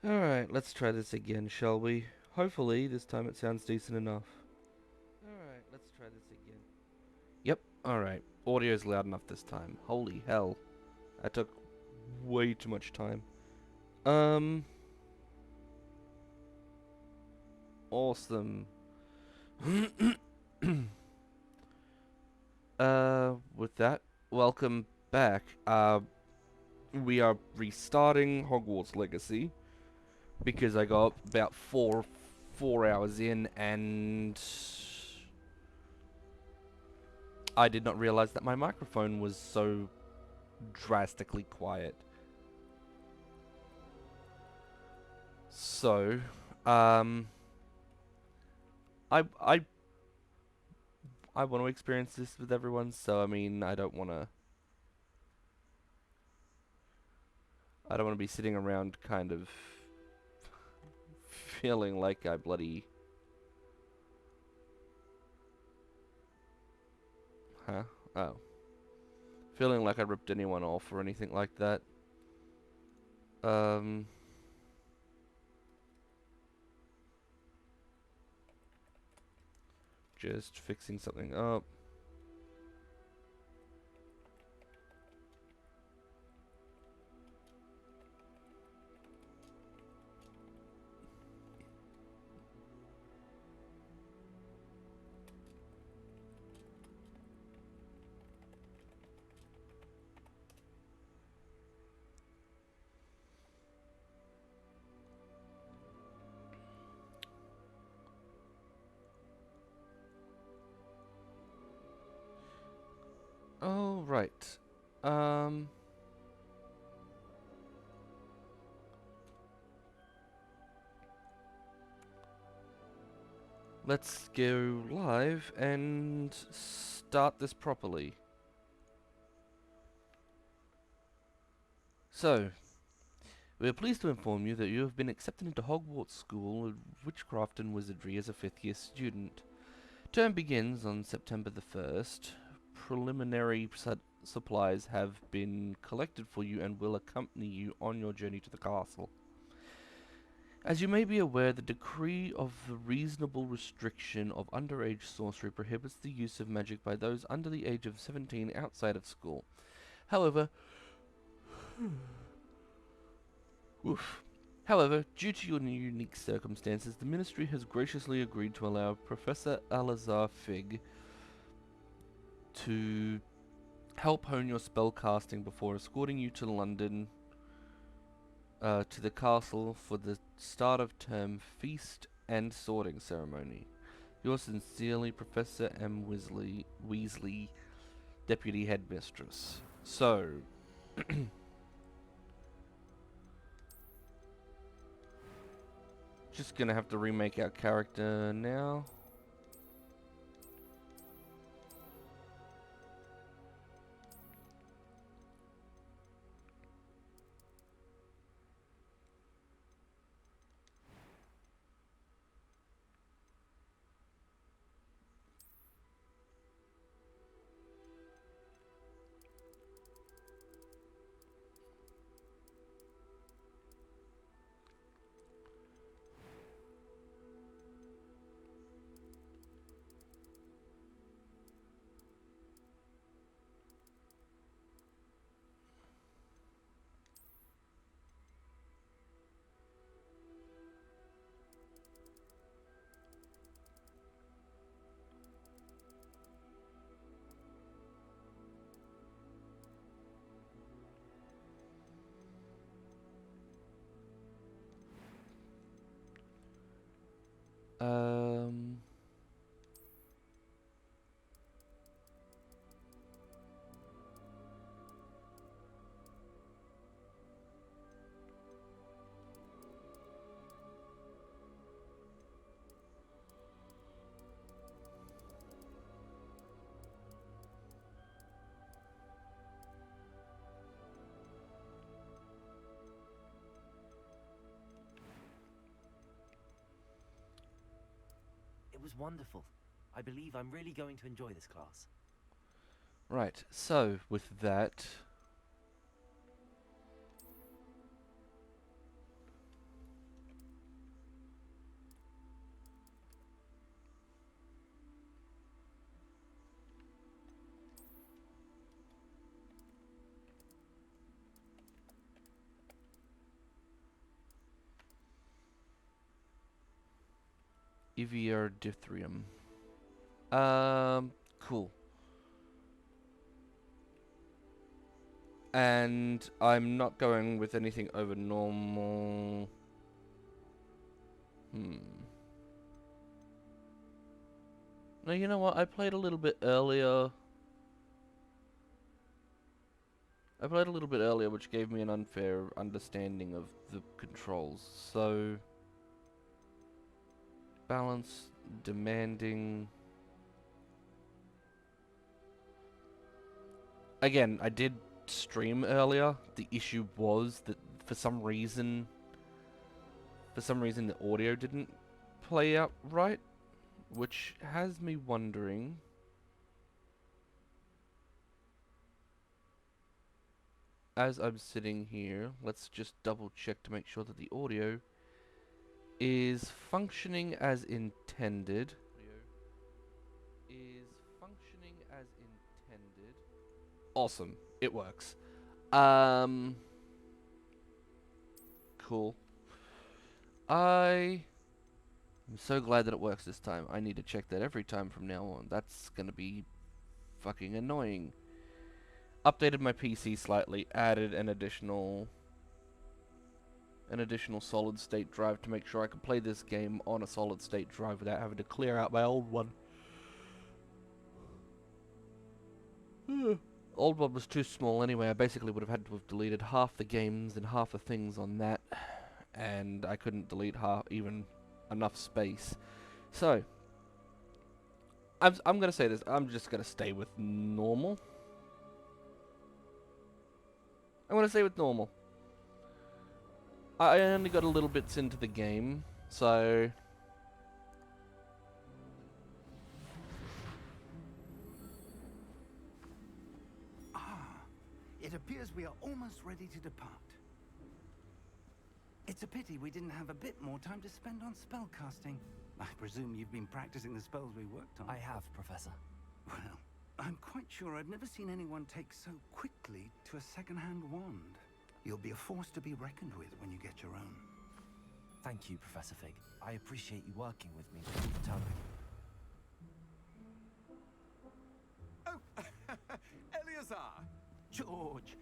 Alright, let's try this again, shall we? Hopefully, this time it sounds decent enough. Alright, let's try this again. Yep, alright. Audio's loud enough this time. Holy hell. That took way too much time. Um... Awesome. With that, welcome back. We are restarting Hogwarts Legacy because I got about four hours in and I did not realize that my microphone was so drastically quiet. So, um, I I I want to experience this with everyone. So I mean, I don't want to be sitting around kind of feeling like I bloody huh oh feeling like I ripped anyone off or anything like that. Um. Just fixing something up. Oh, right. Um, let's go live and start this properly. So, we are pleased to inform you that you have been accepted into Hogwarts School of Witchcraft and Wizardry as a fifth-year student. Term begins on September the 1st. Preliminary supplies have been collected for you and will accompany you on your journey to the castle. As you may be aware, the decree of the reasonable restriction of underage sorcery prohibits the use of magic by those under the age of 17 outside of school. However, oof. However, due to your unique circumstances, the Ministry has graciously agreed to allow Professor Alazar Fig to help hone your spell casting before escorting you to London, to the castle for the start of term feast and sorting ceremony. Yours sincerely, Professor M. Weasley, Deputy Headmistress. So, just gonna have to remake our character now. Um, It was wonderful. I believe I'm really going to enjoy this class. right, so with that, Eviardithrium. Cool. And I'm not going with anything over normal. No, you know what? I played a little bit earlier. Which gave me an unfair understanding of the controls. So, balance, demanding. Again, I did stream earlier. The issue was that for some reason the audio didn't play out right, which has me wondering. As I'm sitting here, let's just double check to make sure that the audio is functioning as intended. Awesome. It works. Cool. I'm so glad that it works this time. I need to check that every time from now on. That's gonna be fucking annoying. Updated my PC slightly, added an additional solid state drive to make sure I can play this game on a solid state drive without having to clear out my old one. Old one was too small anyway. I basically would have had to have deleted half the games and half the things on that, and I couldn't delete even enough space. So, I'm gonna say this. I'm just gonna stay with normal. I'm gonna stay with normal. I only got a little bits into the game, so it appears we are almost ready to depart. It's a pity we didn't have a bit more time to spend on spellcasting. I presume you've been practicing the spells we worked on. I have, Professor. Well, I'm quite sure I've never seen anyone take so quickly to a second-hand wand. You'll be a force to be reckoned with when you get your own. Thank you, Professor Fig. I appreciate you working with me to keep time. Oh, Eleazar! George,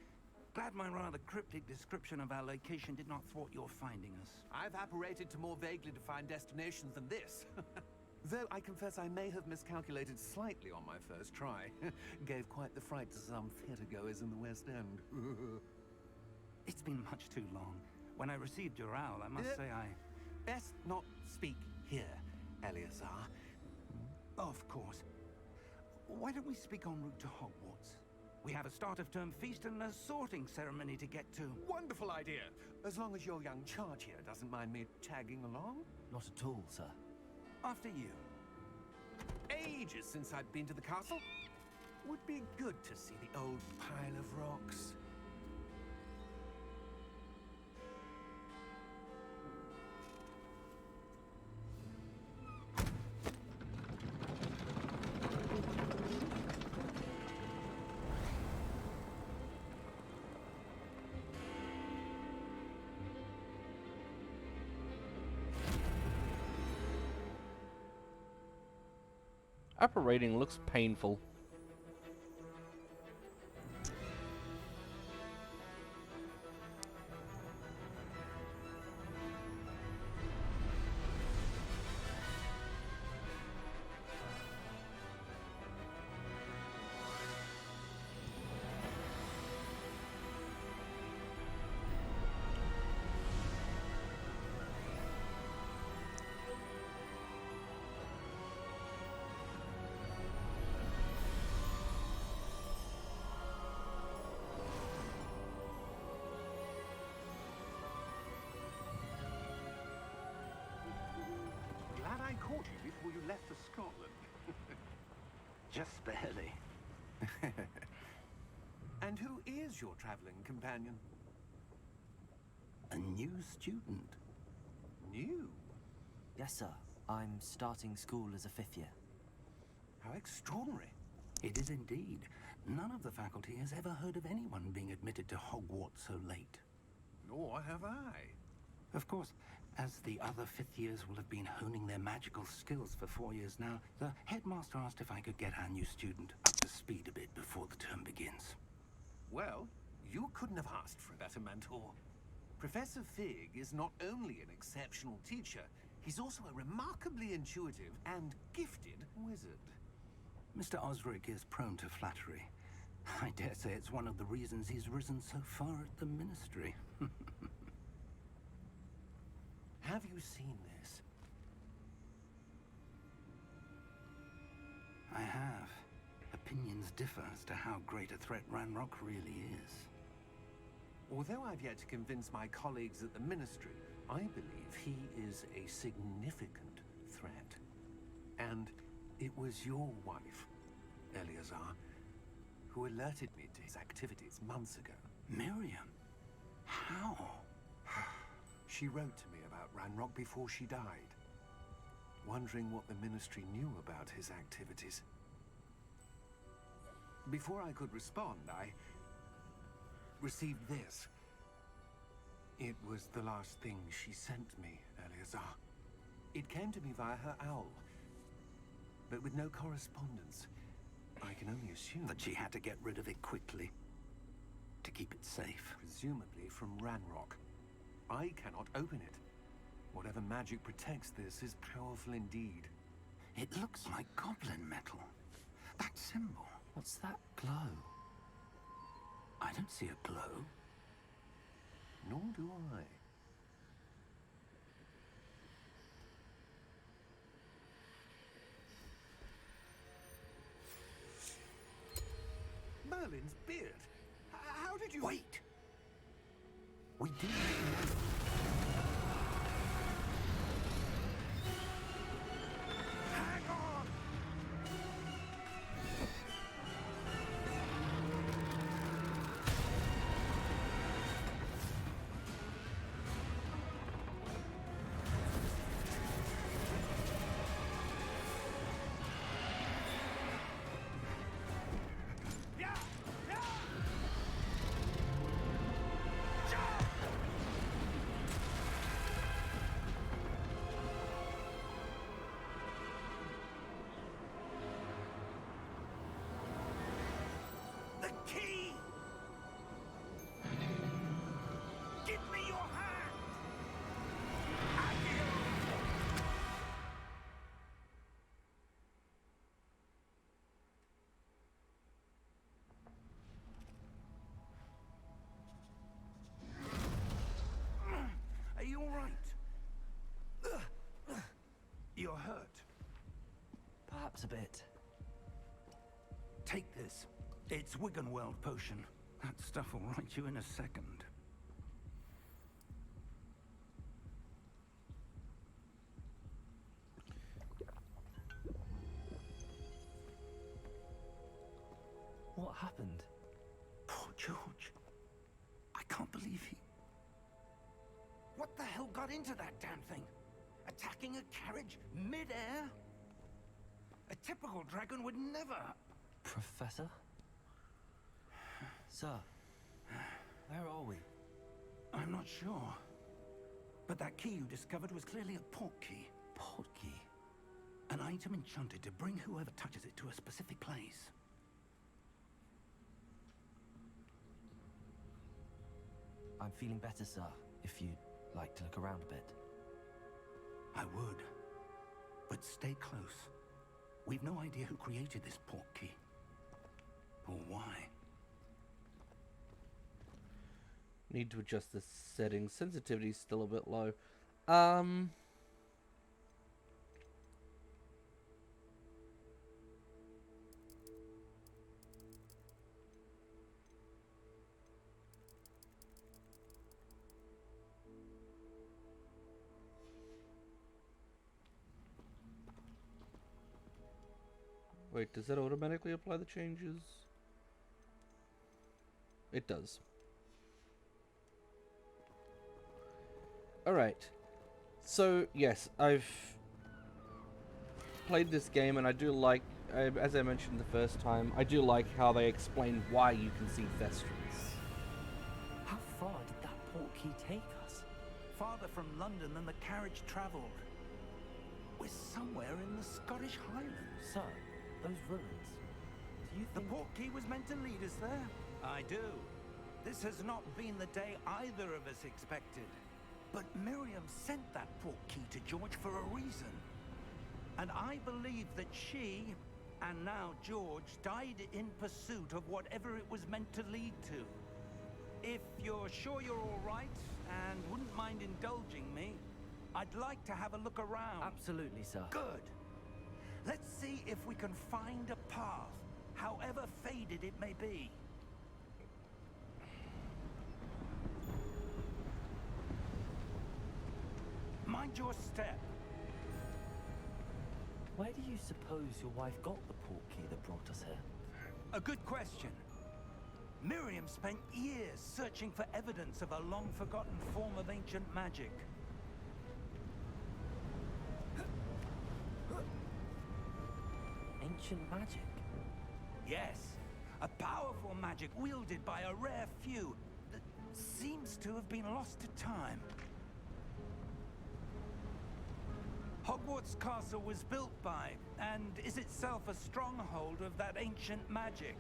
glad my rather cryptic description of our location did not thwart your finding us. I've apparated to more vaguely defined destinations than this. Though I confess I may have miscalculated slightly on my first try. Gave quite the fright to some theatergoers in the West End. It's been much too long. When I received your owl, I must say I... Best not speak here, Eleazar. Of course. Why don't we speak en route to Hogwarts? We have a start-of-term feast and a sorting ceremony to get to. Wonderful idea! As long as your young charge here doesn't mind me tagging along. Not at all, sir. After you. Ages since I'd been to the castle. Would be good to see the old pile of rocks. upper rating looks painful. Glad I caught you before you left for Scotland. Just barely. And who is your traveling companion? A new student. New? Yes, sir. I'm starting school as a 5th year. How extraordinary. It is indeed. None of the faculty has ever heard of anyone being admitted to Hogwarts so late. Nor have I. Of course, As the other fifth years will have been honing their magical skills for 4 years now, the headmaster asked if I could get our new student up to speed a bit before the term begins. Well, you couldn't have asked for a better mentor. Professor Fig is not only an exceptional teacher, he's also a remarkably intuitive and gifted wizard. Mr. Osric is prone to flattery. I dare say it's one of the reasons he's risen so far at the ministry. Have you seen this? I have. Opinions differ as to how great a threat Ranrock really is. Although I've yet to convince my colleagues at the ministry, I believe he is a significant threat. And it was your wife, Eleazar, who alerted me to his activities months ago. Miriam? How? She wrote to me about Ranrock before she died, wondering what the ministry knew about his activities. Before I could respond, I received this. It was the last thing she sent me, Eleazar. It came to me via her owl, but with no correspondence. I can only assume That she had to get rid of it quickly, to keep it safe. presumably from Ranrock. I cannot open it. Whatever magic protects this is powerful indeed. It looks like goblin metal. That symbol. What's that glow? I don't see a glow. Nor do I. Merlin's beard. How did you... Wait! We do know. Hang on! The key! Give me your hand! Are you all right? You're hurt. Perhaps a bit. Take this. It's Wiggenweld potion. That stuff will right you in a second. What happened? Poor George. I can't believe he... What the hell got into that damn thing? Attacking a carriage mid-air? A typical dragon would never... Professor? Sir, where are we? I'm not sure. But that key you discovered was clearly a port key. Port key? An item enchanted to bring whoever touches it to a specific place. I'm feeling better, sir, if you'd like to look around a bit. I would. But stay close. We've no idea who created this port key. Or why. Need to adjust the settings. Sensitivity's still a bit low. Wait, does that automatically apply the changes? It does. Alright. So, yes, I've played this game and I do like, as I mentioned the first time, I do like how they explain why you can see Thestrals. How far did that port key take us? farther from London than the carriage travelled. We're somewhere in the Scottish Highlands. Sir, those ruins. Do you The think... portkey was meant to lead us there? I do. This has not been the day either of us expected. But Miriam sent that portkey to George for a reason. And I believe that she, and now George, died in pursuit of whatever it was meant to lead to. If you're sure you're all right, and wouldn't mind indulging me, I'd like to have a look around. Absolutely, sir. Good. Let's see if we can find a path, however faded it may be. Mind your step. Where do you suppose your wife got the portkey that brought us here? A good question. Miriam spent years searching for evidence of a long-forgotten form of ancient magic. Ancient magic? Yes, a powerful magic wielded by a rare few that seems to have been lost to time. Hogwarts Castle was built by, and is itself a stronghold of that ancient magic.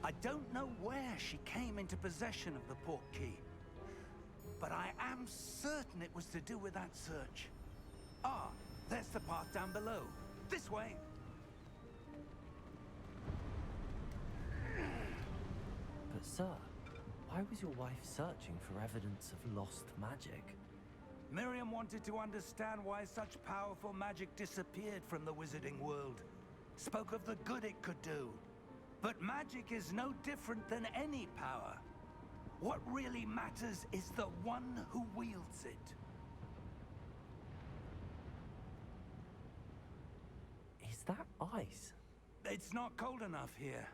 I don't know where she came into possession of the portkey, but I am certain it was to do with that search. Ah, there's the path down below. This way. But sir, why was your wife searching for evidence of lost magic? Miriam wanted to understand why such powerful magic disappeared from the wizarding world. Spoke of the good it could do. But magic is no different than any power. What really matters is the one who wields it. Is that ice? It's not cold enough here.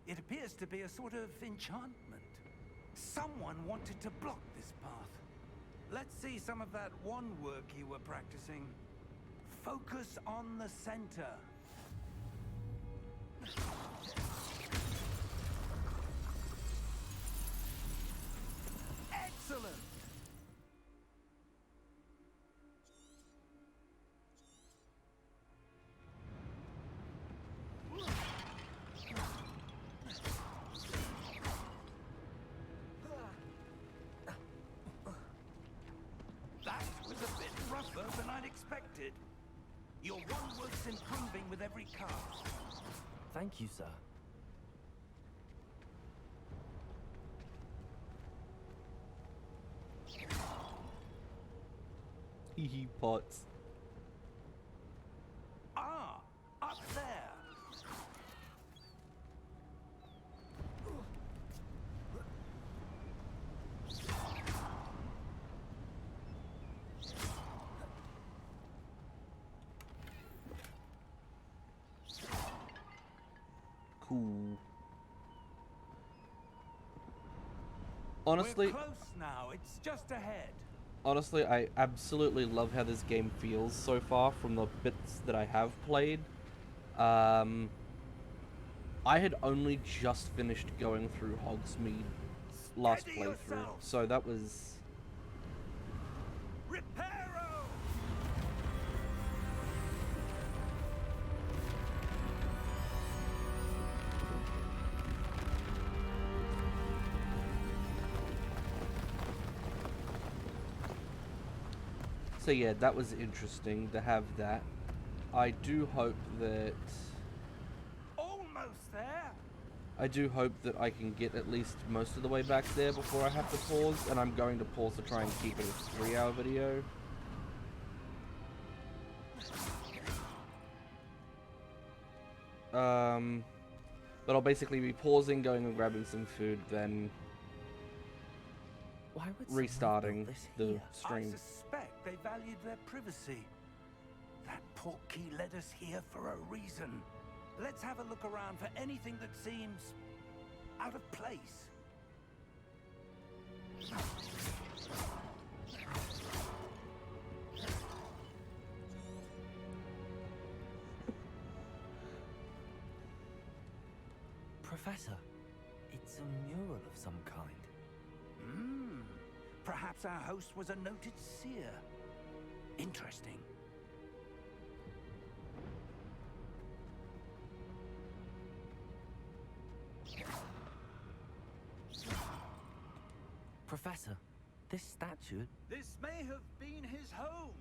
It appears to be a sort of enchantment. Someone wanted to block this path. Let's see some of that wand work you were practicing. Focus on the center. Excellent! That was a bit rougher than I'd expected. Your wand work's improving with every cast. Thank you, sir. Hee pots. Ah, up there. Cool. Honestly, We're close now. It's just ahead. honestly, I absolutely love how this game feels so far from the bits that I have played. I had only just finished going through Hogsmeade's last Steady playthrough, yourself. so that was... Reparo! So yeah, that was interesting to have that. I do hope that... Almost there. I do hope that I can get at least most of the way back there before I have to pause, and I'm going to pause to try and keep it a 3-hour video. But I'll basically be pausing, going and grabbing some food, then Why would someone restarting build this the here? stream. I suspect they valued their privacy. That portkey led us here for a reason. Let's have a look around for anything that seems out of place. Professor, it's a mural of some kind. Perhaps our host was a noted seer. Interesting. Professor, this statue... This may have been his home.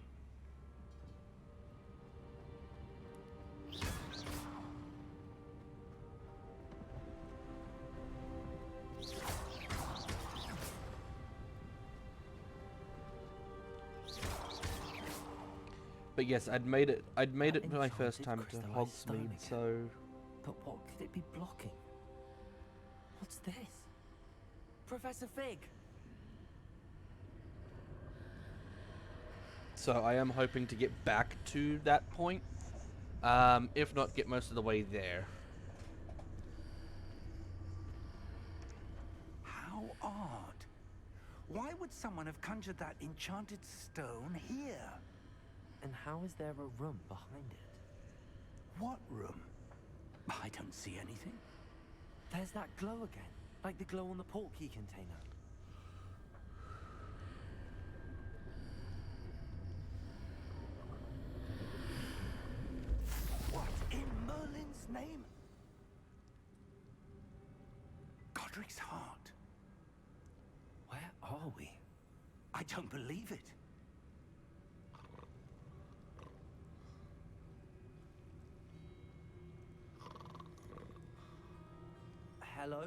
But yes, I'd made it my first enchanted time to crystallised stone Hogsmeade, again. so But what could it be blocking? What's this? Professor Fig! so I am hoping to get back to that point. If not, get most of the way there. How odd. Why would someone have conjured that enchanted stone here? And how is there a room behind it? What room? I don't see anything. There's that glow again, like the glow on the portkey container. What in Merlin's name? Godric's heart. Where are we? I don't believe it. Hello?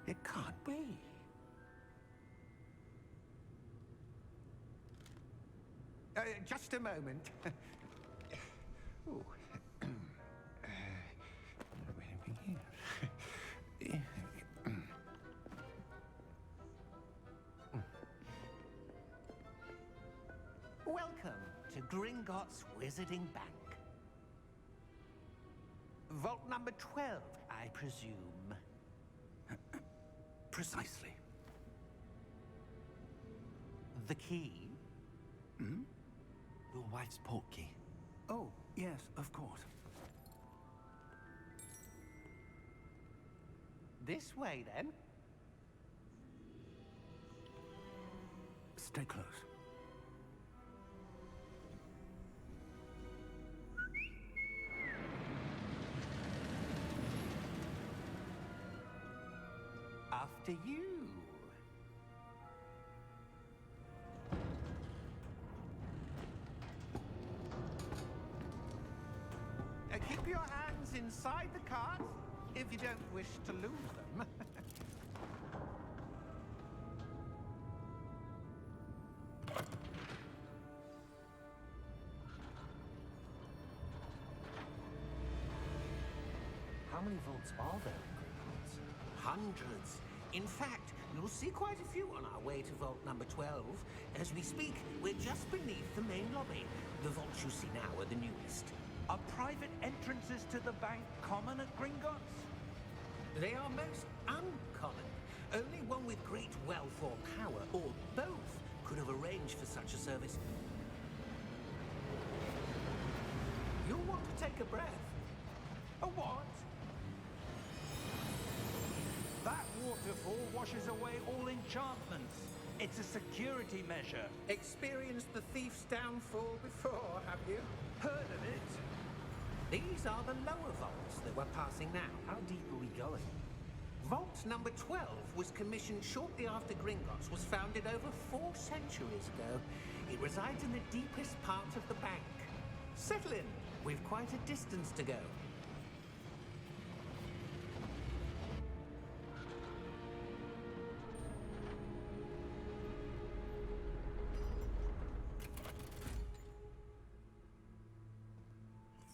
It can't be. Just a moment. Ooh. Welcome to Gringotts Wizarding Bank. Vault number 12, I presume. Precisely. The key? Your wife's portkey. Oh, yes, of course. This way, then. Stay close. After you. Keep your hands inside the cart if you don't wish to lose them. How many vaults are there in Gringotts? Hundreds. In fact, you'll see quite a few on our way to vault number 12. As we speak, we're just beneath the main lobby. The vaults you see now are the newest. Are private entrances to the bank common at Gringotts? They are most uncommon. Only one with great wealth or power, or both, could have arranged for such a service. You'll want to take a breath. A what? That waterfall washes away all enchantments. It's a security measure. Experienced the thief's downfall before, have you? Heard of it? These are the lower vaults that we're passing now. How deep are we going? Vault number 12 was commissioned shortly after Gringotts was founded over 4 centuries ago. It resides in the deepest part of the bank. Settle in. We've quite a distance to go.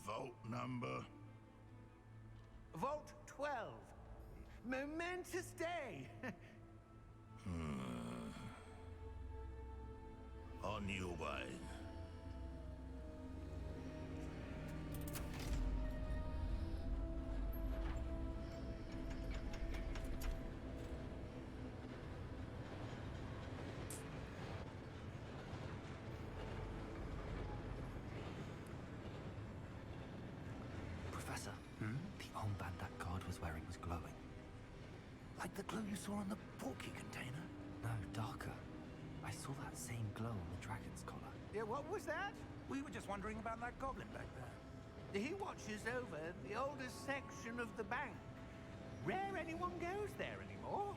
Vault number. Vault 12. Momentous day. On your way. armband that guard was wearing was glowing. Like the glue you saw on the porky container? No, darker. I saw that same glow on the dragon's collar. Yeah, what was that? We were just wondering about that goblin back there. He watches over the oldest section of the bank. Rare anyone goes there anymore.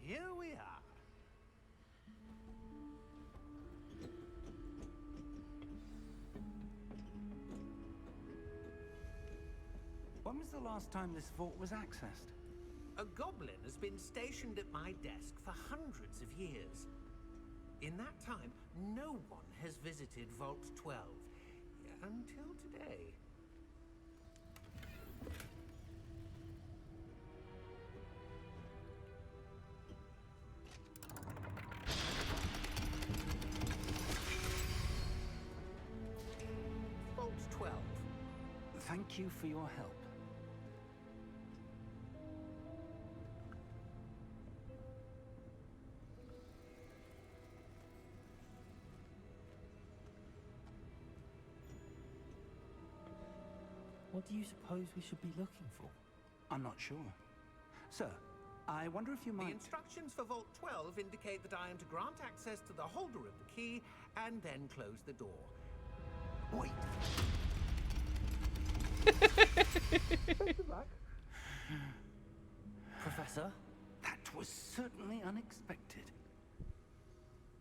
Here we are. When was the last time this vault was accessed? A goblin has been stationed at my desk for hundreds of years. In that time, no one has visited Vault 12. Until today. Vault 12. Thank you for your help. What do you suppose we should be looking for? I'm not sure. Sir, I wonder if you The might... instructions for Vault 12 indicate that I am to grant access to the holder of the key and then close the door. Wait! Professor? That was certainly unexpected.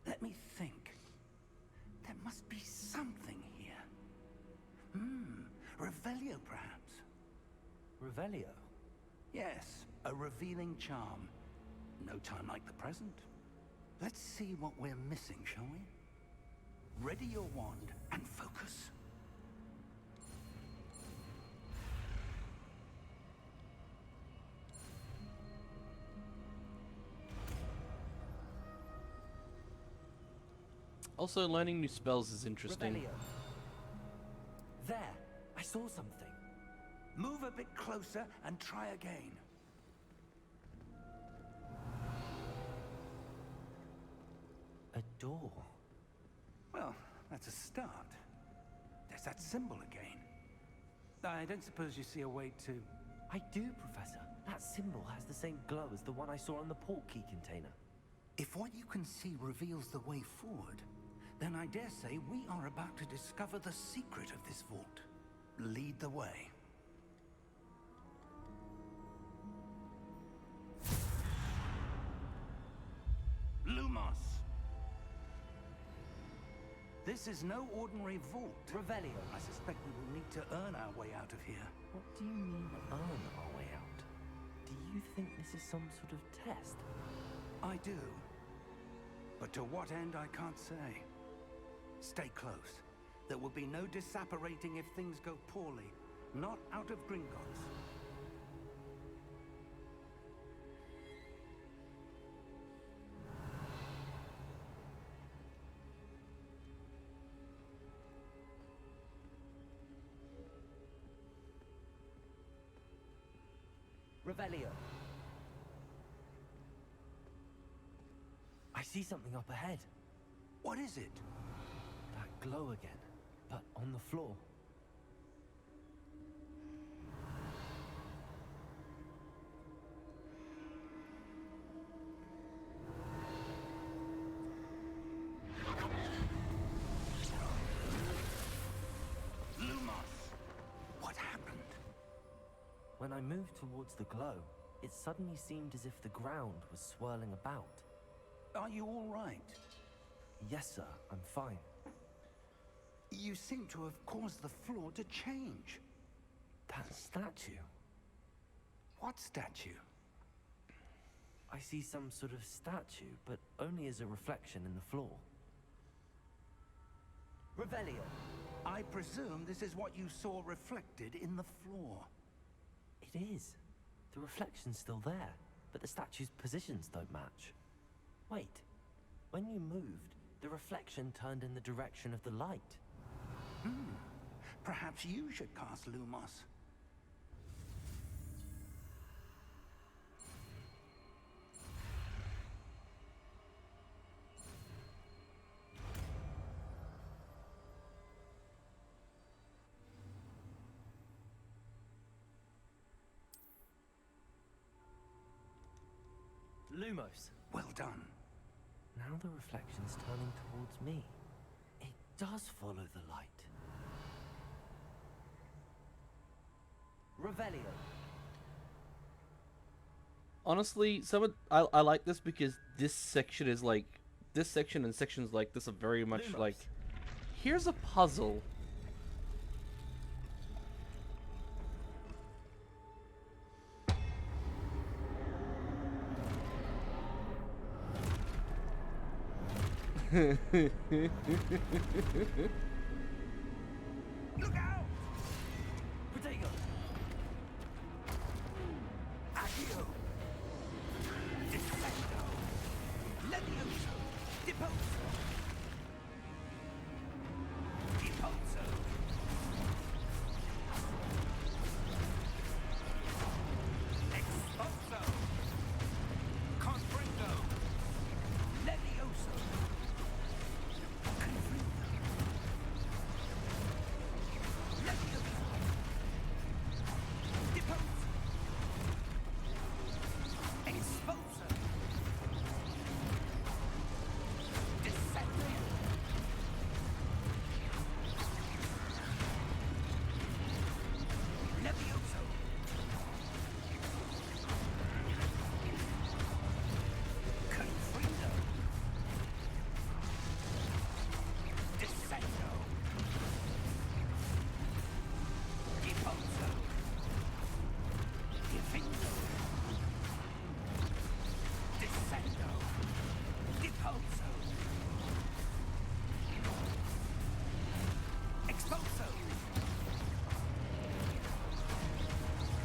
Let me think. There must be something here. Revelio, perhaps? Revelio? Yes, a revealing charm. No time like the present. Let's see what we're missing, shall we? Ready your wand and focus. Also, learning new spells is interesting. Revelio. There! I saw something. Move a bit closer and try again. A door. Well, that's a start. There's that symbol again. I don't suppose you see a way to... I do, Professor. That symbol has the same glow as the one I saw on the port key container. If what you can see reveals the way forward, then I dare say we are about to discover the secret of this vault. Lead the way. Lumos! This is no ordinary vault. Revelio. I suspect we will need to earn our way out of here. What do you mean, earn our way out? Do you think this is some sort of test? I do. But to what end, I can't say. Stay close. There will be no disapparating if things go poorly. Not out of Gringotts. Revelio. I see something up ahead. What is it? That glow again, but on the floor. Lumos! What happened? When I moved towards the glow, it suddenly seemed as if the ground was swirling about. Are you all right? Yes, sir, I'm fine. You seem to have caused the floor to change. That statue. What statue? I see some sort of statue, but only as a reflection in the floor. Revelio. I presume this is what you saw reflected in the floor. It is. The reflection's still there, but the statue's positions don't match. Wait. When you moved, the reflection turned in the direction of the light. Perhaps you should cast Lumos. Lumos. Well done. Now the reflection's turning towards me. It does follow the light. Revelio. Honestly, I like this because this section is like, this section and sections like this are very much Lumos. like, here's a puzzle. Look out! Protego. Accio! Defendo! Levioso! Deposo! Deposo! Exposo! Confringo! Levioso! Confringo! Levioso! Deposo! Exposo! Descendo! Levioso! Confringo! Descendo! Deposo! Defendo! Descendo! Deposo! Exposo!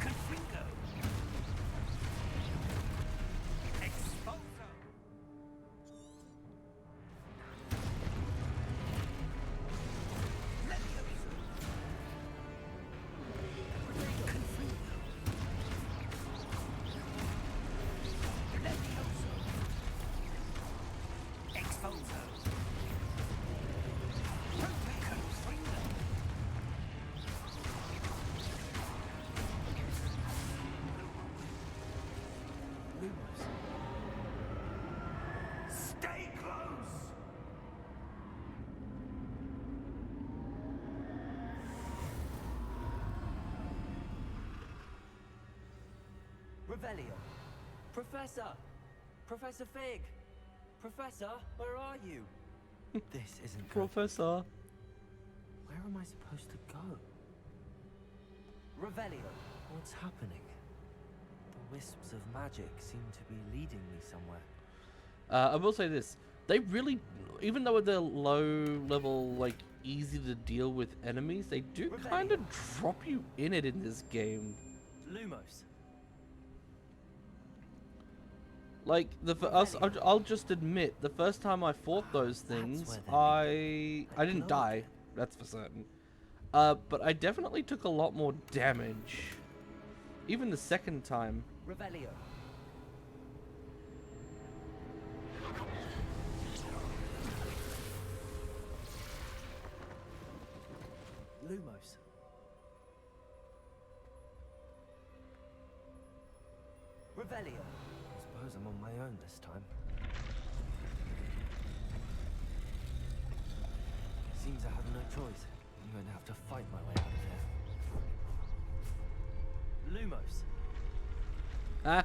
Confringo! Exposo! Levioso! Confringo! Levioso! Exposo! Confringo! Lumos. Stay close! Revelio. Professor! Professor Fig! Professor, where are you? This isn't good. Professor. Where am I supposed to go? Revelio. What's happening? The wisps of magic seem to be leading me somewhere. I will say this: they really, even though they're low level, like easy to deal with enemies, they do kind of drop you in it in this game. Lumos. Like I'll just admit, the first time I fought those That's things, where I they didn't glow die. again. That's for certain. But I definitely took a lot more damage. Even the second time. Revelio. Lumos. Revelio. I suppose I'm on my own this time. Seems I have no choice. I'm going to have to fight my way out of here. Lumos. Ah.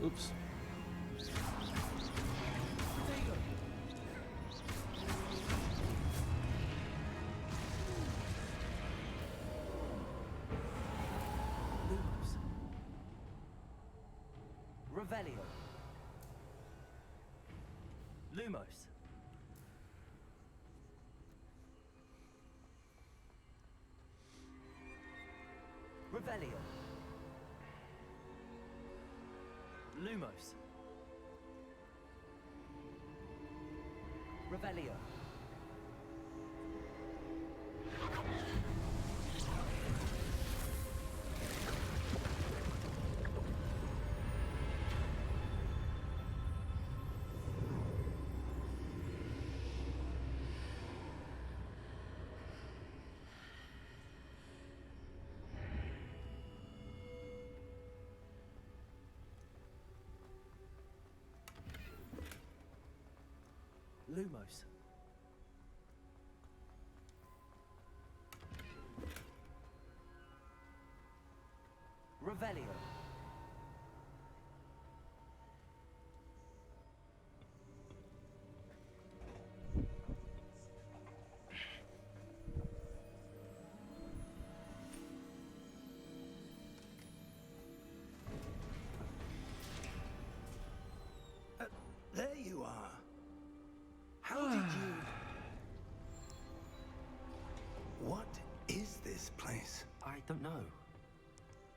Oops. Lumos. Revelio. Lumos. Revelio. Lumos. Revelio. Lumos. Revelio. There you are. How did you... What is this place? I don't know.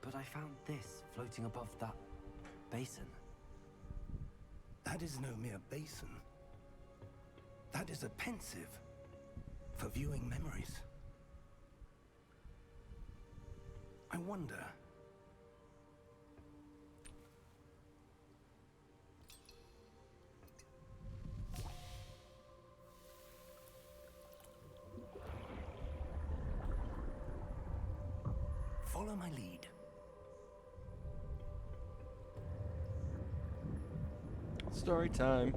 But I found this floating above that basin. That is no mere basin. That is a pensive for viewing memories. I wonder... Follow my lead. Story time.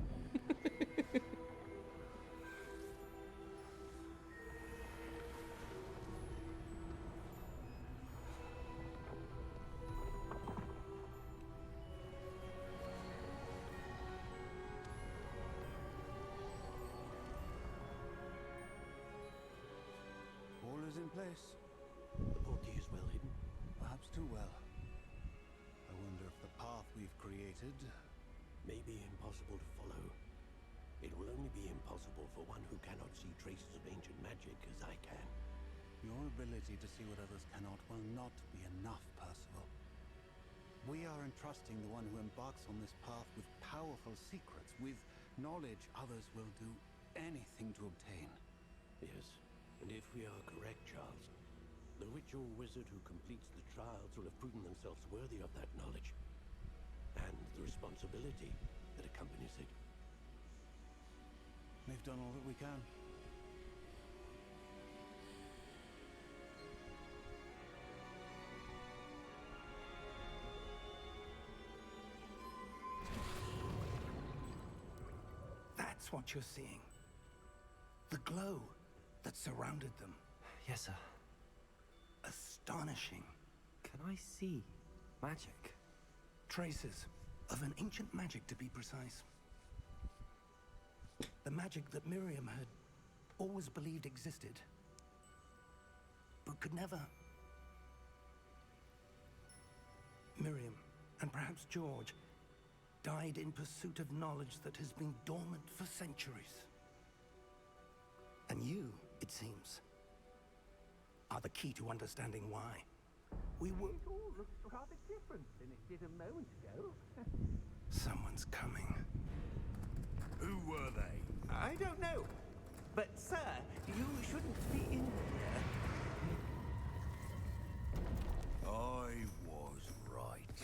All is in place. The portkey is well hidden. Perhaps too well. I wonder if the path we've created... May be impossible to follow. It will only be impossible for one who cannot see traces of ancient magic as I can. Your ability to see what others cannot will not be enough, Percival. We are entrusting the one who embarks on this path with powerful secrets, with knowledge others will do anything to obtain. Yes, and if we are correct, Charles, the witch or wizard who completes the trials will have proven themselves worthy of that knowledge. And the responsibility that accompanies it. We've done all that we can. That's what you're seeing. The glow that surrounded them. Yes, sir. Astonishing. Can I see magic? Traces of an ancient magic, to be precise. The magic that Miriam had always believed existed, but could never. Miriam, and perhaps George, died in pursuit of knowledge that has been dormant for centuries. And you, it seems, are the key to understanding why. We were... It all looks rather different than it did a moment ago. Someone's coming. Who were they? I don't know. But, sir, you shouldn't be in here. I was right.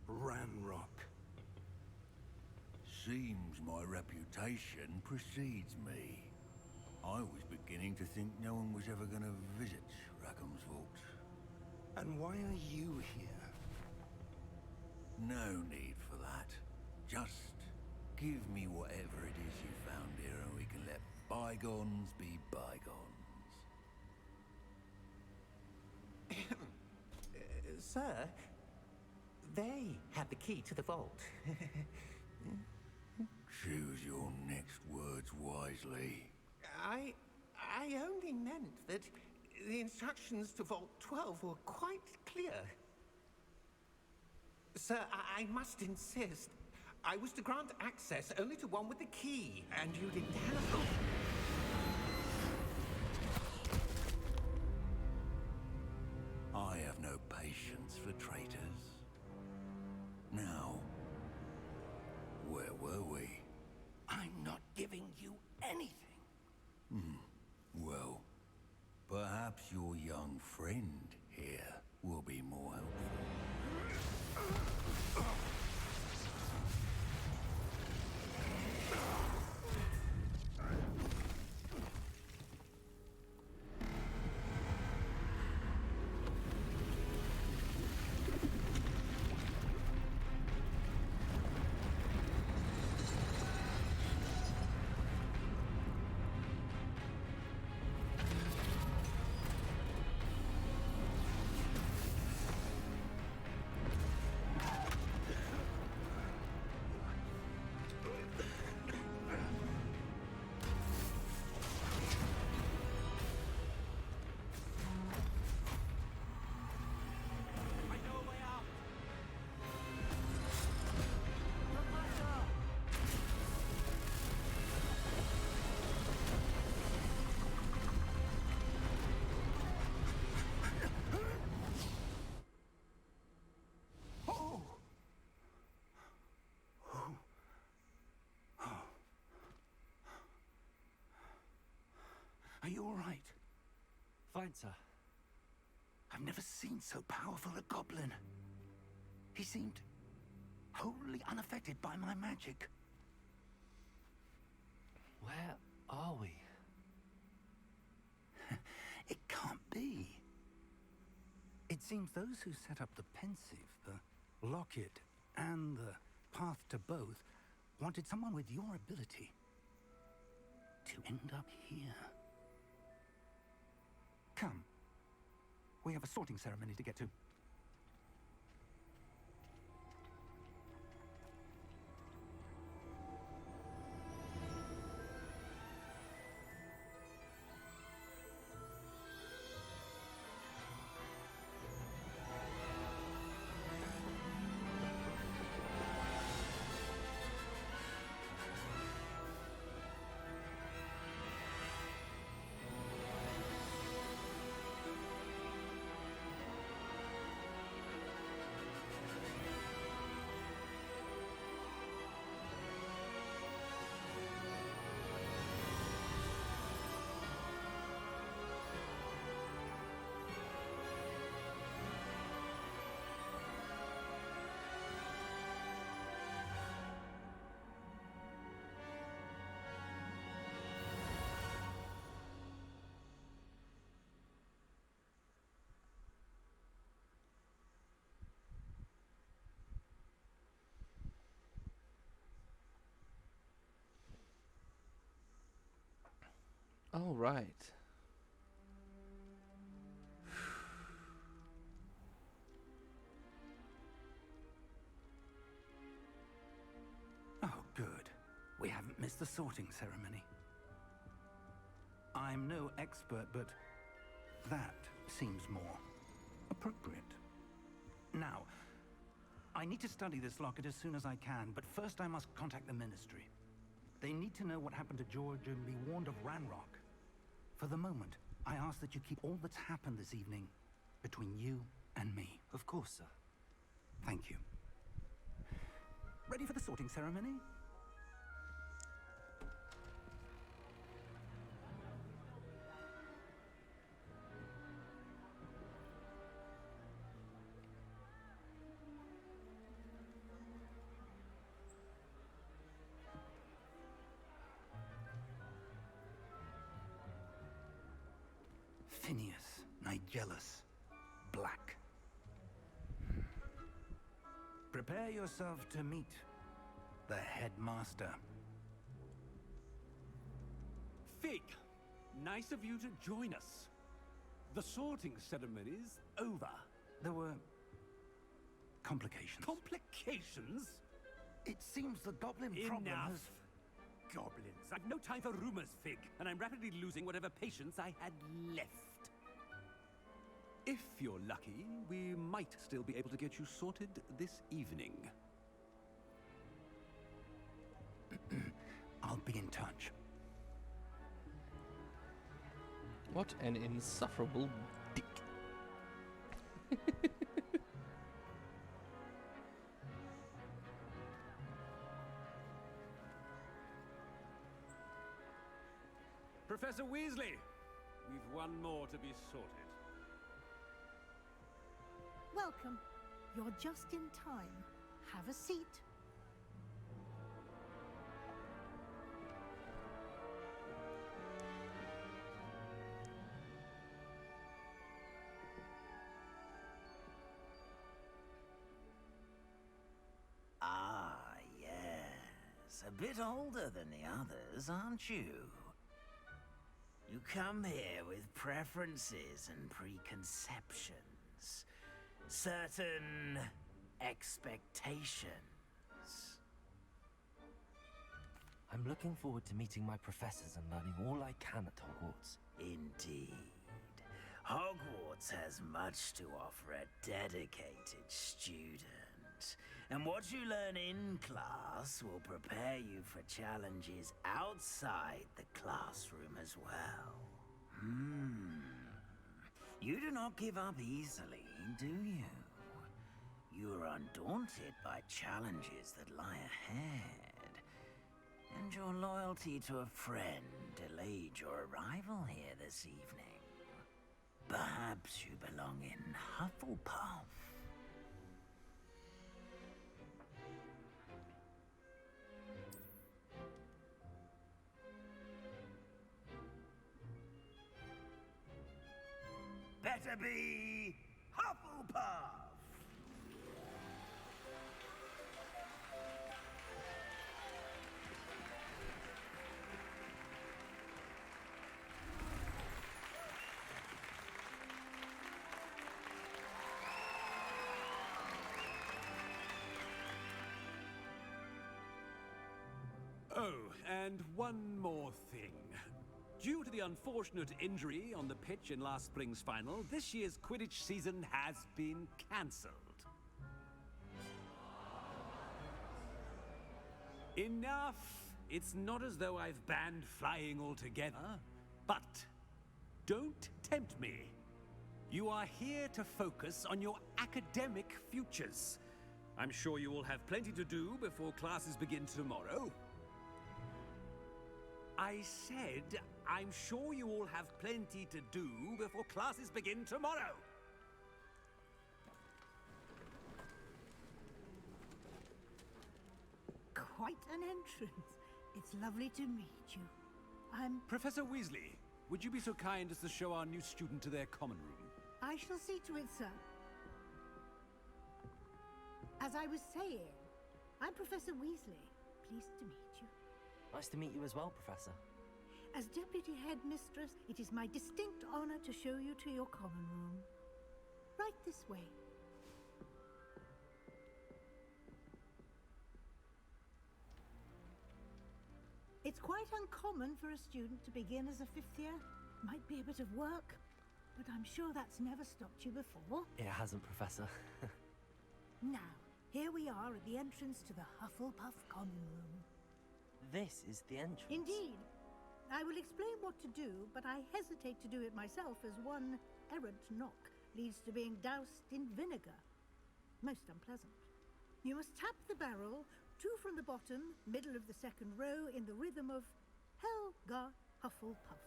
Ranrock. Seems my reputation precedes me. I was beginning to think no one was ever going to visit Rackham's vault. And why are you here? No need for that. Just give me whatever it is you found here and we can let bygones be bygones. Sir, They had the key to the vault. Choose your next words wisely. I only meant that the instructions to Vault 12 were quite clear. Sir, I must insist. I was to grant access only to one with the key, and you didn't have it. I have no patience for traitors. Now, where were we? I'm not giving you anything. Well, perhaps your young friend here will be more helpful. Are you all right? Fine, sir. I've never seen so powerful a goblin. He seemed wholly unaffected by my magic. Where are we? It can't be. It seems those who set up the pensive, the locket, and the path to both wanted someone with your ability to end up here. Come. We have a sorting ceremony to get to. All right. Oh, good. We haven't missed the sorting ceremony. I'm no expert, but that seems more appropriate. Now, I need to study this locket as soon as I can, but first I must contact the Ministry. They need to know what happened to George and be warned of Ranrock. For the moment, I ask that you keep all that's happened this evening between you and me. Of course, sir. Thank you. Ready for the sorting ceremony? Phineas, Nigellus, Black. Prepare yourself to meet the headmaster. Fig, nice of you to join us. The sorting ceremony's over. There were Complications. Complications? It seems the goblin problem Enough. has... Goblins. I've no time for rumors, Fig, and I'm rapidly losing whatever patience I had left. If you're lucky, we might still be able to get you sorted this evening. I'll be in touch. What an insufferable dick. Professor Weasley, we've one more to be sorted. Welcome. You're just in time. Have a seat. Ah, yes. A bit older than the others, aren't you? You come here with preferences and preconceptions. Certain expectations. I'm looking forward to meeting my professors and learning all I can at Hogwarts. Indeed. Hogwarts has much to offer a dedicated student. And what you learn in class will prepare you for challenges outside the classroom as well. You do not give up easily, do you? You are undaunted by challenges that lie ahead. And your loyalty to a friend delayed your arrival here this evening. Perhaps you belong in Hufflepuff. Better be Hufflepuff! Oh, and one more thing. Due to the unfortunate injury on the pitch in last spring's final, this year's Quidditch season has been cancelled. Enough! It's not as though I've banned flying altogether, but don't tempt me. You are here to focus on your academic futures. I'm sure you will have plenty to do before classes begin tomorrow. I said, I'm sure you all have plenty to do before classes begin tomorrow. Quite an entrance. It's lovely to meet you. I'm... Professor Weasley, would you be so kind as to show our new student to their common room? I shall see to it, sir. As I was saying, I'm Professor Weasley. Pleased to meet you. Nice to meet you as well, Professor. As Deputy Headmistress, it is my distinct honor to show you to your common room. Right this way. It's quite uncommon for a student to begin as a fifth year. Might be a bit of work, but I'm sure that's never stopped you before. It hasn't, Professor. Now, here we are at the entrance to the Hufflepuff common room. This is the entrance. Indeed. I will explain what to do, but I hesitate to do it myself as one errant knock leads to being doused in vinegar. Most unpleasant. You must tap the barrel, 2 from the bottom, middle of the second row, in the rhythm of Helga Hufflepuff.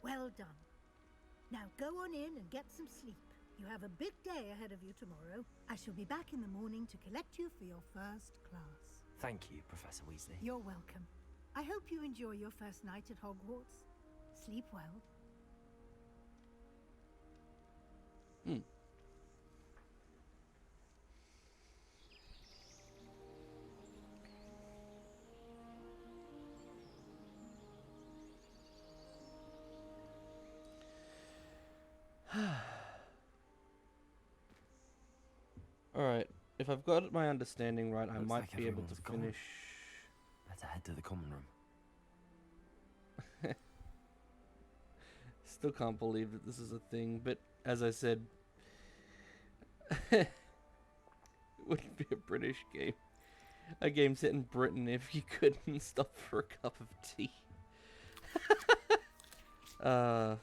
Well done. Now go on in and get some sleep. You have a big day ahead of you tomorrow. I shall be back in the morning to collect you for your first class. Thank you, Professor Weasley. You're welcome. I hope you enjoy your first night at Hogwarts. Sleep well. If I've got my understanding right, I Looks might like be able to everyone's gone. finish. Better head to the common room. Still can't believe that this is a thing, but as I said, it wouldn't be a British game. A game set in Britain if you couldn't stop for a cup of tea. uh...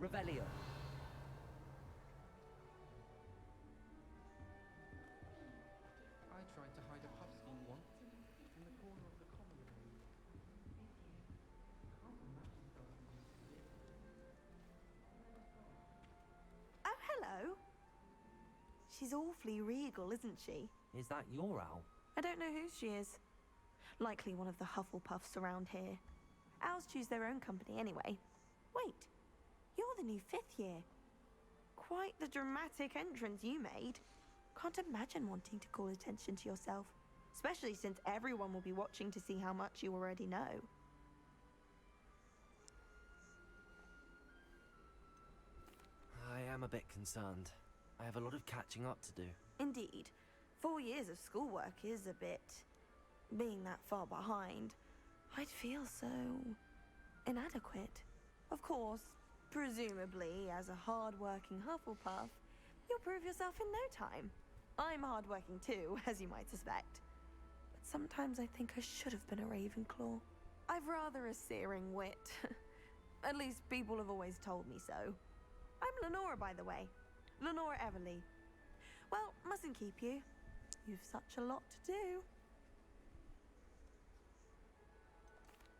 Revelio. I tried to hide a puff scheme once in the corner of the common room. Oh, hello. She's awfully regal, isn't she? Is that your owl? I don't know who she is. Likely one of the Hufflepuffs around here. Owls choose their own company anyway. Wait, you're the new 5th year. Quite the dramatic entrance you made. Can't imagine wanting to call attention to yourself, especially since everyone will be watching to see how much you already know. I am a bit concerned. I have a lot of catching up to do. Indeed. 4 years of schoolwork is a bit... being that far behind, I'd feel so... inadequate. Of course, presumably, as a hard-working Hufflepuff, you'll prove yourself in no time. I'm hard-working too, as you might suspect. But sometimes I think I should have been a Ravenclaw. I've rather a searing wit. At least people have always told me so. I'm Lenora, by the way. Lenora Everly. Well, mustn't keep you. You've such a lot to do.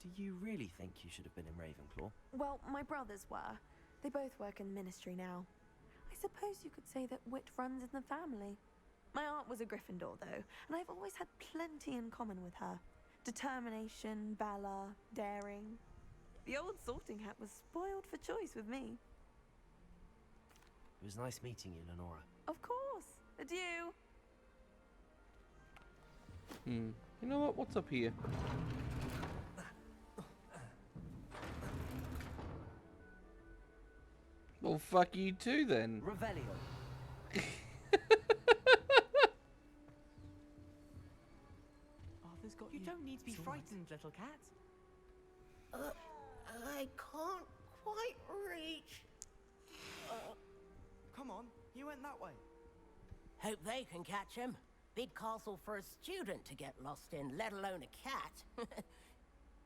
Do you really think you should have been in Ravenclaw? Well, my brothers were. They both work in the ministry now. I suppose you could say that wit runs in the family. My aunt was a Gryffindor, though, and I've always had plenty in common with her. Determination, valor, daring. The old sorting hat was spoiled for choice with me. It was nice meeting you, Lenora. Of course. Adieu. You know what? What's up here? Well, fuck you too, then. Revelio. Arthur's got you. You don't need to be frightened, little cat. I can't quite reach. Come on, you went that way. Hope they can catch him. Big castle for a student to get lost in, let alone a cat.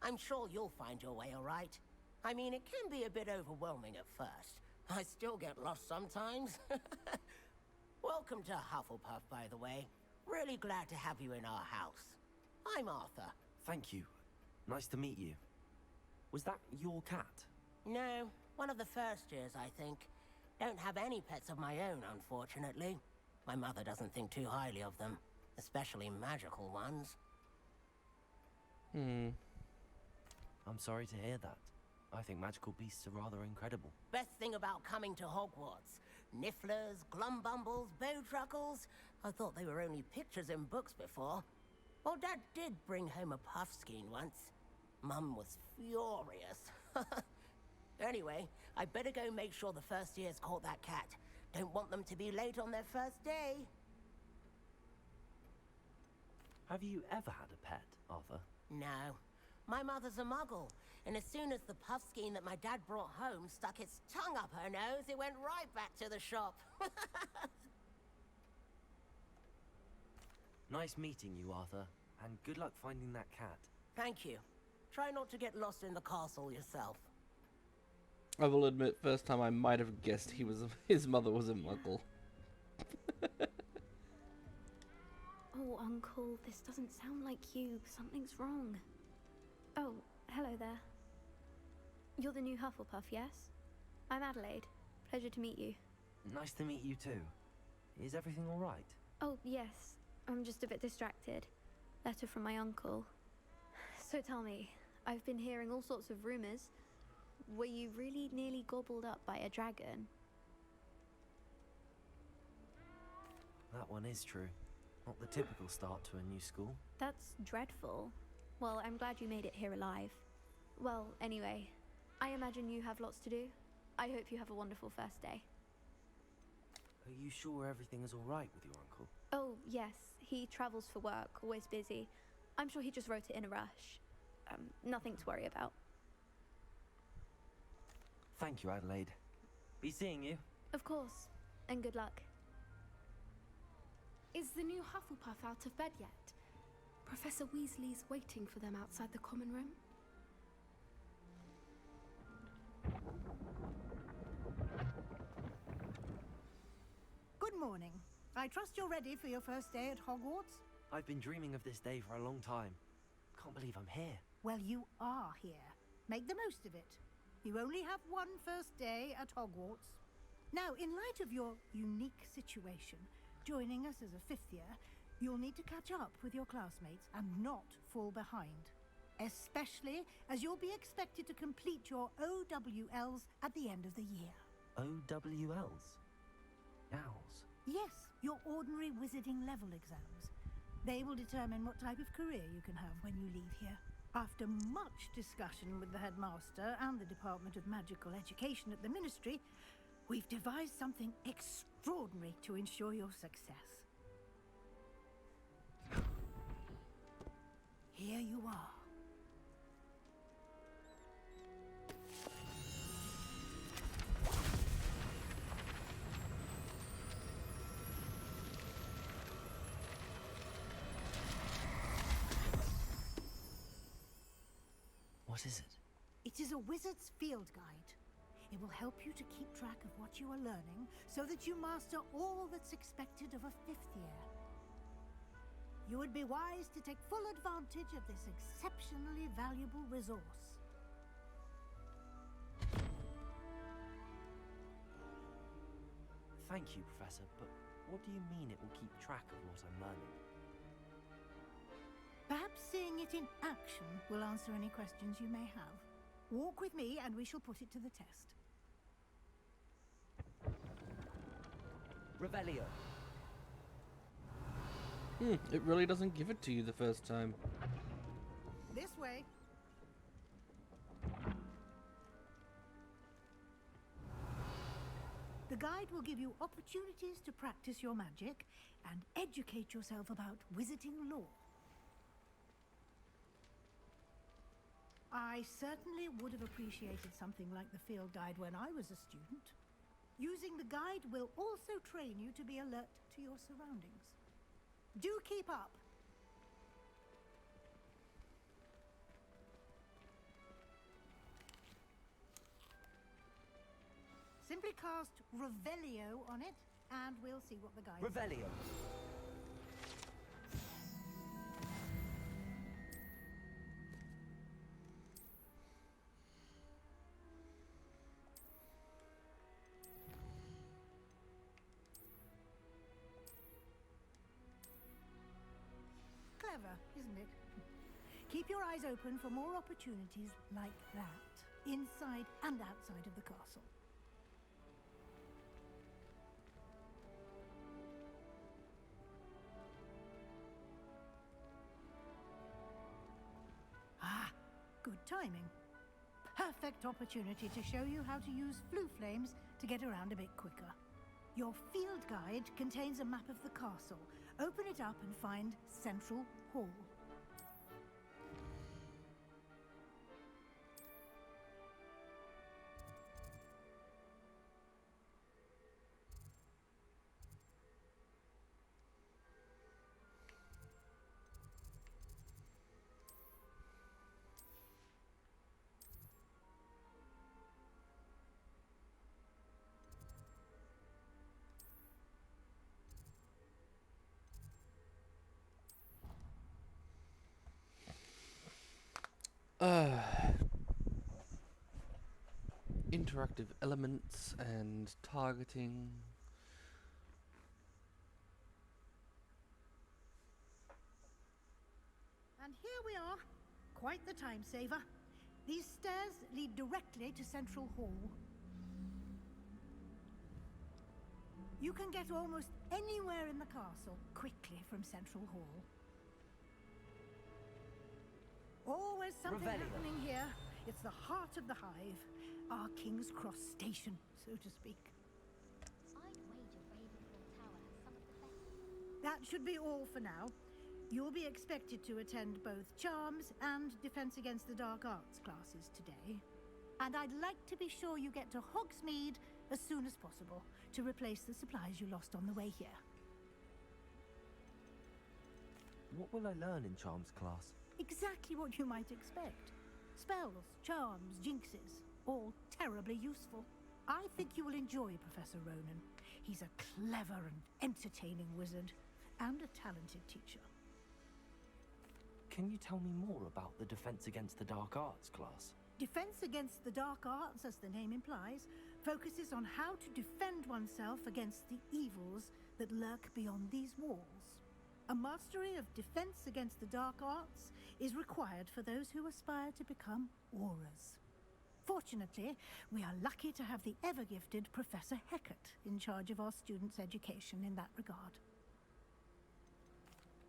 I'm sure you'll find your way all right. I mean, it can be a bit overwhelming at first. I still get lost sometimes. Welcome to Hufflepuff, by the way. Really glad to have you in our house. I'm Arthur. Thank you. Nice to meet you. Was that your cat? No, one of the first years, I think. Don't have any pets of my own, unfortunately. My mother doesn't think too highly of them, especially magical ones. I'm sorry to hear that. I think magical beasts are rather incredible. Best thing about coming to Hogwarts. Nifflers, glumbumbles, bowtruckles. I thought they were only pictures in books before. Well, Dad did bring home a puffskein once. Mum was furious. Anyway, I better go make sure the first years caught that cat. Don't want them to be late on their first day. Have you ever had a pet, Arthur? No. My mother's a muggle, and as soon as the puffskein that my dad brought home stuck its tongue up her nose, it went right back to the shop. Nice meeting you, Arthur, and good luck finding that cat. Thank you. Try not to get lost in the castle yourself. I will admit, first time I might have guessed his mother was a muggle. Oh, Uncle, this doesn't sound like you. Something's wrong. Oh, hello there. You're the new Hufflepuff, yes? I'm Adelaide. Pleasure to meet you. Nice to meet you too. Is everything all right? Oh, yes. I'm just a bit distracted. Letter from my uncle. So tell me, I've been hearing all sorts of rumors. Were you really nearly gobbled up by a dragon? That one is true. Not the typical start to a new school. That's dreadful. Well, I'm glad you made it here alive. Well, anyway, I imagine you have lots to do. I hope you have a wonderful first day. Are you sure everything is all right with your uncle? Oh, yes. He travels for work, always busy. I'm sure he just wrote it in a rush. Nothing to worry about. Thank you, Adelaide. Be seeing you. Of course. And good luck. Is the new Hufflepuff out of bed yet? Professor Weasley's waiting for them outside the common room. Good morning. I trust you're ready for your first day at Hogwarts? I've been dreaming of this day for a long time. Can't believe I'm here. Well, you are here. Make the most of it. You only have one first day at Hogwarts. Now, in light of your unique situation, joining us as a fifth year, you'll need to catch up with your classmates and not fall behind. Especially as you'll be expected to complete your OWLs at the end of the year. OWLs? Owls? Yes, your ordinary wizarding level exams. They will determine what type of career you can have when you leave here. After much discussion with the headmaster and the Department of Magical Education at the Ministry, we've devised something extraordinary to ensure your success. Here you are. What is it? It is a wizard's field guide. It will help you to keep track of what you are learning so that you master all that's expected of a fifth year. You would be wise to take full advantage of this exceptionally valuable resource. Thank you, Professor, but what do you mean it will keep track of what I'm learning? Perhaps seeing it in action will answer any questions you may have. Walk with me and we shall put it to the test. Revelio. It really doesn't give it to you the first time. This way. The guide will give you opportunities to practice your magic and educate yourself about wizarding lore. I certainly would have appreciated something like the field guide when I was a student. Using the guide will also train you to be alert to your surroundings. Do keep up. Simply cast Revelio on it, and we'll see what the guide says. Revelio. Clever, isn't it? Keep your eyes open for more opportunities like that, inside and outside of the castle. Ah, good timing. Perfect opportunity to show you how to use flue flames to get around a bit quicker. Your field guide contains a map of the castle. Open it up and find Central Hall. Interactive elements and targeting. And here we are. Quite the time saver. These stairs lead directly to Central Hall. You can get almost anywhere in the castle quickly from Central Hall. Always something Revelio. happening here. It's the heart of the hive. Our King's Cross station, so to speak. I'd wager Ravenfall Tower has some of the best. That should be all for now. You'll be expected to attend both Charms and Defense Against the Dark Arts classes today. And I'd like to be sure you get to Hogsmeade as soon as possible to replace the supplies you lost on the way here. What will I learn in Charms class? Exactly what you might expect. Spells, charms, jinxes, all terribly useful. I think you will enjoy Professor Ronan. He's a clever and entertaining wizard, and a talented teacher. Can you tell me more about the Defense Against the Dark Arts class? Defense Against the Dark Arts, as the name implies, focuses on how to defend oneself against the evils that lurk beyond these walls. A mastery of Defense Against the Dark Arts is required for those who aspire to become auras. Fortunately, we are lucky to have the ever-gifted Professor Hecat in charge of our students' education in that regard.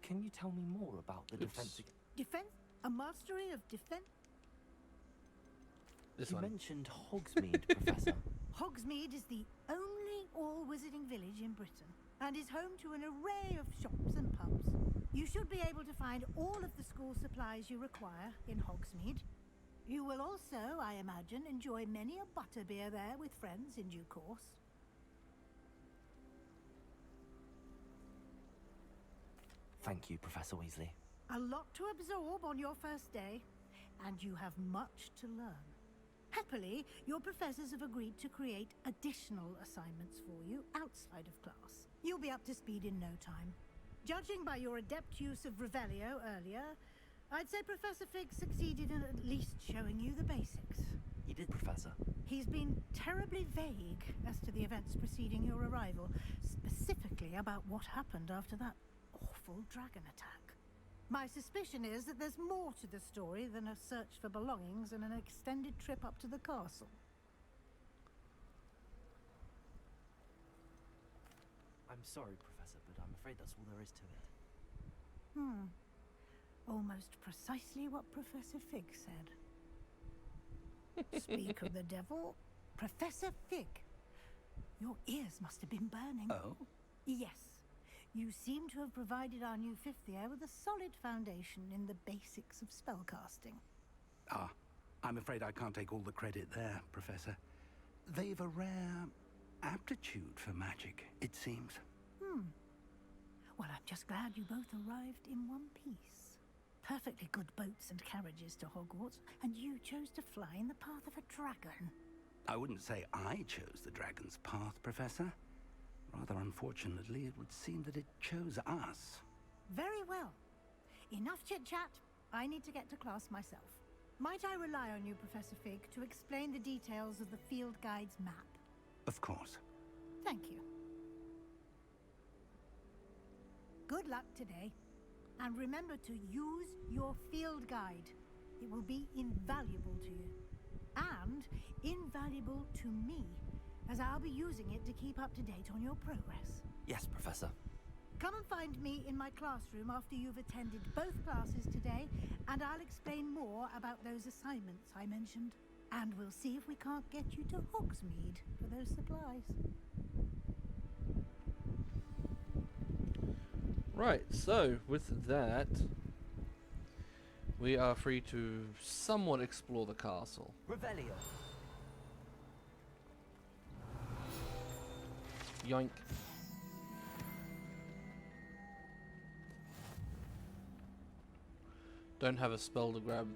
Can you tell me more about the A mastery of defense? You mentioned Hogsmeade, Professor. Hogsmeade is the only all-wizarding village in Britain, and is home to an array of shops and pubs. You should be able to find all of the school supplies you require in Hogsmeade. You will also, I imagine, enjoy many a butterbeer there with friends in due course. Thank you, Professor Weasley. A lot to absorb on your first day, and you have much to learn. Happily, your professors have agreed to create additional assignments for you outside of class. You'll be up to speed in no time. Judging by your adept use of Revelio earlier, I'd say Professor Fig succeeded in at least showing you the basics. He did, Professor. He's been terribly vague as to the events preceding your arrival, specifically about what happened after that awful dragon attack. My suspicion is that there's more to the story than a search for belongings and an extended trip up to the castle. I'm sorry, Professor, but I'm afraid that's all there is to it. Almost precisely what Professor Fig said. Speak of the devil, Professor Fig. Your ears must have been burning. Oh? Yes. You seem to have provided our new fifth year with a solid foundation in the basics of spellcasting. Ah, I'm afraid I can't take all the credit there, Professor. They've a rare aptitude for magic, it seems. Well, I'm just glad you both arrived in one piece. Perfectly good boats and carriages to Hogwarts, and you chose to fly in the path of a dragon. I wouldn't say I chose the dragon's path, Professor. Rather unfortunately, it would seem that it chose us. Very well. Enough chit-chat. I need to get to class myself. Might I rely on you, Professor Fig, to explain the details of the field guide's map? Of course. Thank you. Good luck today. And remember to use your field guide. It will be invaluable to you. And invaluable to me, as I'll be using it to keep up to date on your progress. Yes, Professor. Come and find me in my classroom after you've attended both classes today, and I'll explain more about those assignments I mentioned. And we'll see if we can't get you to Hogsmeade for those supplies. Right, so with that, we are free to somewhat explore the castle. Revelio. Yoink. Don't have a spell to grab.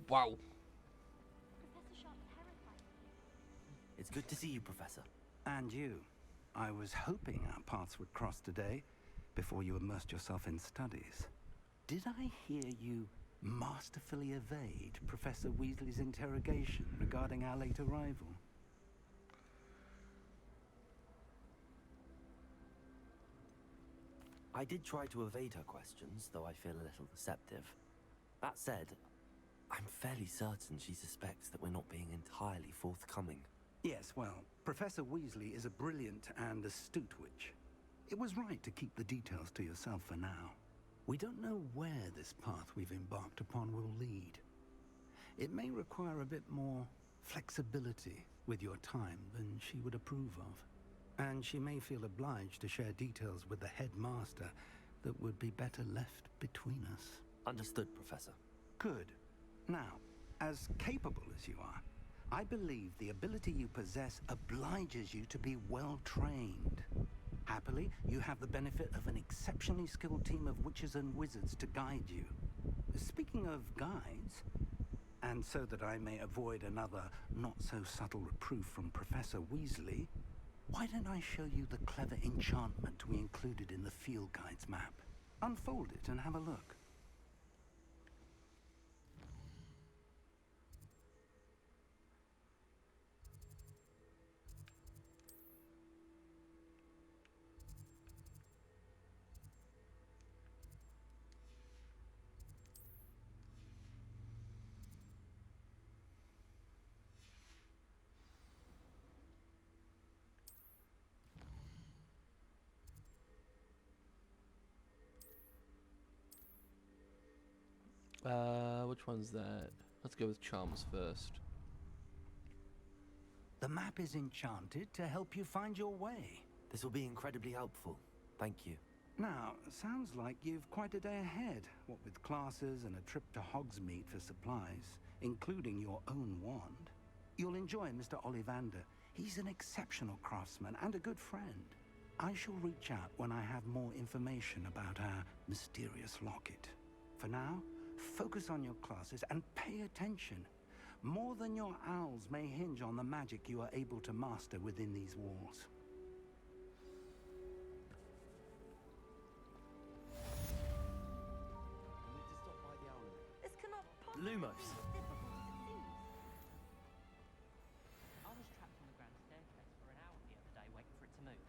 Wow. Professor Sharp terrifies me. It's good to see you, Professor. And you. I was hoping our paths would cross today, before you immersed yourself in studies. Did I hear you masterfully evade Professor Weasley's interrogation regarding our late arrival? I did try to evade her questions, though I feel a little deceptive. That said, I'm fairly certain she suspects that we're not being entirely forthcoming. Yes, well, Professor Weasley is a brilliant and astute witch. It was right to keep the details to yourself for now. We don't know where this path we've embarked upon will lead. It may require a bit more flexibility with your time than she would approve of. And she may feel obliged to share details with the headmaster that would be better left between us. Understood, Professor. Good. Now, as capable as you are, I believe the ability you possess obliges you to be well trained. Happily, you have the benefit of an exceptionally skilled team of witches and wizards to guide you. Speaking of guides, and so that I may avoid another not-so-subtle reproof from Professor Weasley, why don't I show you the clever enchantment we included in the field guide's map? Unfold it and have a look. Which one's that? Let's go with charms first. The map is enchanted to help you find your way. This will be incredibly helpful. Thank you. Now, sounds like you've quite a day ahead, what with classes and a trip to Hogsmeade for supplies, including your own wand. You'll enjoy Mr. Ollivander. He's an exceptional craftsman and a good friend. I shall reach out when I have more information about our mysterious locket. For now, focus on your classes and pay attention. More than your owls may hinge on the magic you are able to master within these walls. This cannot possibly Lumos. be as difficult as it seems. I was trapped on the grand staircase for an hour the other day waiting for it to move.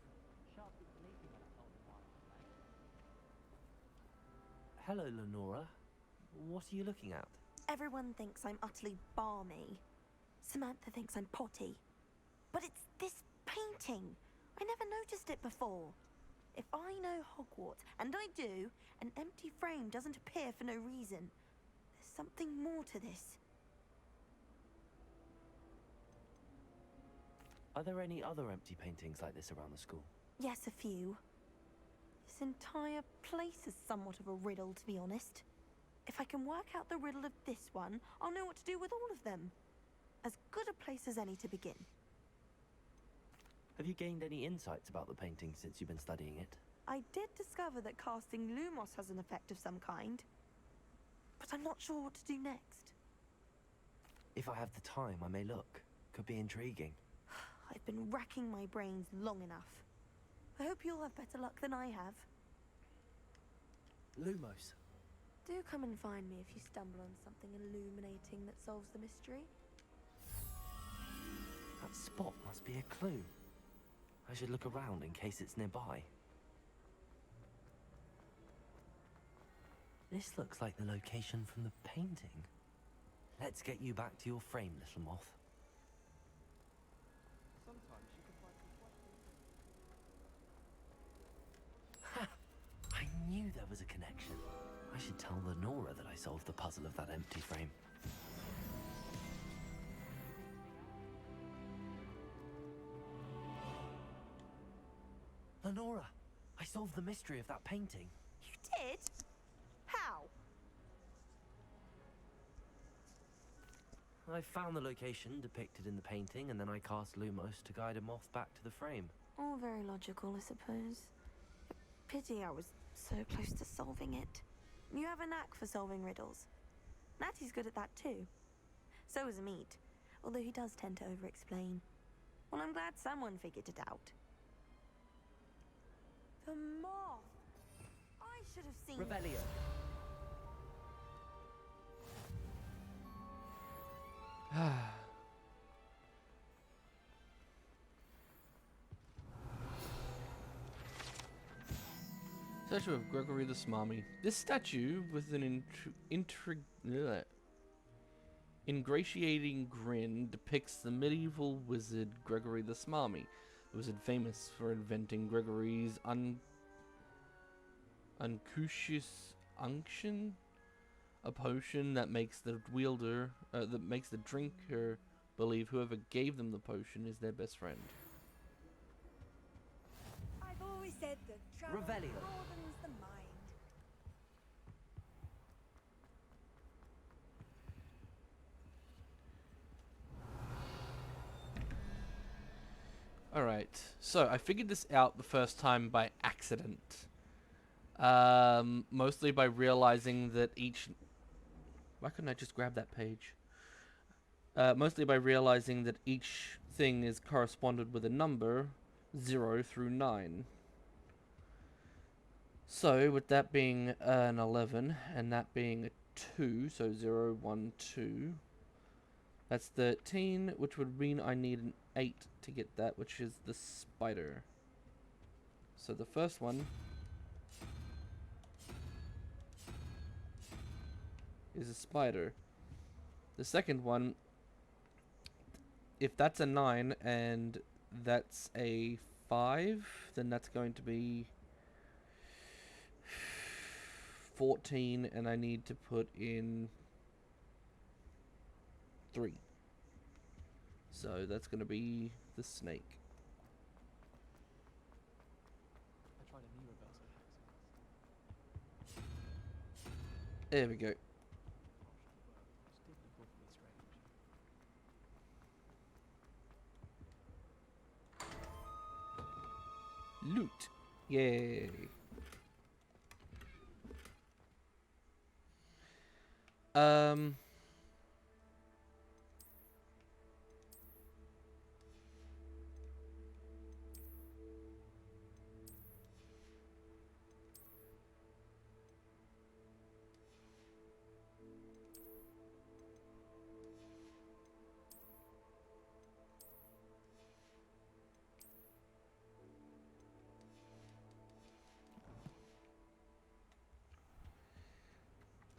Sharp didn't believe me when I told him why I was late. Hello, Lenora. What are you looking at? Everyone thinks I'm utterly balmy. Samantha thinks I'm potty. But it's this painting. I never noticed it before. If I know Hogwarts, and I do, an empty frame doesn't appear for no reason. There's something more to this. Are there any other empty paintings like this around the school? Yes, a few. This entire place is somewhat of a riddle, to be honest. If I can work out the riddle of this one, I'll know what to do with all of them. As good a place as any to begin. Have you gained any insights about the painting since you've been studying it? I did discover that casting Lumos has an effect of some kind. But I'm not sure what to do next. If I have the time, I may look. Could be intriguing. I've been racking my brains long enough. I hope you'll have better luck than I have. Lumos. Do come and find me if you stumble on something illuminating that solves the mystery. That spot must be a clue. I should look around in case it's nearby. This looks like the location from the painting. Let's get you back to your frame, little moth. Sometimes you can find some Ha! I knew there was a connection. I should tell Lenora that I solved the puzzle of that empty frame. Lenora, I solved the mystery of that painting. You did? How? I found the location depicted in the painting, and then I cast Lumos to guide a moth back to the frame. All very logical, I suppose. Pity I was so close to solving it. You have a knack for solving riddles. Natty's good at that too. So is Amit, although he does tend to over-explain. Well, I'm glad someone figured it out. The moth! I should have seen Revelio. Statue of Gregory the Smarmy. This statue with an ingratiating grin depicts the medieval wizard Gregory the Smarmy, the wizard famous for inventing Gregory's unctuous unction, a potion that makes the drinker believe whoever gave them the potion is their best friend. I've always said that travel Revelio. broadens the mind. Alright, so I figured this out the first time by accident. Mostly by realizing that each... Why couldn't I just grab that page? Mostly by realizing that each thing is corresponded with a number, 0 through 9. So, with that being an 11, and that being a 2, so 0, 1, 2... That's 13, which would mean I need an 8 to get that, which is the spider. So the first one is a spider. The second one, if that's a 9 and that's a 5, then that's going to be 14, and I need to put in 3. So that's going to be the snake. I tried a new reversal hack. There we go. Loot. Yay.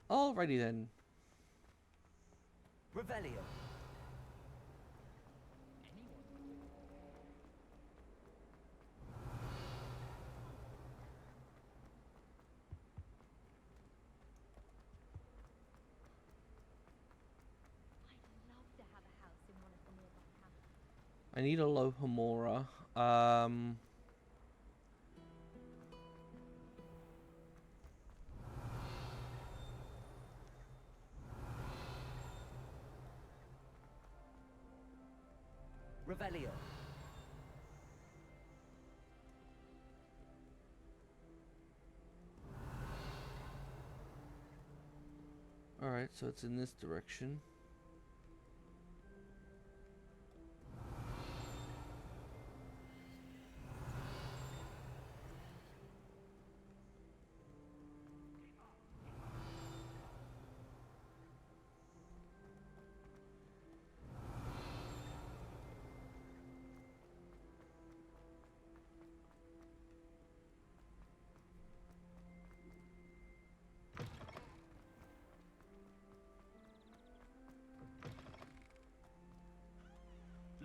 Alrighty then. Revelio. I need a Lohomora. Revelio. Alright, so it's in this direction.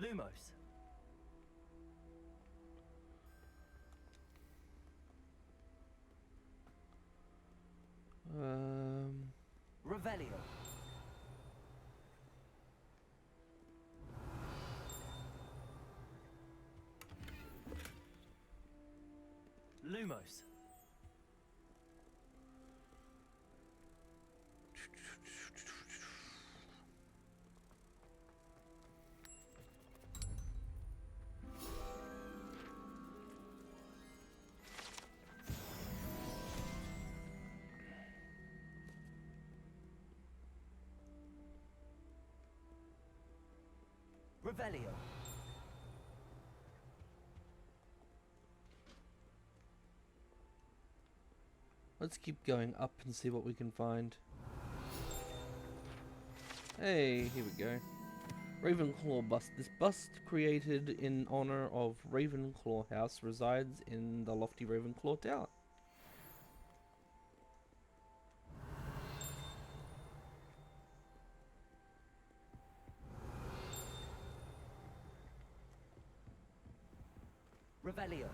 Lumos. Revelio. Lumos. Revelio. Let's keep going up and see what we can find. Hey, here we go. Ravenclaw bust. This bust, created in honor of Ravenclaw House, resides in the lofty Ravenclaw Tower. Revelio.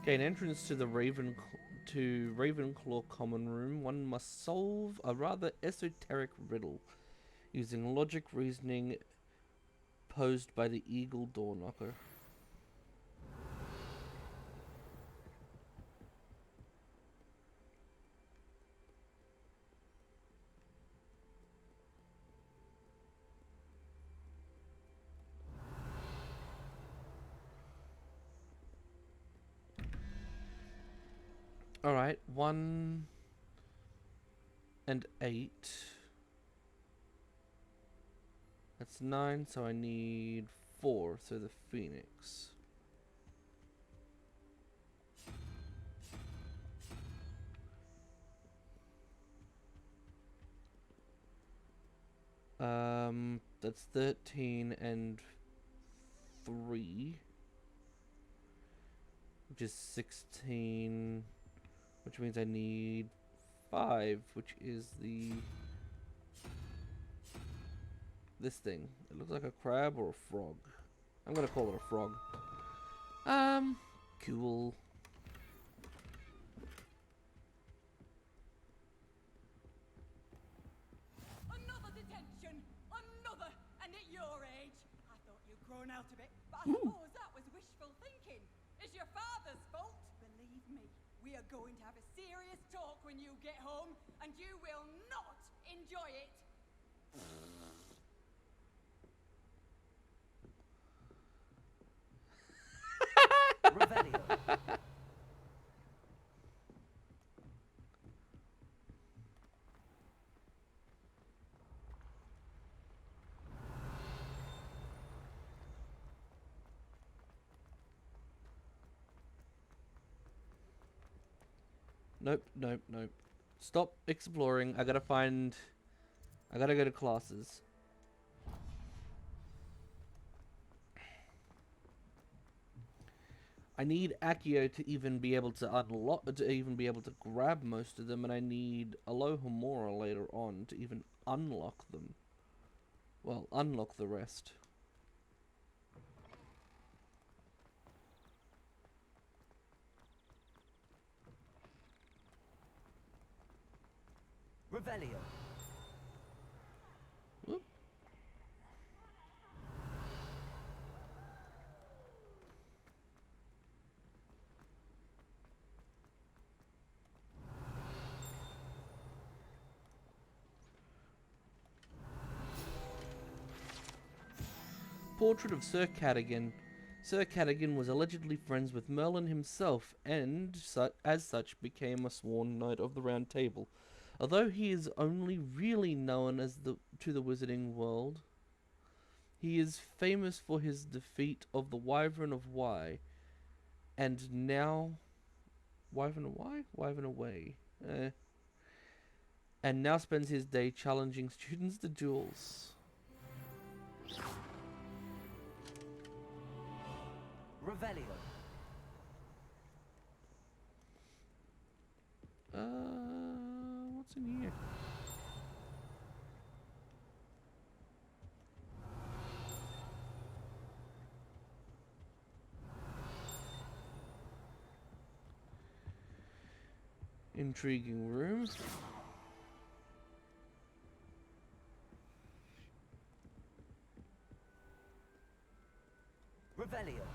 Gain entrance to the Ravenclaw common room. One must solve a rather esoteric riddle using logic reasoning posed by the Eagle Doorknocker. Alright, 1 and 8. That's 9, so I need 4 through the Phoenix. That's 13 and 3, which is 16, which means I need 5, which is this thing. It looks like a crab or a frog. I'm gonna call it a frog. Cool. Another detention! Another! And at your age! I thought you'd grown out a bit, but I suppose that was wishful thinking. It's your father's fault. Believe me, we are going to have a serious talk when you get home, and you will not enjoy it. Revelio. Nope, nope, nope. Stop exploring. I gotta go to classes. I need Accio to even be able to grab most of them, and I need Alohomora later on to even unlock them. Well, unlock the rest. Revelio. Whoop. Portrait of Sir Cadogan. Sir Cadogan was allegedly friends with Merlin himself, and as such became a sworn knight of the Round Table. Although he is only really known as to the wizarding world, he is famous for his defeat of the Wyvern of Wye, and now Wyvern of Wye? Wyvern away. And now spends his day challenging students to duels. Revelio. What's in here? Intriguing room. Revelio.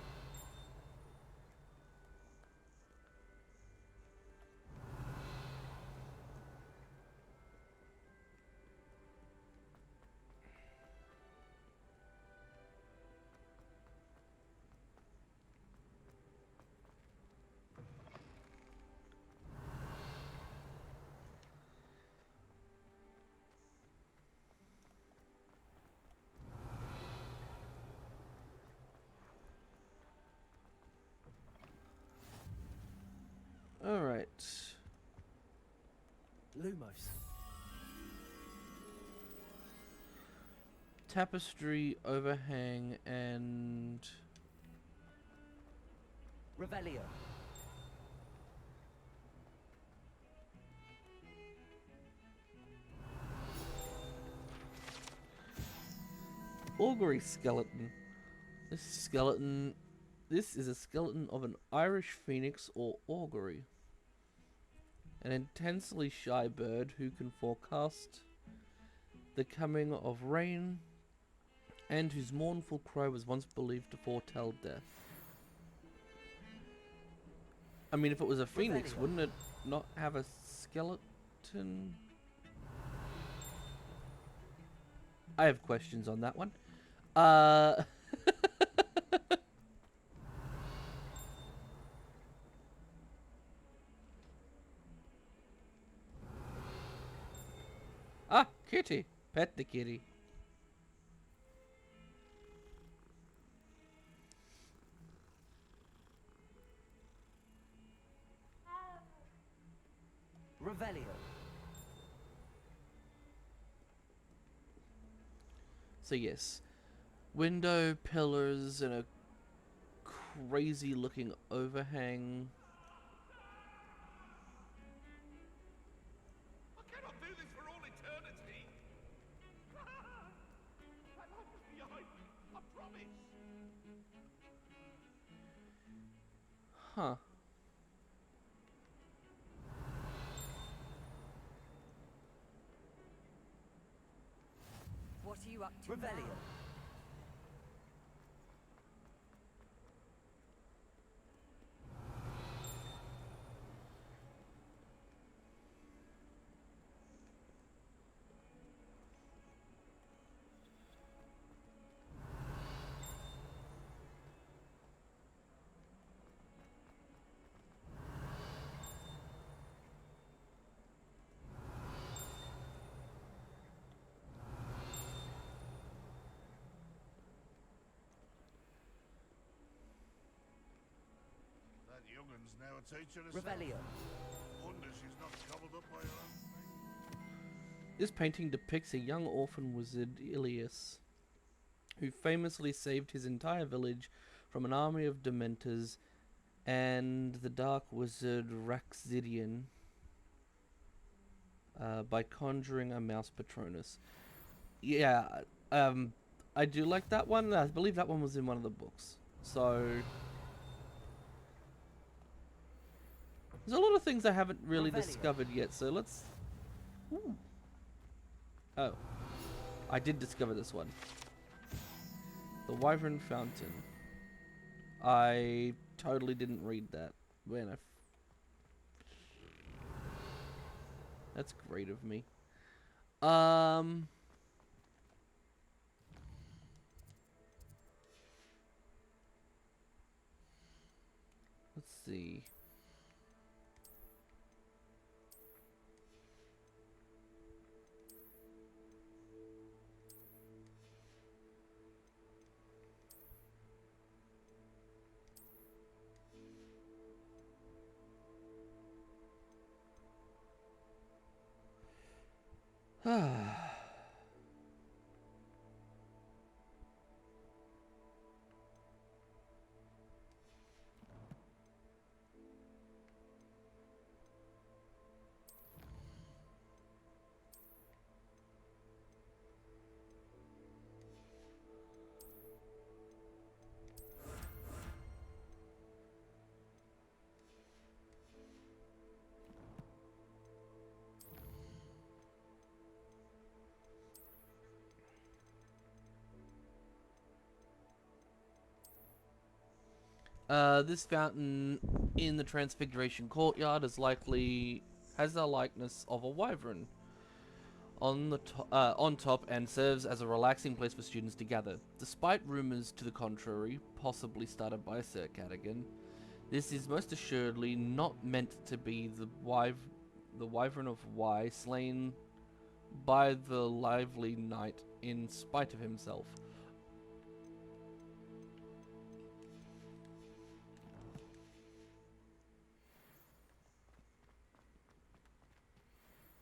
Alright. Lumos. Tapestry, overhang, and Revelio. augury skeleton. This skeleton. This is a skeleton of an Irish phoenix or augury. An intensely shy bird who can forecast the coming of rain and whose mournful cry was once believed to foretell death. I mean, if it was a phoenix, wouldn't it not have a skeleton? I have questions on that one. Ah, kitty. Pet the kitty. Revelio. So yes, window, pillars, and a crazy looking overhang. I cannot do this for all eternity. My life is behind me, I promise. Huh. What are you up to Revelio. now? That youngun's now a teacher herself. Revelio. Wonder she's not gobbled up by her own thing. This painting depicts a young orphan wizard, Ilias, who famously saved his entire village from an army of dementors and the dark wizard Raxidian by conjuring a mouse Patronus. Yeah, I do like that one. I believe that one was in one of the books. So there's a lot of things I haven't really discovered yet, so let's... Ooh. Oh. I did discover this one. The Wyvern Fountain. I totally didn't read that. That's great of me. Let's see. This fountain in the Transfiguration Courtyard has the likeness of a wyvern on top and serves as a relaxing place for students to gather. Despite rumors to the contrary, possibly started by Sir Cadogan, this is most assuredly not meant to be the wyvern of Wye slain by the lively knight in spite of himself.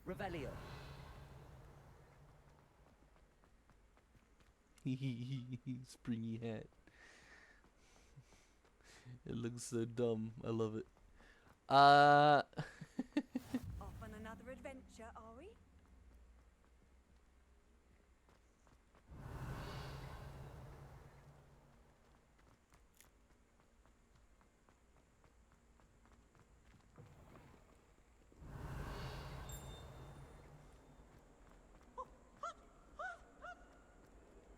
Revelio. Springy hat. It looks so dumb. I love it. Off on another adventure, are we?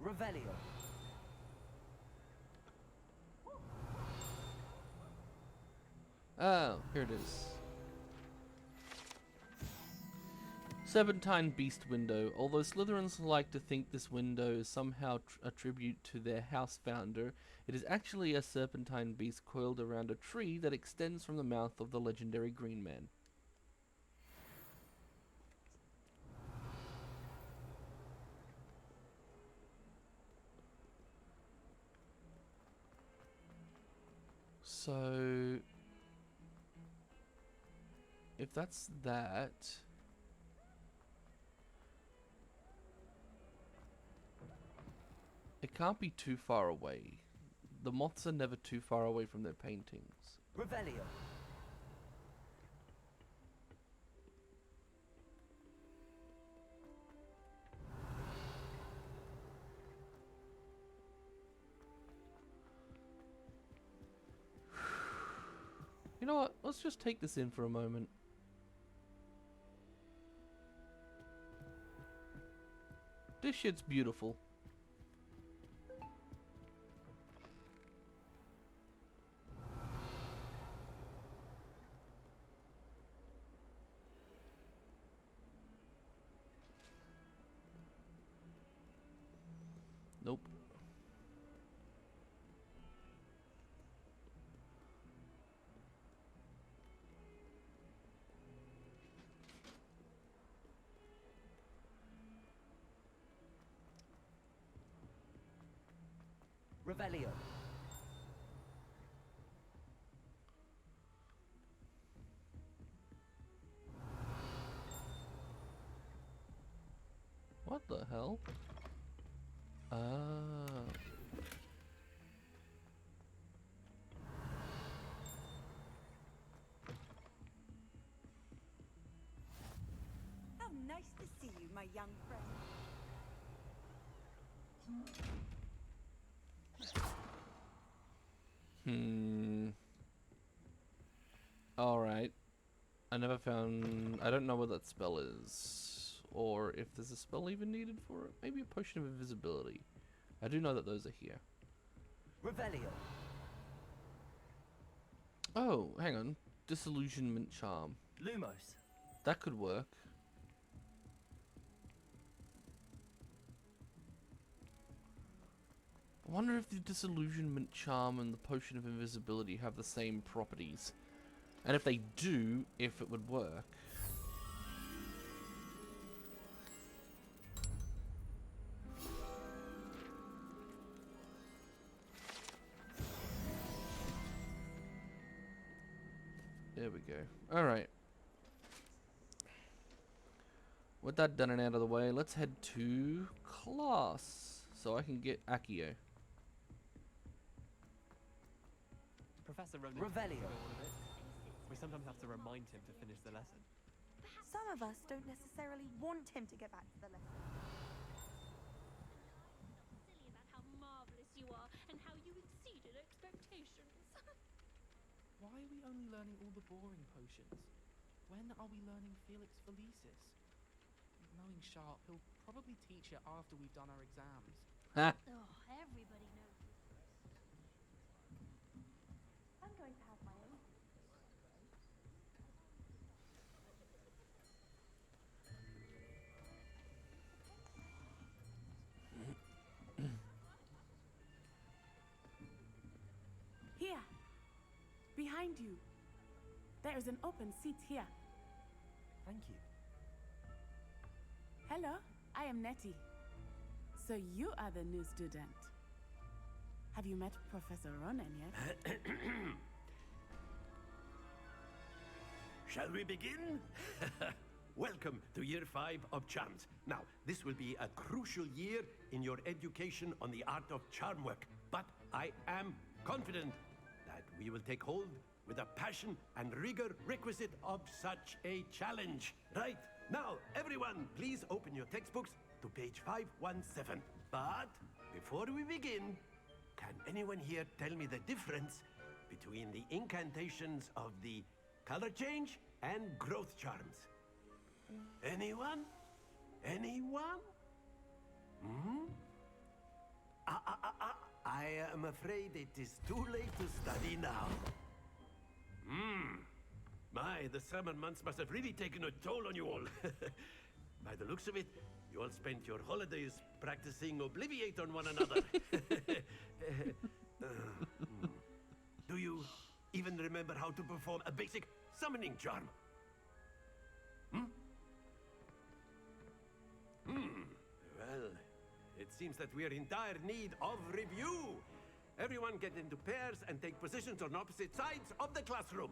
Revelio. Oh, here it is. Serpentine Beast Window. Although Slytherins like to think this window is somehow a tribute to their house founder, it is actually a serpentine beast coiled around a tree that extends from the mouth of the legendary Green Man. So, if that's that... It can't be too far away. The moths are never too far away from their paintings. Revelio. You know what? Let's just take this in for a moment. This shit's beautiful. Nope. Revelio. What the hell? Ah. How nice to see you, my young friend. Alright. I never found... I don't know what that spell is. Or if there's a spell even needed for it. Maybe a potion of invisibility. I do know that those are here. Revelio. Oh, hang on. Disillusionment charm. Lumos. That could work. I wonder if the disillusionment charm and the potion of invisibility have the same properties. And if they do, if it would work. There we go. Alright. With that done and out of the way, let's head to class. So I can get Accio. Professor Revelio. We sometimes have to remind him to finish the lesson. Some of us don't necessarily want him to get back to the lesson. Silly about how marvelous you are and how you exceeded expectations. Why are we only learning all the boring potions? When are we learning Felix Felicis? Knowing Sharp, he'll probably teach it after we've done our exams. Oh, everybody knows this. I'm going to have my own. Here. Behind you. There is an open seat here. Thank you. Hello, I am Nettie. So you are the new student. Have you met Professor Ronan yet? Shall we begin? Welcome to Year 5 of Charms. Now, this will be a crucial year in your education on the art of charm work, but I am confident that we will take hold with the passion and rigor requisite of such a challenge. Right, now, everyone, please open your textbooks to page 517. But before we begin, can anyone here tell me the difference between the incantations of the color change and growth charms? Anyone? Anyone? Hmm? am afraid it is too late to study now. My, the summer months must have really taken a toll on you all. By the looks of it, you all spent your holidays practicing Obliviate on one another. Do you even remember how to perform a basic summoning charm? Well, it seems that we are in dire need of review. Everyone get into pairs and take positions on opposite sides of the classroom.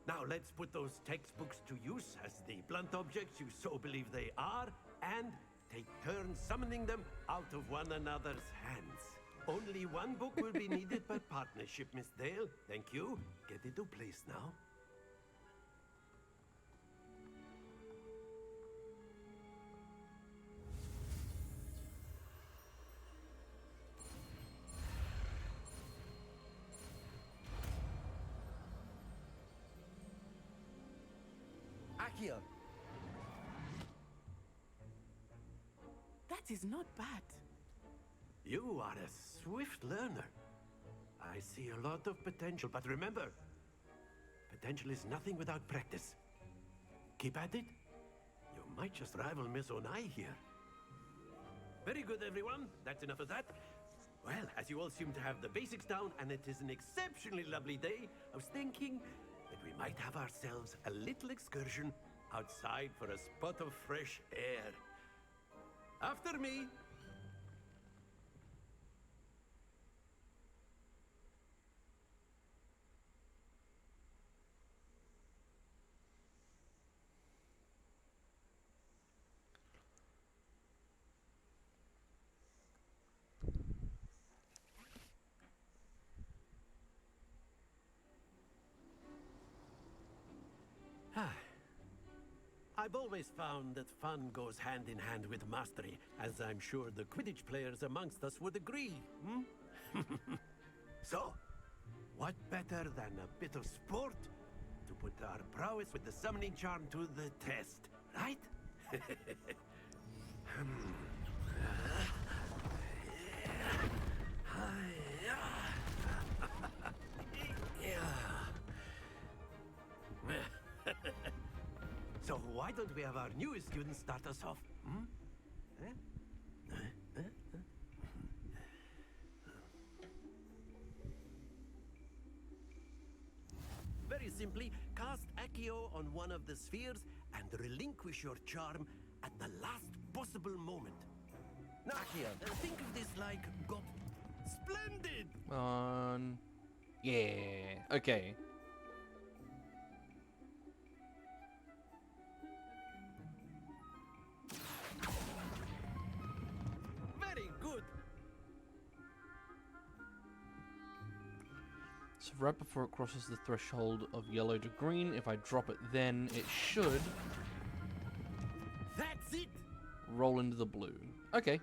Now let's put those textbooks to use as the blunt objects you so believe they are, and take turns summoning them out of one another's hands. Only one book will be needed per partnership, Miss Dale. Thank you. Get into place now. Accio! That is not bad. You are a swift learner. I see a lot of potential, but remember, potential is nothing without practice. Keep at it. You might just rival Miss Onai here. Very good, everyone. That's enough of that. Well, as you all seem to have the basics down, and it is an exceptionally lovely day, I was thinking that we might have ourselves a little excursion outside for a spot of fresh air. After me. I've always found that fun goes hand in hand with mastery, as I'm sure the Quidditch players amongst us would agree. So, what better than a bit of sport to put our prowess with the summoning charm to the test, right? So why don't we have our newest student start us off? Very simply, cast Accio on one of the spheres and relinquish your charm at the last possible moment. Now, think of this like splendid! Yeah. Okay. Very good. So right before it crosses the threshold of yellow to green, if I drop it then, it should That's it! roll into the blue. Okay.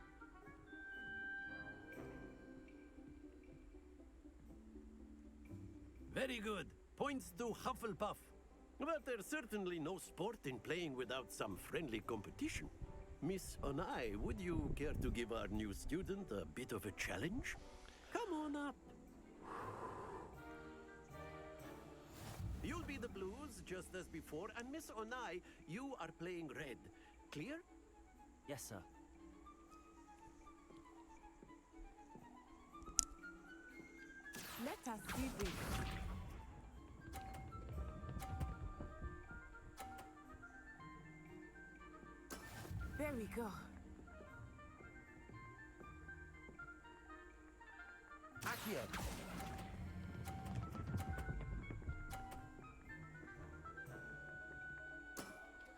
Very good. Points to Hufflepuff. But there's certainly no sport in playing without some friendly competition. Miss Onai, would you care to give our new student a bit of a challenge? Come on up. You'll be the blues, just as before, and Miss Onai, you are playing red. Clear? Yes, sir. Let us see this. There we go. Accio!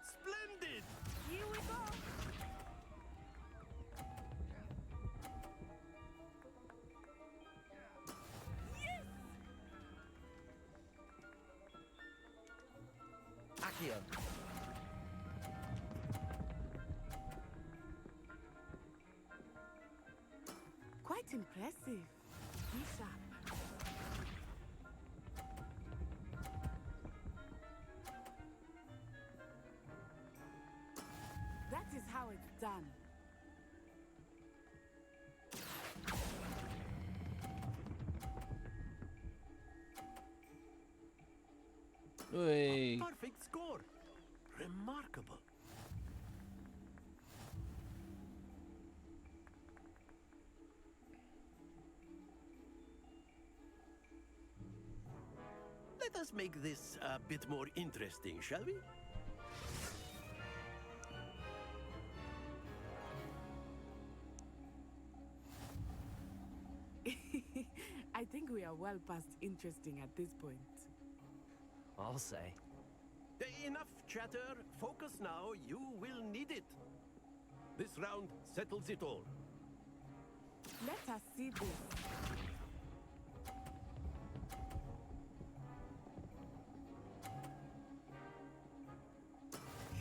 Splendid! Here we go. Yes! Accio! Quite impressive. Be sharp. That is how it's done. Hey. A perfect score. Remarkable. Let us make this a bit more interesting, shall we? I think we are well past interesting at this point. I'll say. Enough chatter. Focus now. You will need it. This round settles it all. Let us see this.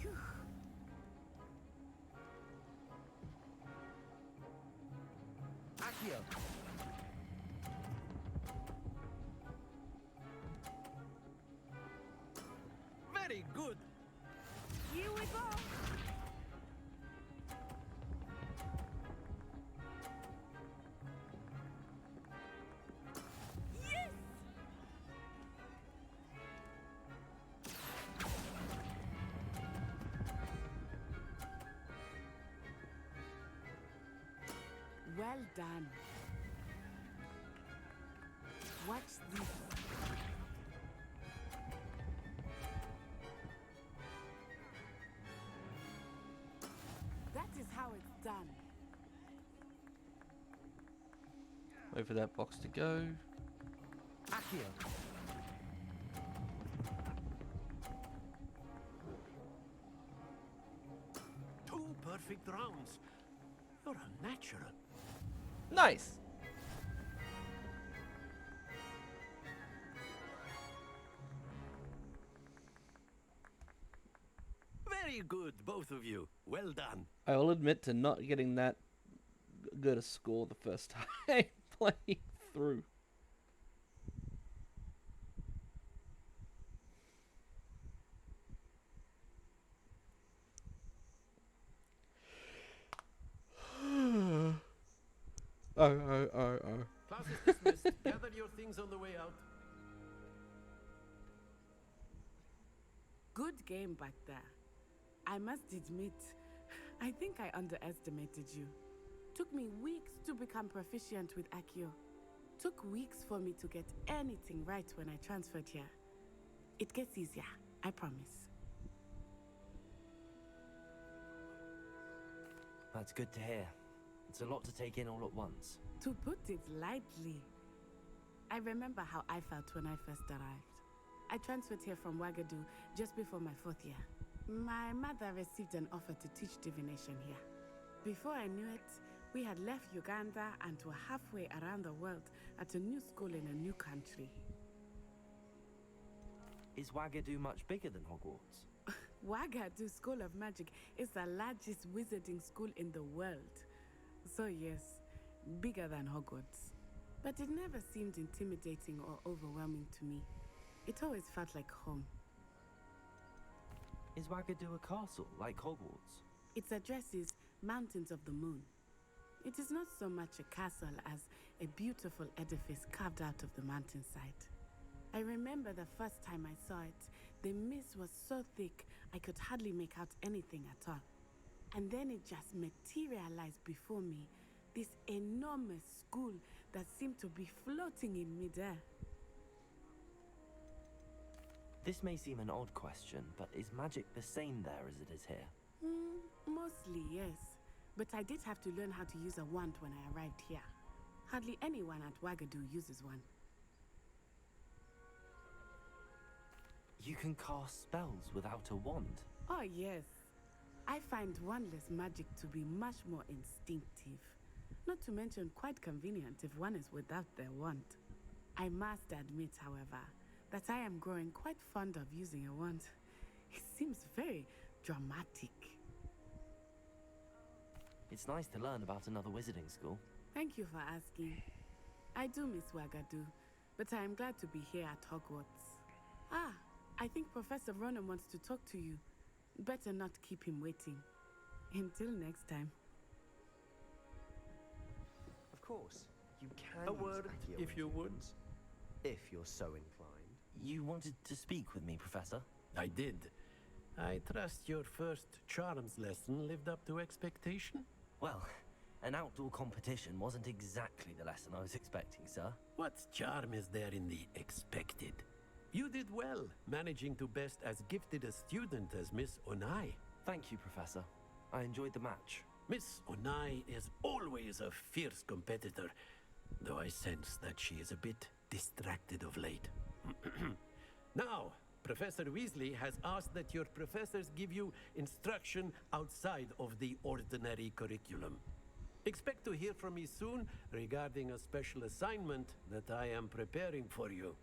Phew. Accio. Very good. Here we go. Yes! Well done. Watch this. That is how it's done. Wait for that box to go. Accio. Two perfect rounds. You're a natural. Nice. Very good, both of you. Well done. I will admit to not getting that good a score the first time playing through. Class is dismissed. Gather your things on the way out. Good game back there. I must admit, I think I underestimated you. Took me weeks to become proficient with Accio. Took weeks for me to get anything right when I transferred here. It gets easier, I promise. That's good to hear. It's a lot to take in all at once. To put it lightly, I remember how I felt when I first arrived. I transferred here from Wagadu just before my 4th year. My mother received an offer to teach divination here. Before I knew it, we had left Uganda and were halfway around the world at a new school in a new country. Is Wagadu much bigger than Hogwarts? Wagadu School of Magic is the largest wizarding school in the world. So yes, bigger than Hogwarts. But it never seemed intimidating or overwhelming to me. It always felt like home. Is Wagadu a castle, like Hogwarts? Its address is Mountains of the Moon. It is not so much a castle as a beautiful edifice carved out of the mountainside. I remember the first time I saw it, the mist was so thick I could hardly make out anything at all. And then it just materialized before me, this enormous school that seemed to be floating in midair. This may seem an odd question, but is magic the same there as it is here? Mostly, yes. But I did have to learn how to use a wand when I arrived here. Hardly anyone at Wagadu uses one. You can cast spells without a wand? Oh, yes. I find wandless magic to be much more instinctive. Not to mention quite convenient if one is without their wand. I must admit, however, that I am growing quite fond of using a wand. It seems very dramatic. It's nice to learn about another wizarding school. Thank you for asking. I do miss Wagadu, but I am glad to be here at Hogwarts. Ah, I think Professor Ronan wants to talk to you. Better not keep him waiting. Until next time. Of course, you can A use word, Accio if you would. if you're so inclined. You wanted to speak with me, Professor? I did. I trust your first charms lesson lived up to expectation? Well, an outdoor competition wasn't exactly the lesson I was expecting, sir. What charm is there in the expected? You did well, managing to best as gifted a student as Miss Onai. Thank you, Professor. I enjoyed the match. Miss Onai is always a fierce competitor, though I sense that she is a bit distracted of late. Now, Professor Weasley has asked that your professors give you instruction outside of the ordinary curriculum. Expect to hear from me soon regarding a special assignment that I am preparing for you.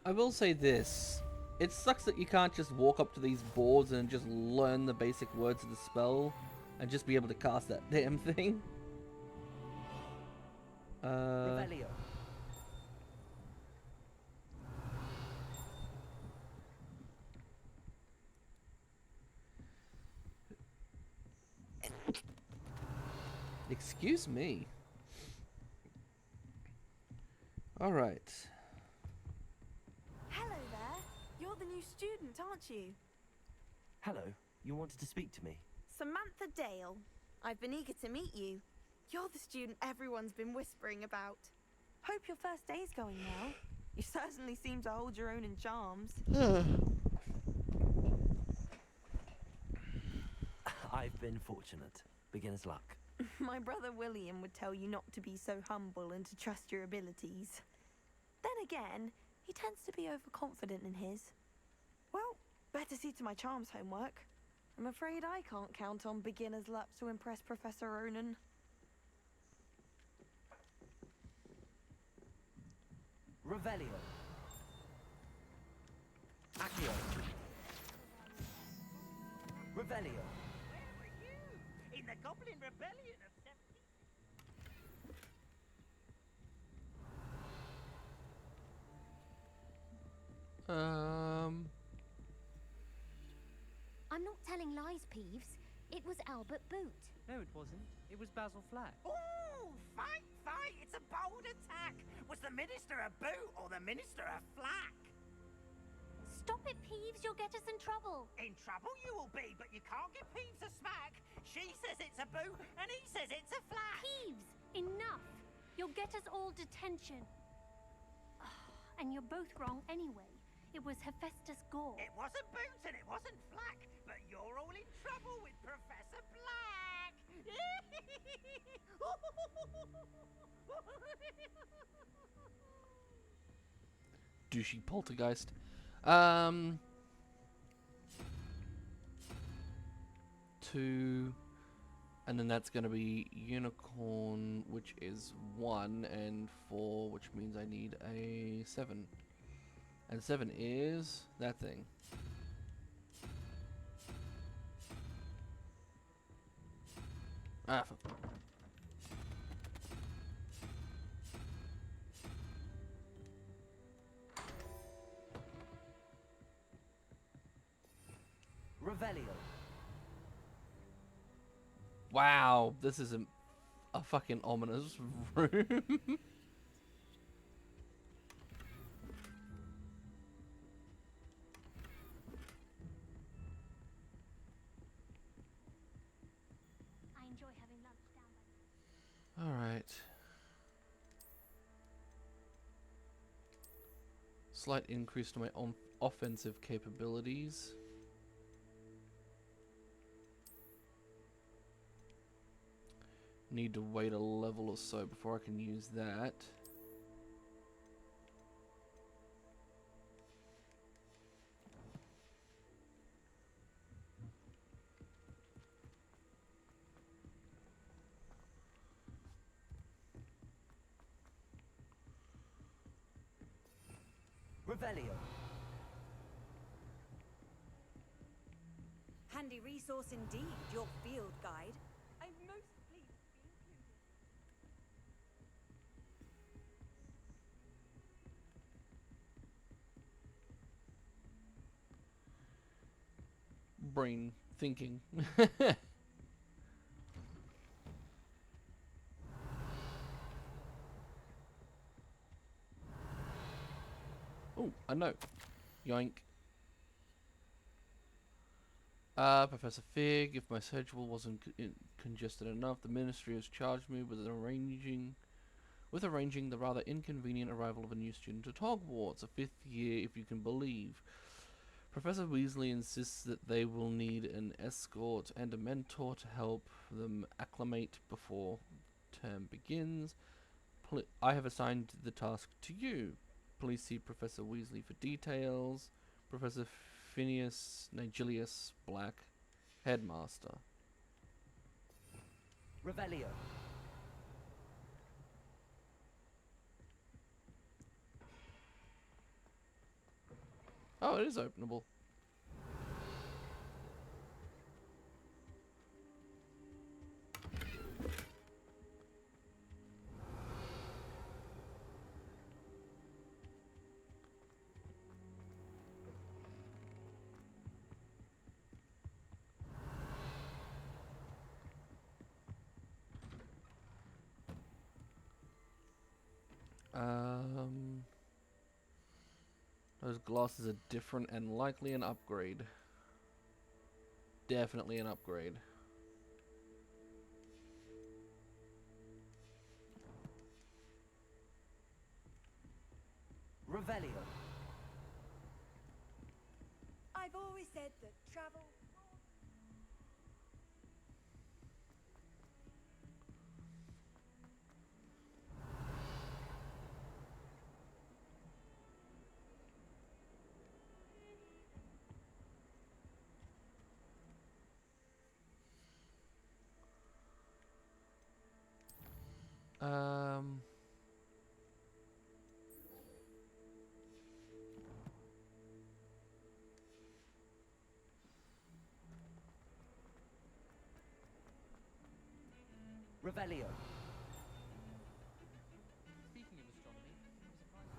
I will say this. It sucks that you can't just walk up to these boards and just learn the basic words of the spell and just be able to cast that damn thing. Revelio. Excuse me. Alright. Hello there. You're the new student, aren't you? Hello. You wanted to speak to me? Samantha Dale. I've been eager to meet you. You're the student everyone's been whispering about. Hope your first day's going well. You certainly seem to hold your own in charms. I've been fortunate. Beginner's luck. My brother William would tell you not to be so humble and to trust your abilities. Then again, he tends to be overconfident in his. Well, better see to my charms homework. I'm afraid I can't count on beginner's luck to impress Professor Ronan. Revelio. Accio. Revelio. Where were you? In the Goblin Rebellion of 17... I'm not telling lies, Peeves. It was Albert Boot. No, it wasn't. It was Basil Flack. Ooh, fight, fight! It's a bold attack! Was the Minister a boot or the Minister a flack? Stop it, Peeves. You'll get us in trouble. In trouble you will be, but you can't give Peeves a smack. She says it's a boot and he says it's a flack. Peeves, enough. You'll get us all detention. And you're both wrong anyway. It was Hephaestus Gore. It wasn't boot and it wasn't flack, but you're all in trouble with Professor Black. douchey poltergeist. Two, and then that's gonna be unicorn, which is 1, and 4, which means I need a 7. And 7 is that thing. Ah, Revelio. wow, this is a fucking ominous room. I enjoy having lunch down by the... Alright. Slight increase to my offensive capabilities. Need to wait a level or so before I can use that. Revelio. Handy resource indeed, your field guide. I'm most pleased to be included. Brain thinking. I know. Yoink. Professor Fig, if my schedule wasn't congested enough, the Ministry has charged me with arranging the rather inconvenient arrival of a new student at Hogwarts, a 5th year, if you can believe. Professor Weasley insists that they will need an escort and a mentor to help them acclimate before term begins. I have assigned the task to you. Please see Professor Weasley for details. Professor Phineas Nigilius Black, Headmaster. Revelio. Oh, it is openable. Those glasses are different and likely an upgrade. Definitely an upgrade. Revelio. I've always said that travel... Revelio. Speaking of astronomy, I'm surprised.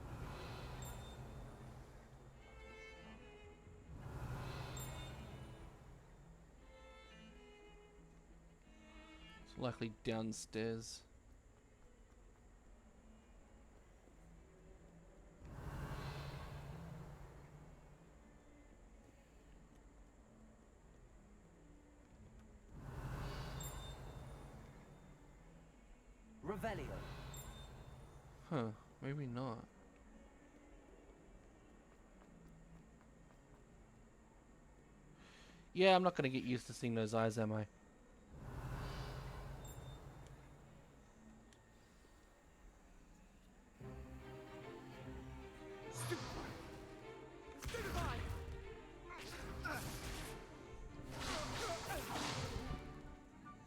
It's likely downstairs. Revelio. Huh, maybe not. Yeah, I'm not gonna get used to seeing those eyes, am I? Is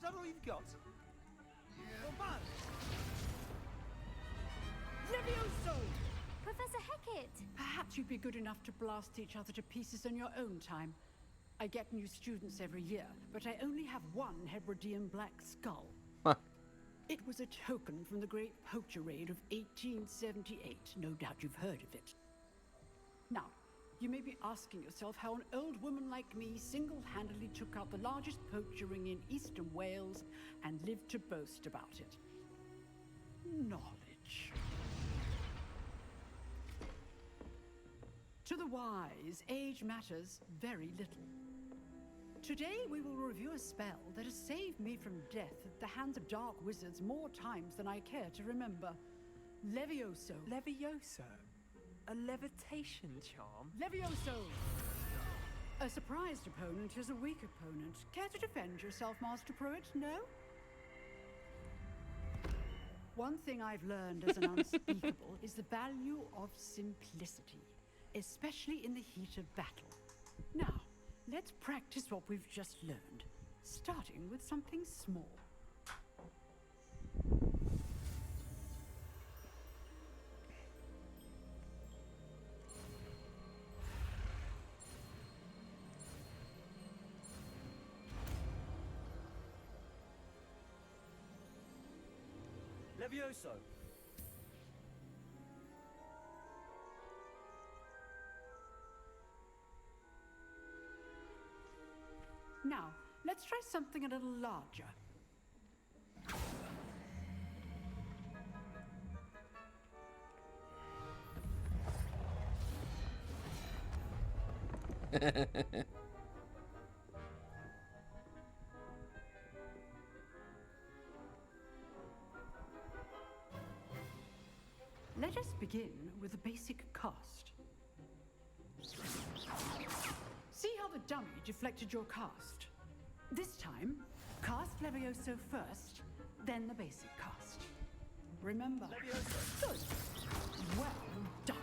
that all you've got? Levioso! Professor Hecat! Perhaps you'd be good enough to blast each other to pieces on your own time. I get new students every year, but I only have one Hebridean black skull. It was a token from the Great Poacher Raid of 1878. No doubt you've heard of it. Now, you may be asking yourself how an old woman like me single-handedly took out the largest poacher ring in eastern Wales and lived to boast about it. Knowledge. To the wise, age matters very little. Today we will review a spell that has saved me from death at the hands of dark wizards more times than I care to remember. Levioso. Levioso? A levitation charm? Levioso! A surprised opponent is a weak opponent. Care to defend yourself, Master Pruitt? No? One thing I've learned as an unspeakable is the value of simplicity, especially in the heat of battle. Now, let's practice what we've just learned, starting with something small. Levioso. Now, let's try something a little larger. Let us begin with the basic cast. See how the dummy deflected your cast? This time, cast Levioso first, then the basic cast. Remember. Levioso. Good. Well done.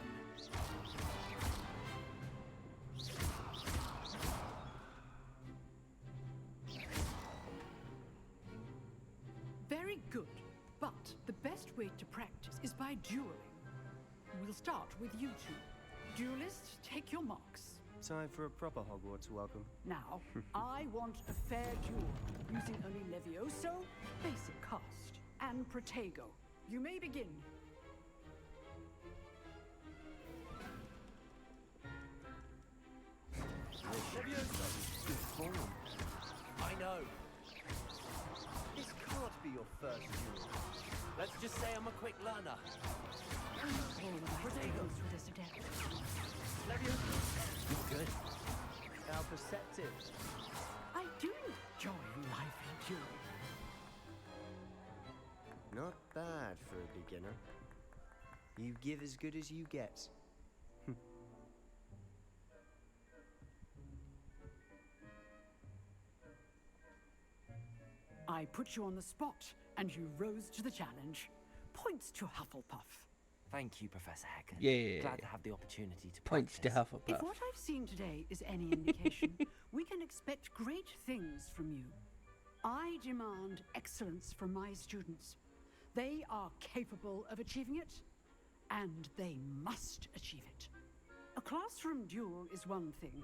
Very good. But the best way to practice is by dueling. We'll start with you two. Duelists, take your marks. Time for a proper Hogwarts welcome. Now, I want a fair duel, using only Levioso, basic cast, and Protego. You may begin. Levioso, good form. I know. This can't be your first duel. Let's just say I'm a quick learner. Protego. Levioso. Good. How perceptive. I do enjoy life in duel. Not bad for a beginner. You give as good as you get. I put you on the spot, and you rose to the challenge. Points to Hufflepuff. Thank you, Professor Hecken. Yeah. Glad to have the opportunity to Points to practice. Hufflepuff. If what I've seen today is any indication, we can expect great things from you. I demand excellence from my students. They are capable of achieving it, and they must achieve it. A classroom duel is one thing,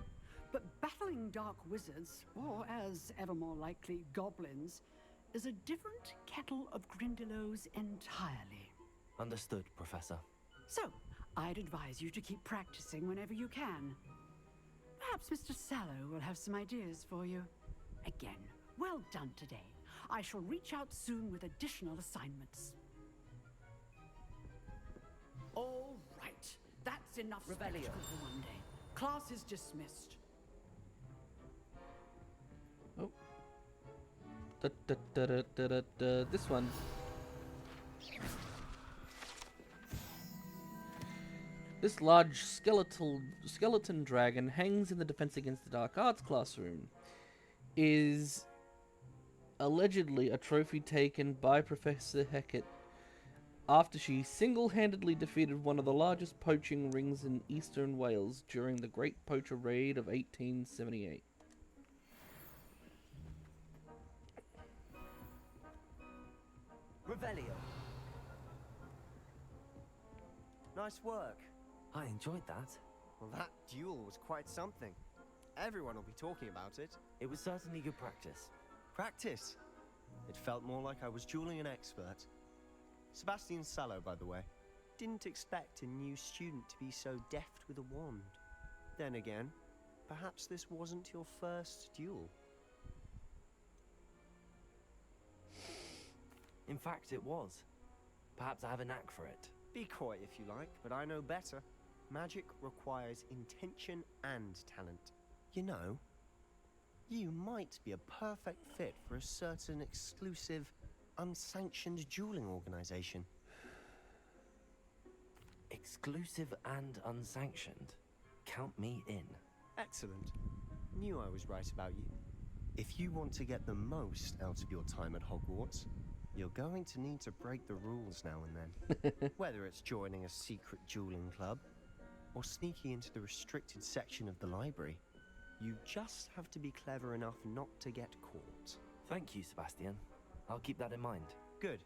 but battling dark wizards, or as ever more likely, goblins, is a different kettle of Grindylows entirely. Understood, Professor. So, I'd advise you to keep practicing whenever you can. Perhaps Mr. Sallow will have some ideas for you. Again, well done today. I shall reach out soon with additional assignments. All right, that's enough spectacle for one day. Class is dismissed. Oh. This one. This large skeleton dragon hangs in the Defense Against the Dark Arts classroom. Is allegedly a trophy taken by Professor Hecken after she single-handedly defeated one of the largest poaching rings in eastern Wales during the Great Poacher Raid of 1878. Revelio. Nice work. I enjoyed that. Well, that duel was quite something. Everyone will be talking about it. It was certainly good practice. Practice? It felt more like I was dueling an expert. Sebastian Sallow, by the way. Didn't expect a new student to be so deft with a wand. Then again, perhaps this wasn't your first duel. In fact, it was. Perhaps I have a knack for it. Be coy if you like, but I know better. Magic requires intention and talent. You know, you might be a perfect fit for a certain exclusive, unsanctioned dueling organization. Exclusive and unsanctioned? Count me in. Excellent. Knew I was right about you. If you want to get the most out of your time at Hogwarts, you're going to need to break the rules now and then. Whether it's joining a secret dueling club, or sneaking into the restricted section of the library, you just have to be clever enough not to get caught. Thank you, Sebastian. I'll keep that in mind. Good.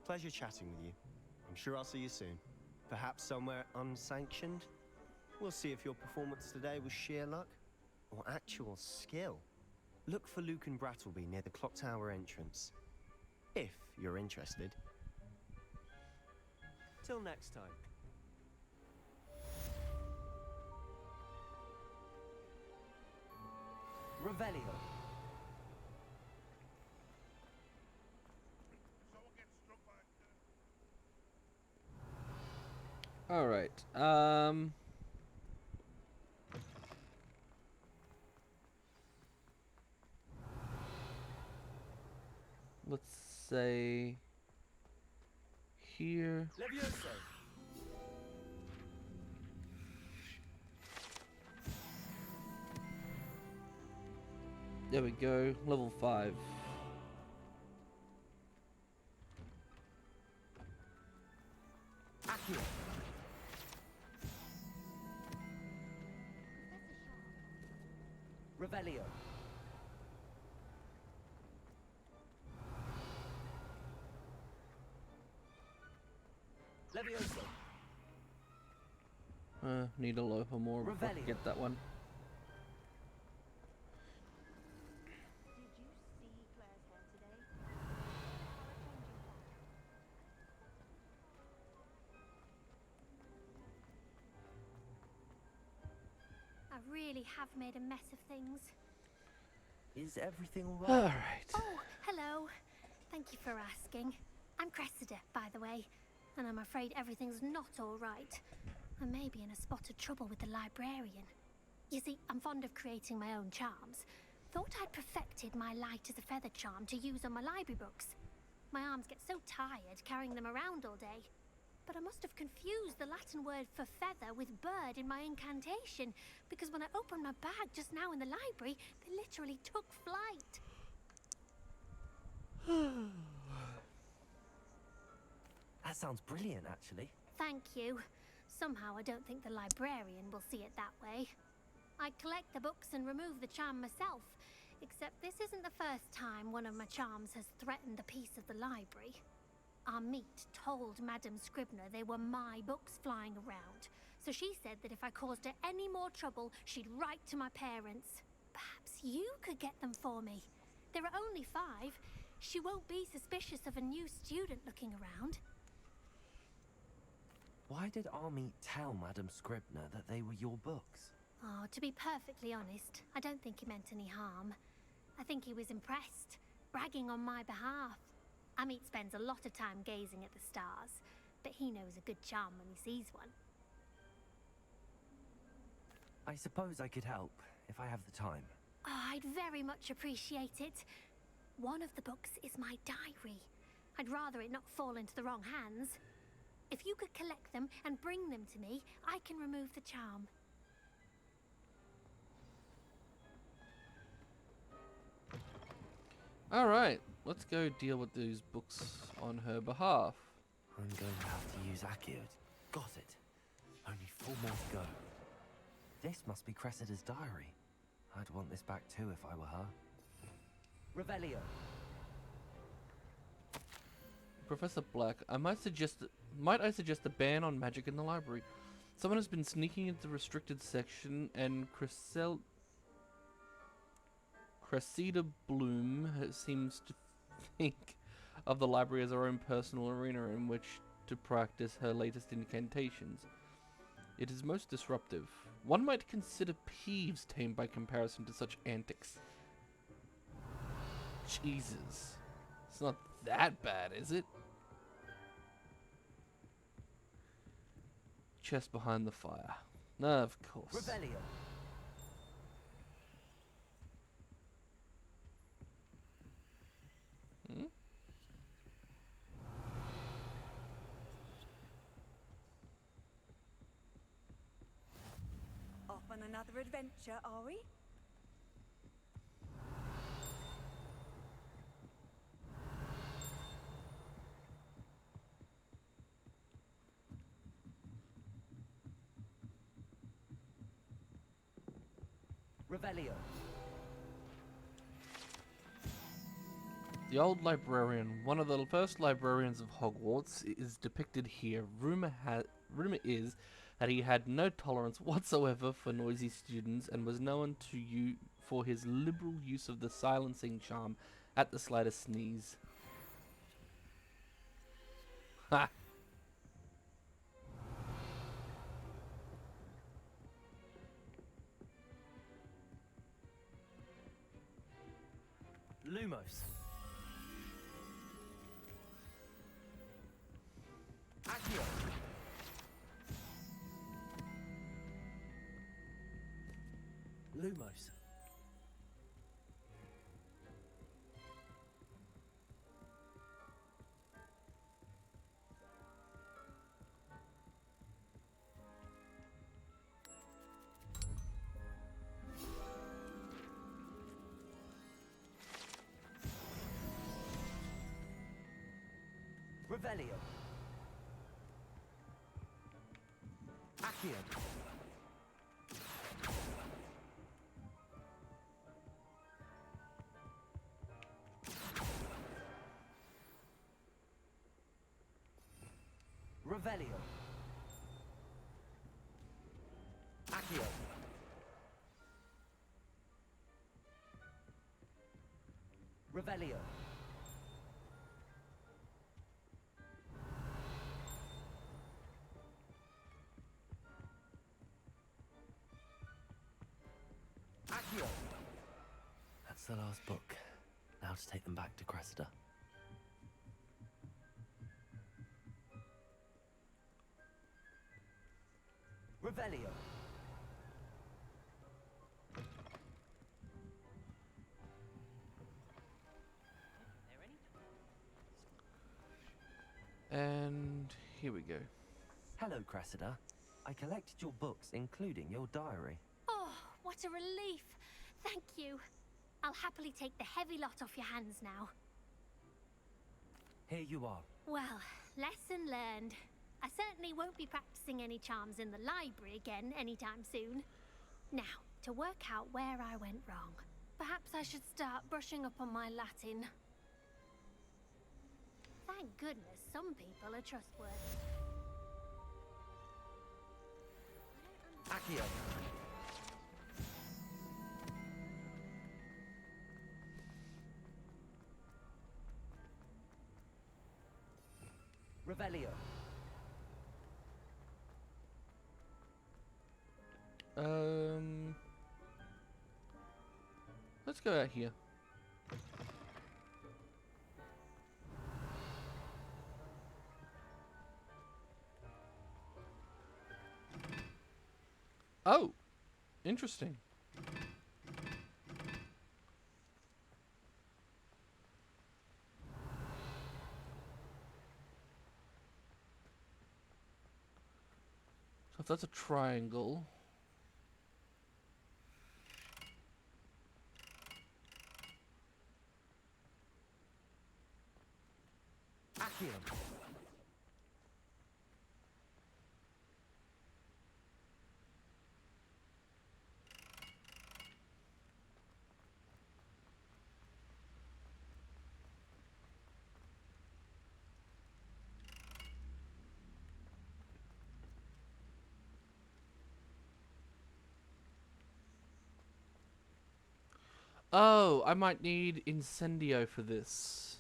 Pleasure chatting with you. I'm sure I'll see you soon. Perhaps somewhere unsanctioned? We'll see if your performance today was sheer luck, or actual skill. Look for Luke and Brattleby near the clock tower entrance. If you're interested. Till next time. Revelio. All right. let's say here. Levioso. There we go, level 5. Accio. Revelio. Levioso. Need a loper more before I can get that one. I really have made a mess of things. Is everything all right? Alright. Oh, hello. Thank you for asking. I'm Cressida, by the way, and I'm afraid everything's not all right. I may be in a spot of trouble with the librarian. You see, I'm fond of creating my own charms. Thought I'd perfected my light as a feather charm to use on my library books. My arms get so tired carrying them around all day. But I must have confused the Latin word for feather with bird in my incantation, because when I opened my bag just now in the library, they literally took flight. That sounds brilliant, actually. Thank you. Somehow I don't think the librarian will see it that way. I collect the books and remove the charm myself, except this isn't the first time one of my charms has threatened the peace of the library. Our meet told Madame Scribner they were my books flying around, so she said that if I caused her any more trouble, she'd write to my parents. Perhaps you could get them for me. There are only 5. She won't be suspicious of a new student looking around. Why did Army tell Madame Scribner that they were your books? Oh, to be perfectly honest, I don't think he meant any harm. I think he was impressed, bragging on my behalf. Amit spends a lot of time gazing at the stars, but he knows a good charm when he sees one. I suppose I could help, if I have the time. Oh, I'd very much appreciate it. One of the books is my diary. I'd rather it not fall into the wrong hands. If you could collect them and bring them to me, I can remove the charm. Alright, let's go deal with these books on her behalf. I'm going to have to use Accio. Got it. Only 4 more to go. This must be Cressida's diary. I'd want this back too if I were her. Revelio. Professor Black, might I suggest a ban on magic in the library? Someone has been sneaking into the restricted section, and Cressida Bloom seems to think of the library as her own personal arena in which to practice her latest incantations. It is most disruptive. One might consider Peeves tame by comparison to such antics. Jesus. It's not that bad, is it? Chest behind the fire. Of course. Revelio. Hmm? Off on another adventure, are we? Revelio. The old librarian, one of the first librarians of Hogwarts, is depicted here. Rumor is that he had no tolerance whatsoever for noisy students and was known for his liberal use of the silencing charm at the slightest sneeze. Ha! Lumos. Accio. Lumos. Revelio. Accio. Revelio. Accio. Revelio. Accio. That's the last book. Now to take them back to Cressida. Revelio. And here we go. Hello, Cressida. I collected your books, including your diary. Oh, what a relief. Thank you. I'll happily take the heavy lot off your hands now. Here you are. Well, lesson learned. I certainly won't be practicing any charms in the library again anytime soon. Now, to work out where I went wrong. Perhaps I should start brushing up on my Latin. Thank goodness some people are trustworthy. Accio. Revelio. Let's go out here. Oh, interesting. So if that's a triangle. Accio. Oh, I might need Incendio for this.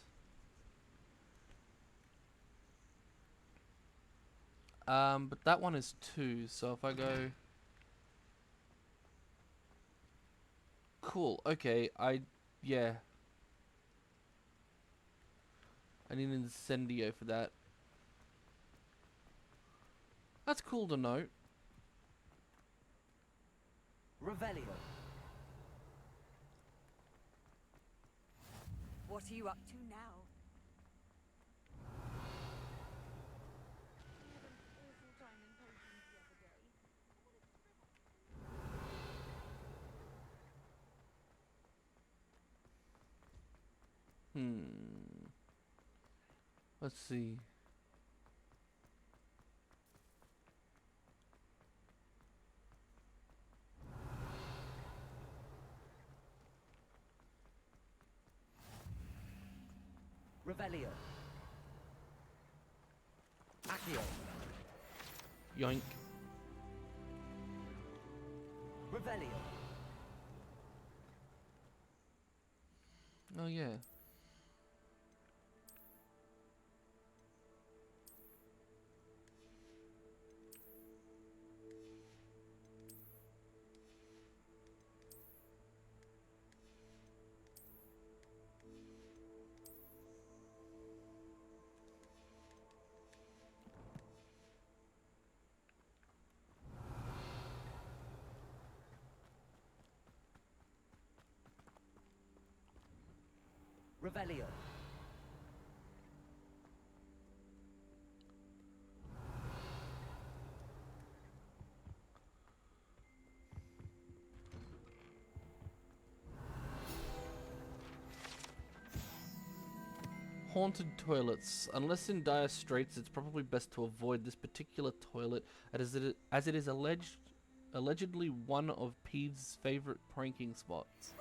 But that one is 2, so if I go... Cool, okay, yeah. I need Incendio for that. That's cool to note. Revelio. What are you up to now? Let's see. Revelio. Accio. Yoink. Revelio. Oh yeah. Revelio. Haunted toilets. Unless in dire straits, it's probably best to avoid this particular toilet as it is allegedly one of Peeves' favorite pranking spots.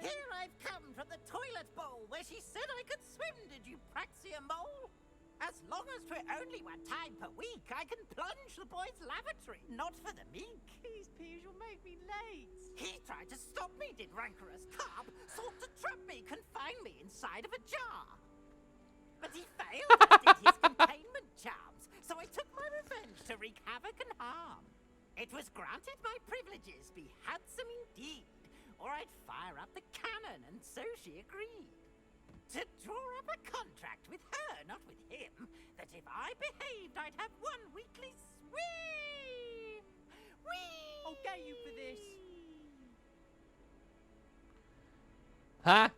Here I've come from the toilet bowl where she said I could swim, did you praxia mole? As long as 'twere only one time per week, I can plunge the boy's lavatory, not for the meek. Please, Peeves, you'll make me late. He tried to stop me, did rancorous carp, sought to trap me, confine me inside of a jar. But he failed, as did his containment charms, so I took my revenge to wreak havoc and harm. It was granted my privileges be handsome indeed, or I'd fire up the cannon, and so she agreed. To draw up a contract with her, not with him, that if I behaved, I'd have one weekly swim. Whee! I'll get you for this. Huh?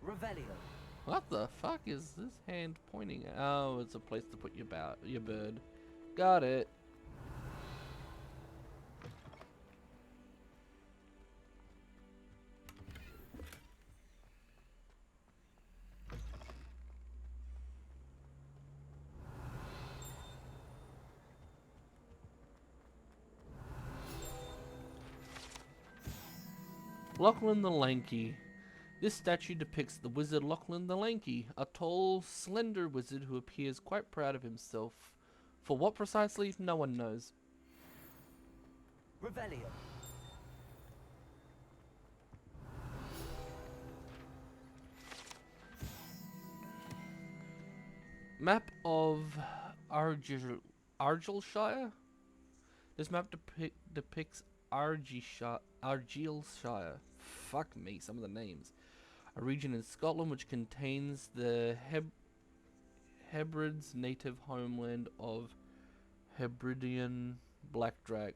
Revelio. What the fuck is this hand pointing at? Oh, it's a place to put your bird. Got it. Lachlan the Lanky. This statue depicts the wizard Lachlan the Lanky, a tall, slender wizard who appears quite proud of himself. For what precisely, no one knows. Revelio. Map of Argyllshire? This map depicts Argyllshire. Fuck me, some of the names. A region in Scotland which contains the Hebrides' native homeland of Hebridean Black Dragon.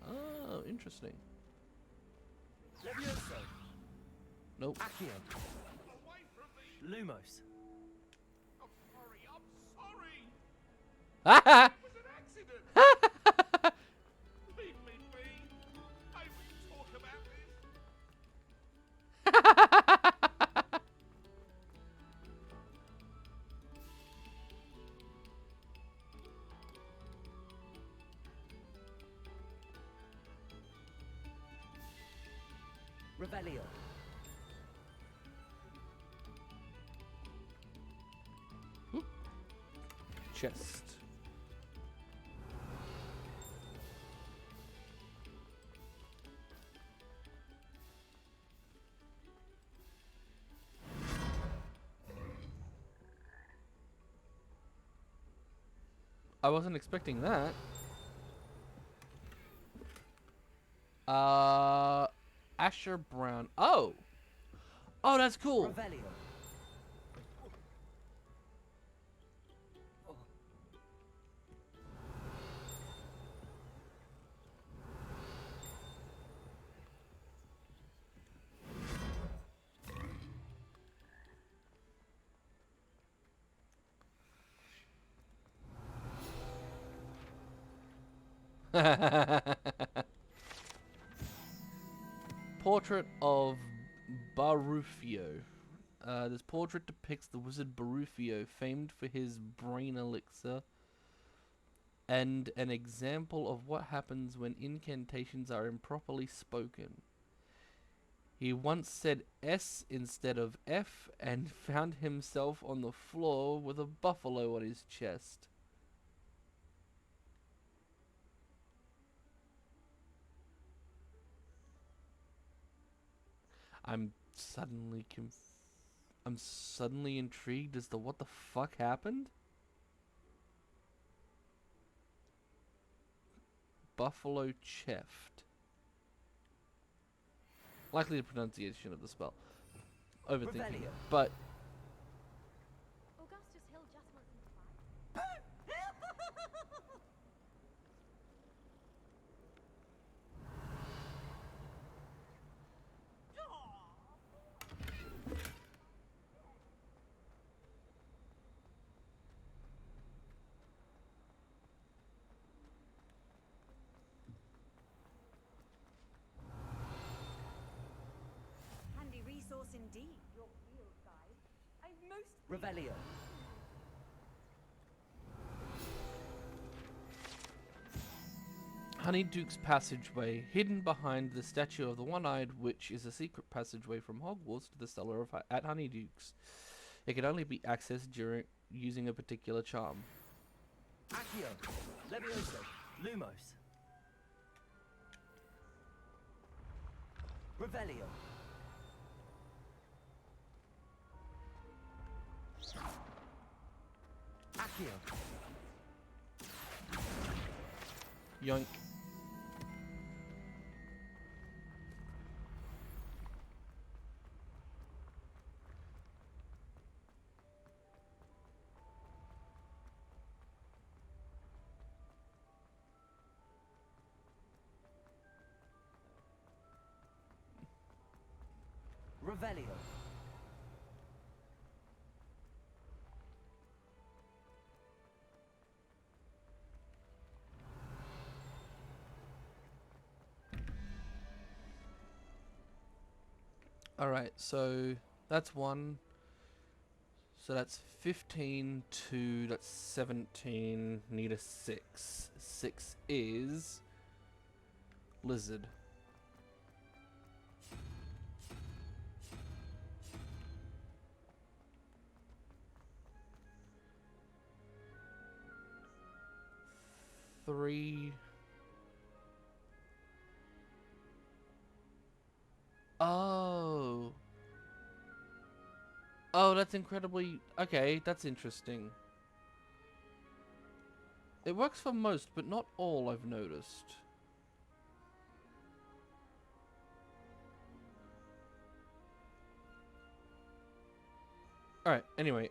Oh, interesting. Levioso. Nope. Accio. Lumos. Ha ha! It was an accident! Leave me be! I will talk about this! Revelio. Chest. I wasn't expecting that. Asher Brown. Oh! Oh, that's cool. Revelio. Portrait of Barufio. This portrait depicts the wizard Barufio, famed for his brain elixir, and an example of what happens when incantations are improperly spoken. He once said S instead of F and found himself on the floor with a buffalo on his chest. I'm suddenly intrigued as to what the fuck happened. Buffalo cheft. Likely the pronunciation of the spell. Overthinking Revelio. it, but Augustus Hill just wants them to fight. most Revelio. Honeyduke's Passageway, hidden behind the statue of the One-Eyed Witch, is a secret passageway from Hogwarts to the cellar at Honeyduke's. It can only be accessed during using a particular charm. Accio, Levioso, Lumos. Revelio. Accio. Yoink. Revelio. Alright, so that's 1. So that's 15 to, that's 17, need a 6. 6 is Lizard. Three. Oh. Oh, that's incredibly... Okay, that's interesting. It works for most, but not all, I've noticed. Alright, anyway,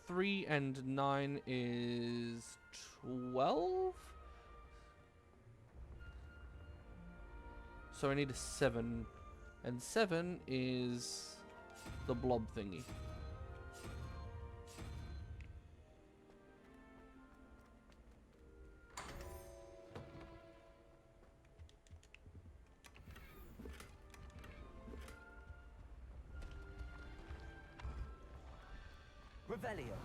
3 and 9 is 12? So I need a 7. And 7 is the blob thingy. Revelio.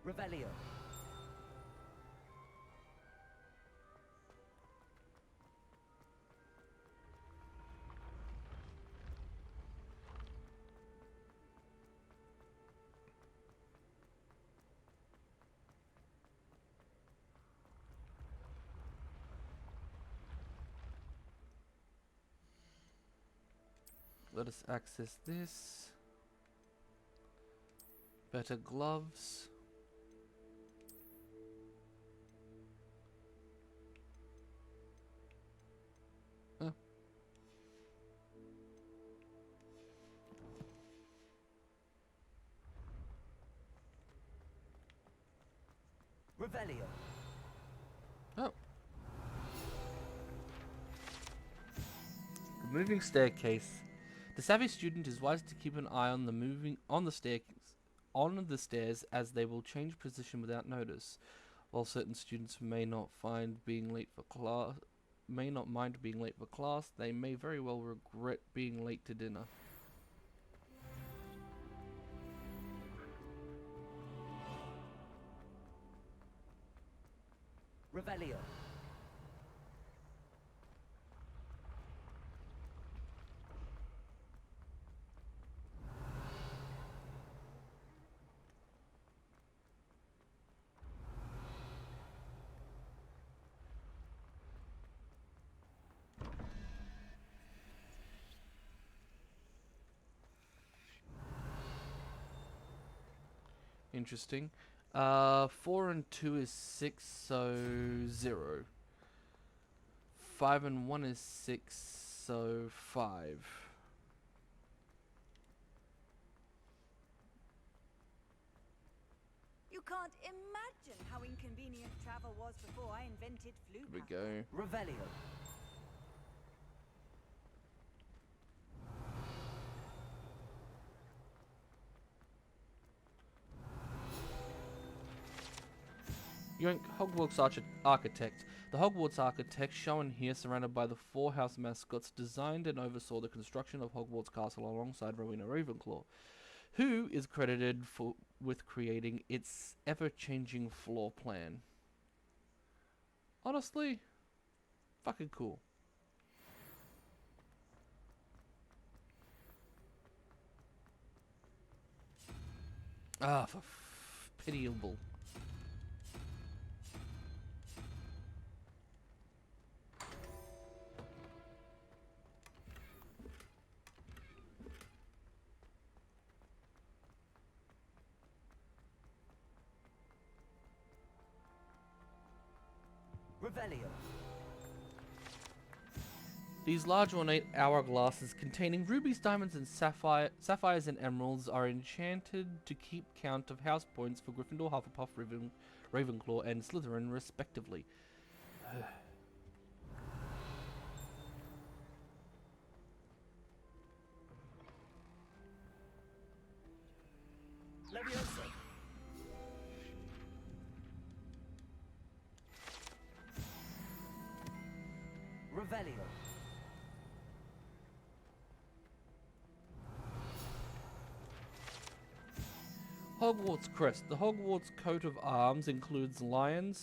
Revelio. Let us access this. Better gloves. Oh. Revelio. Oh. The moving staircase. The savvy student is wise to keep an eye on the stairs, as they will change position without notice. While certain students may not mind being late for class, they may very well regret being late to dinner. Revelio. Interesting. 4 and 2 is 6, so 0. 5 and 1 is 6, so 5. can't imagine how inconvenient travel was before I invented flu. Here we go. Revelio. Yoink, Hogwarts architect. The Hogwarts architect, shown here, surrounded by the 4 house mascots, designed and oversaw the construction of Hogwarts Castle alongside Rowena Ravenclaw, who is credited with creating its ever-changing floor plan. Honestly, fucking cool. Ah, for pitiable. Revelio. These large ornate hourglasses containing rubies, diamonds, and sapphires and emeralds are enchanted to keep count of house points for Gryffindor, Hufflepuff, Ravenclaw, and Slytherin, respectively. Leviosa. Revelio. Hogwarts crest. The Hogwarts coat of arms includes a lion,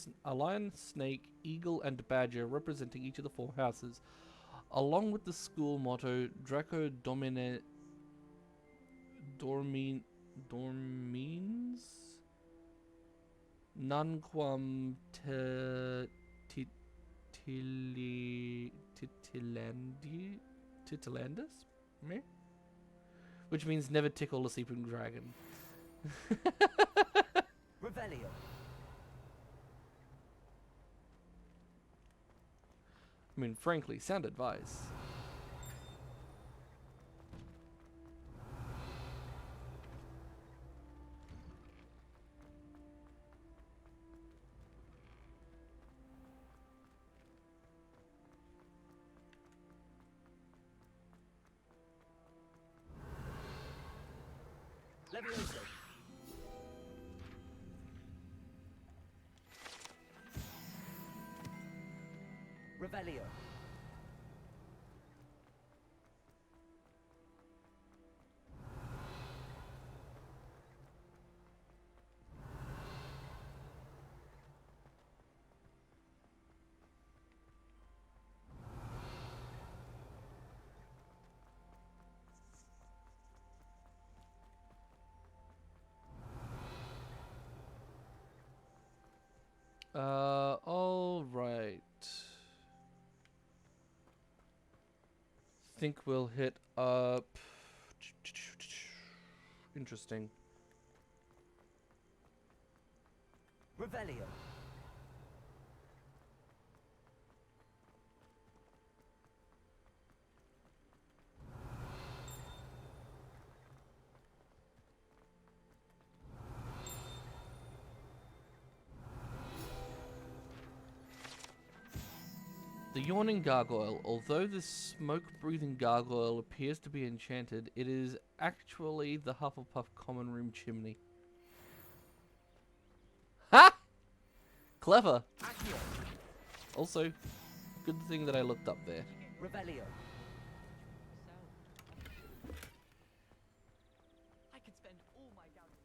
snake, eagle, and badger representing each of the 4 houses, along with the school motto Draco Dormines Nunquam Titilandus? Me? Which means never tickle a sleeping dragon. Revelio. I mean, frankly, sound advice. Leviosa. Revelio. All right. Think we'll hit up. Interesting. Revelio. The Yawning Gargoyle. Although this smoke-breathing gargoyle appears to be enchanted, it is actually the Hufflepuff common room chimney. Ha! Clever. Accio. Also, good thing that I looked up there. Revelio. I could spend all my gallons.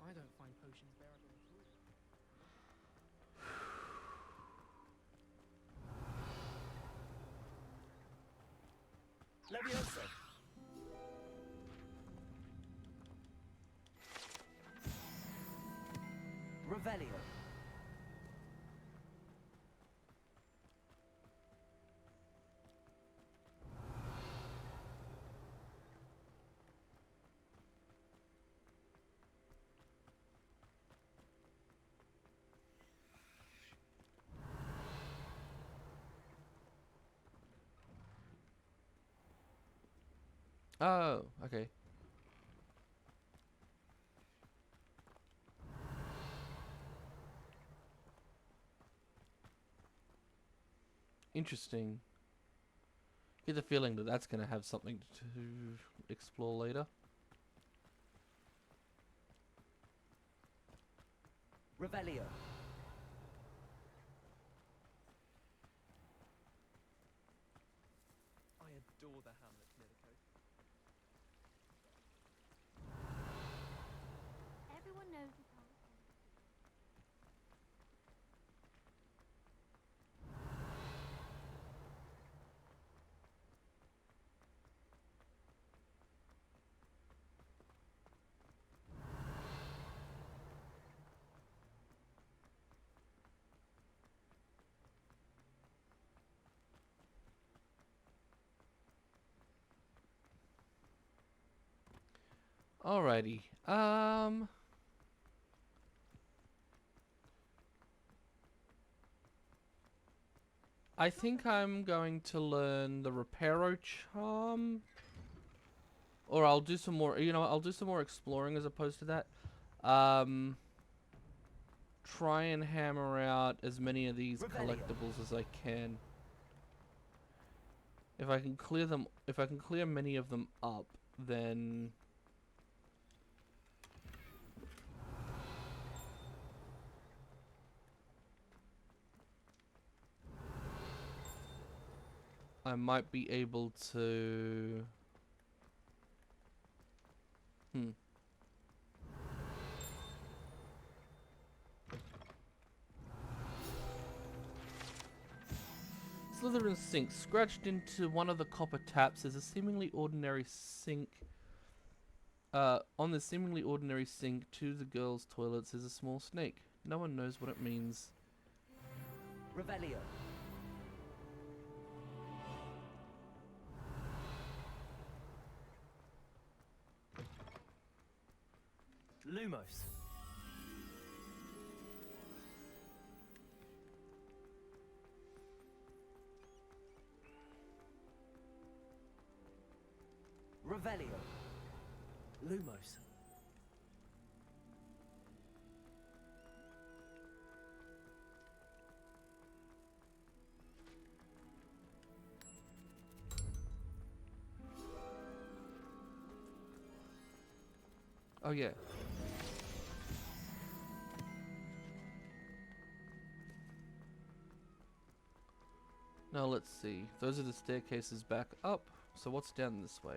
I don't find potions bearable at all. Leviosa. Revelio. Oh, okay. Interesting. Get the feeling that that's going to have something to explore later. Revelio. I adore the Hamlet Medico. Everyone knows you can't. Alrighty. I think I'm going to learn the Reparo charm. Or I'll do some more, you know, I'll do some more exploring as opposed to that. Try and hammer out as many of these collectibles as I can. If I can clear them, if I can clear many of them up, then I might be able to... Slytherin's sink. Scratched into one of the copper taps is a seemingly ordinary sink. On the seemingly ordinary sink to the girls' toilets is a small snake. No one knows what it means. Revelio. Lumos. Revelio. Lumos. Oh yeah. Now let's see. Those are the staircases back up. So what's down this way?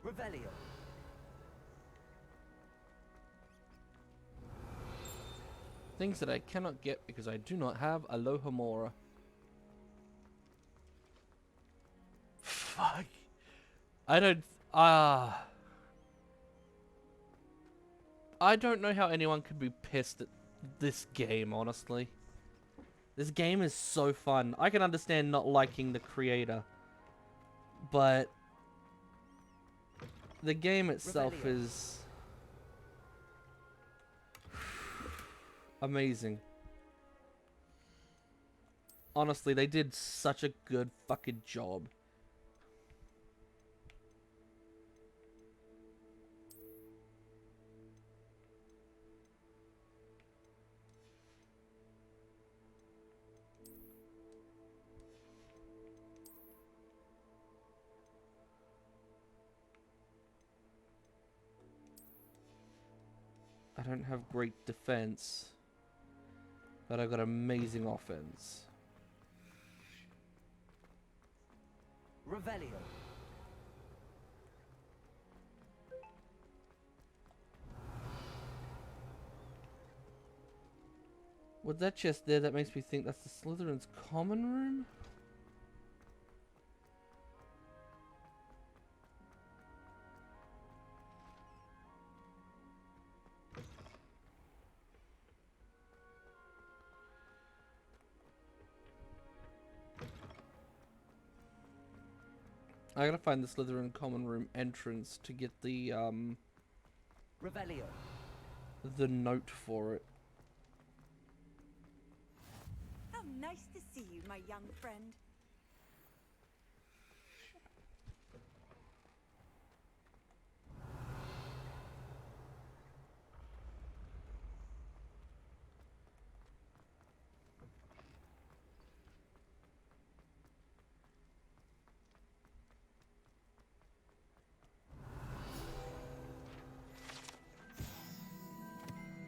Revelio. Things that I cannot get because I do not have Alohomora. Fuck. I don't... I don't know how anyone could be pissed at this game, honestly. This game is so fun. I can understand not liking the creator. But... the game itself is... amazing. Honestly, they did such a good fucking job. I don't have great defense, but I've got amazing offense. Revelio. With that chest there, that makes me think that's the Slytherin's common room? I gotta find the Slytherin common room entrance to get the Revelio. the note for it. How nice to see you, my young friend.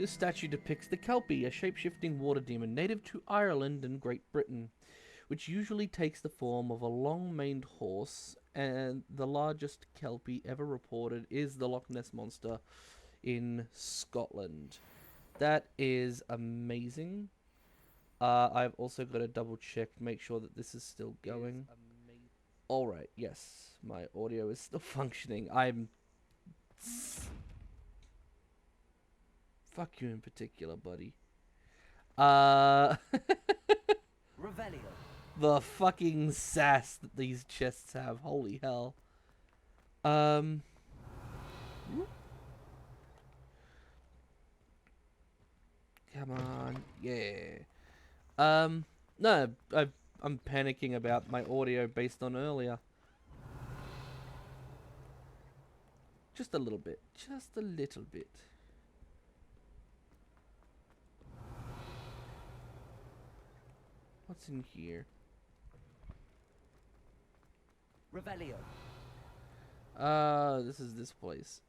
This statue depicts the Kelpie, a shape-shifting water demon native to Ireland and Great Britain, which usually takes the form of a long-maned horse, and the largest Kelpie ever reported is the Loch Ness Monster in Scotland. That is amazing. I've also got to double check, make sure that this is still going. Alright, yes, my audio is still functioning. Fuck you in particular, buddy. Revelio. The fucking sass that these chests have. Holy hell. Whoop. Come on. Yeah. No, I'm panicking about my audio based on earlier. Just a little bit. Just a little bit. What's in here? Revelio. This is this place.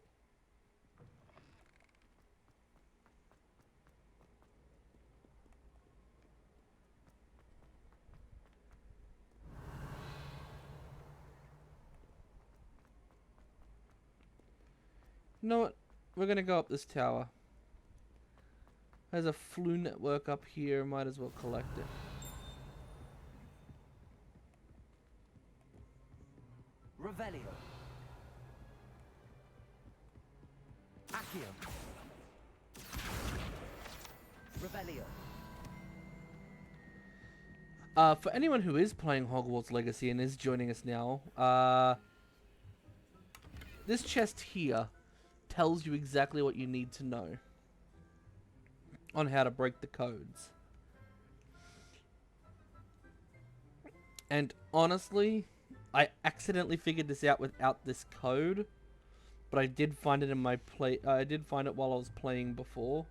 You know what? We're gonna go up this tower. There's a flu network up here. Might as well collect it. Revelio. Accio. Revelio. For anyone who is playing Hogwarts Legacy and is joining us now, this chest here tells you exactly what you need to know on how to break the codes. And honestly, I accidentally figured this out without this code, but I did find it in my I did find it while I was playing before.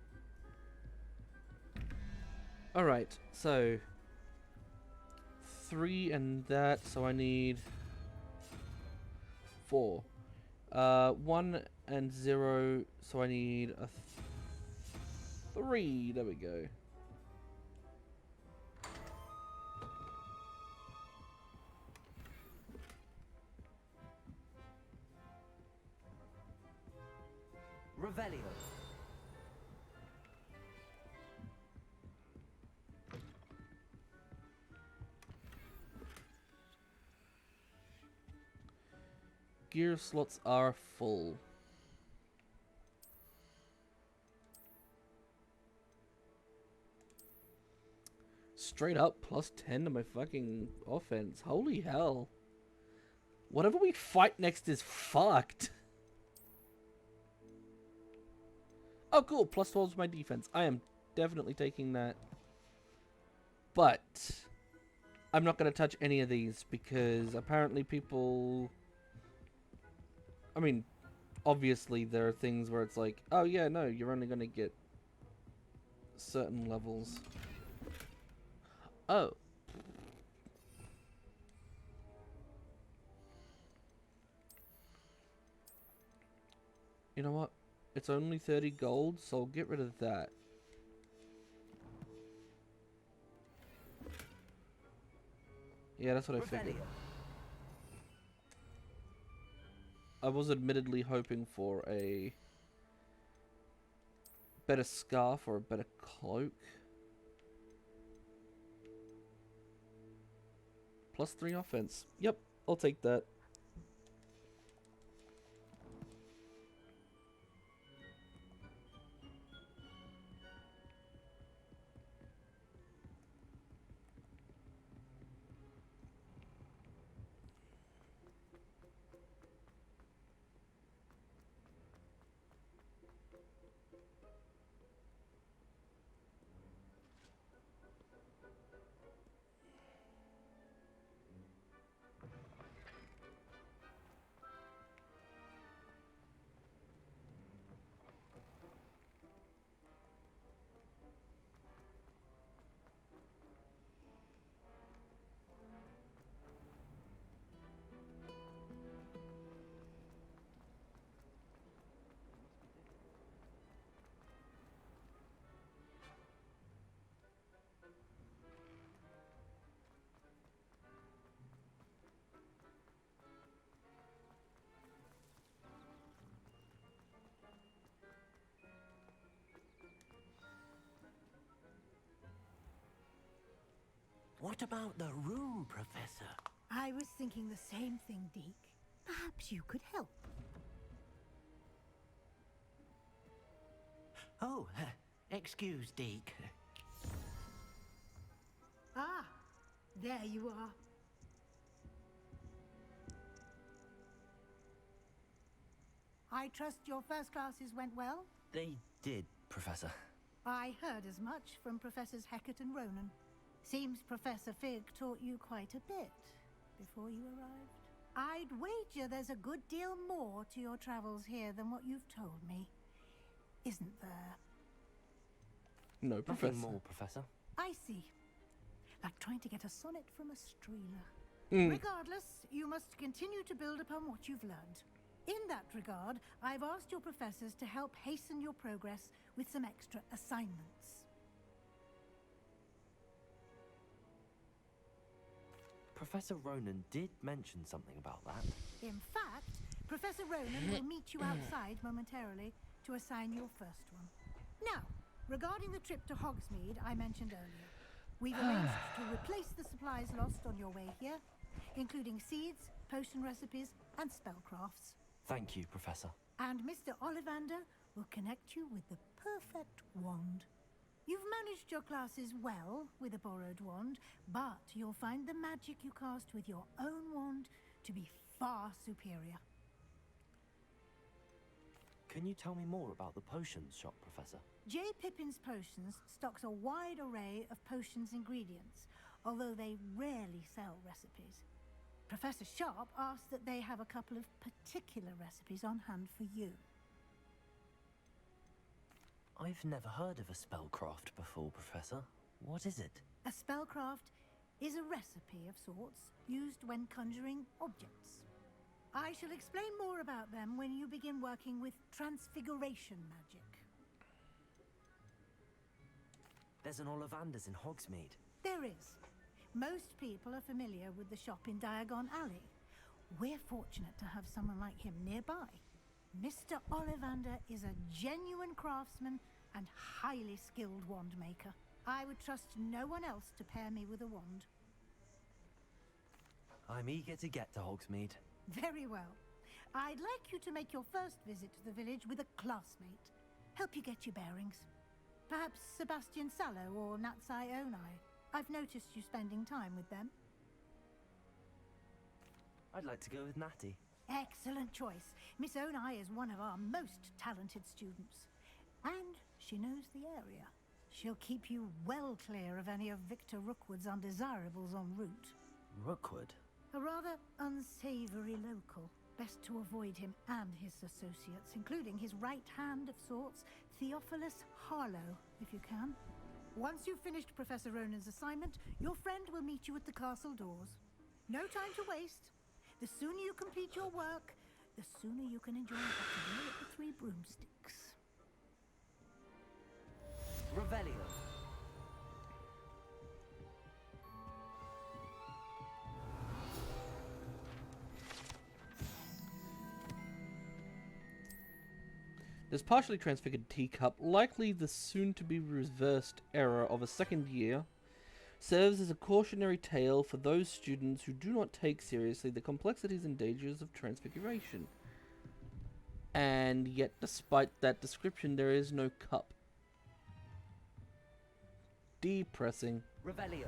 Alright, so 3 and that, so I need 4. 1 and 0, so I need a 3. There we go. Revelio. Gear slots are full. Straight up plus 10 to my fucking offense. Holy hell. Whatever we fight next is fucked. Oh cool, plus 12 to my defense. I am definitely taking that. But I'm not going to touch any of these because apparently people... I mean, obviously there are things where it's like, oh yeah, no, you're only going to get certain levels. Oh. You know what? It's only 30 gold, so I'll get rid of that. Yeah, that's what I figured. I was admittedly hoping for a better scarf or a better cloak. Plus 3 offense. Yep, I'll take that. What about the room, Professor? I was thinking the same thing, Deke. Perhaps you could help. Oh, excuse, Deke. Ah, there you are. I trust your first classes went well? They did, Professor. I heard as much from Professors Hecat and Ronan. Seems Professor Fig taught you quite a bit before you arrived. I'd wager there's a good deal more to your travels here than what you've told me. Isn't there? No, Professor. Nothing more, Professor. I see. Like trying to get a sonnet from a streeler. Mm. Regardless, you must continue to build upon what you've learned. In that regard, I've asked your professors to help hasten your progress with some extra assignments. Professor Ronan did mention something about that. In fact, Professor Ronan will meet you outside momentarily to assign your first one. Now, regarding the trip to Hogsmeade I mentioned earlier, we've arranged to replace the supplies lost on your way here, including seeds, potion recipes, and spellcrafts. Thank you, Professor. And Mr. Ollivander will connect you with the perfect wand. You've managed your classes well with a borrowed wand, but you'll find the magic you cast with your own wand to be far superior. Can you tell me more about the potions shop, Professor? J. Pippin's Potions stocks a wide array of potions ingredients, although they rarely sell recipes. Professor Sharp asked that they have a couple of particular recipes on hand for you. I've never heard of a spellcraft before, Professor. What is it? A spellcraft is a recipe of sorts used when conjuring objects. I shall explain more about them when you begin working with transfiguration magic. There's an Ollivander's in Hogsmeade. There is. Most people are familiar with the shop in Diagon Alley. We're fortunate to have someone like him nearby. Mr. Ollivander is a genuine craftsman and highly skilled wand maker. I would trust no one else to pair me with a wand. I'm eager to get to Hogsmeade. Very well. I'd like you to make your first visit to the village with a classmate. Help you get your bearings. Perhaps Sebastian Sallow or Natsai Onai. I've noticed you spending time with them. I'd like to go with Natty. Excellent choice. Miss Onai is one of our most talented students. And she knows the area. She'll keep you well clear of any of Victor Rookwood's undesirables en route. Rookwood? A rather unsavory local. Best to avoid him and his associates, including his right hand of sorts, Theophilus Harlow, if you can. Once you've finished Professor Ronan's assignment, your friend will meet you at the castle doors. No time to waste. The sooner you complete your work, the sooner you can enjoy a hot meal at the Three Broomsticks. Revelio. This partially transfigured teacup, likely the soon-to-be reversed error of a second year, serves as a cautionary tale for those students who do not take seriously the complexities and dangers of transfiguration. And yet, despite that description, there is no cup. Depressing. Revelio.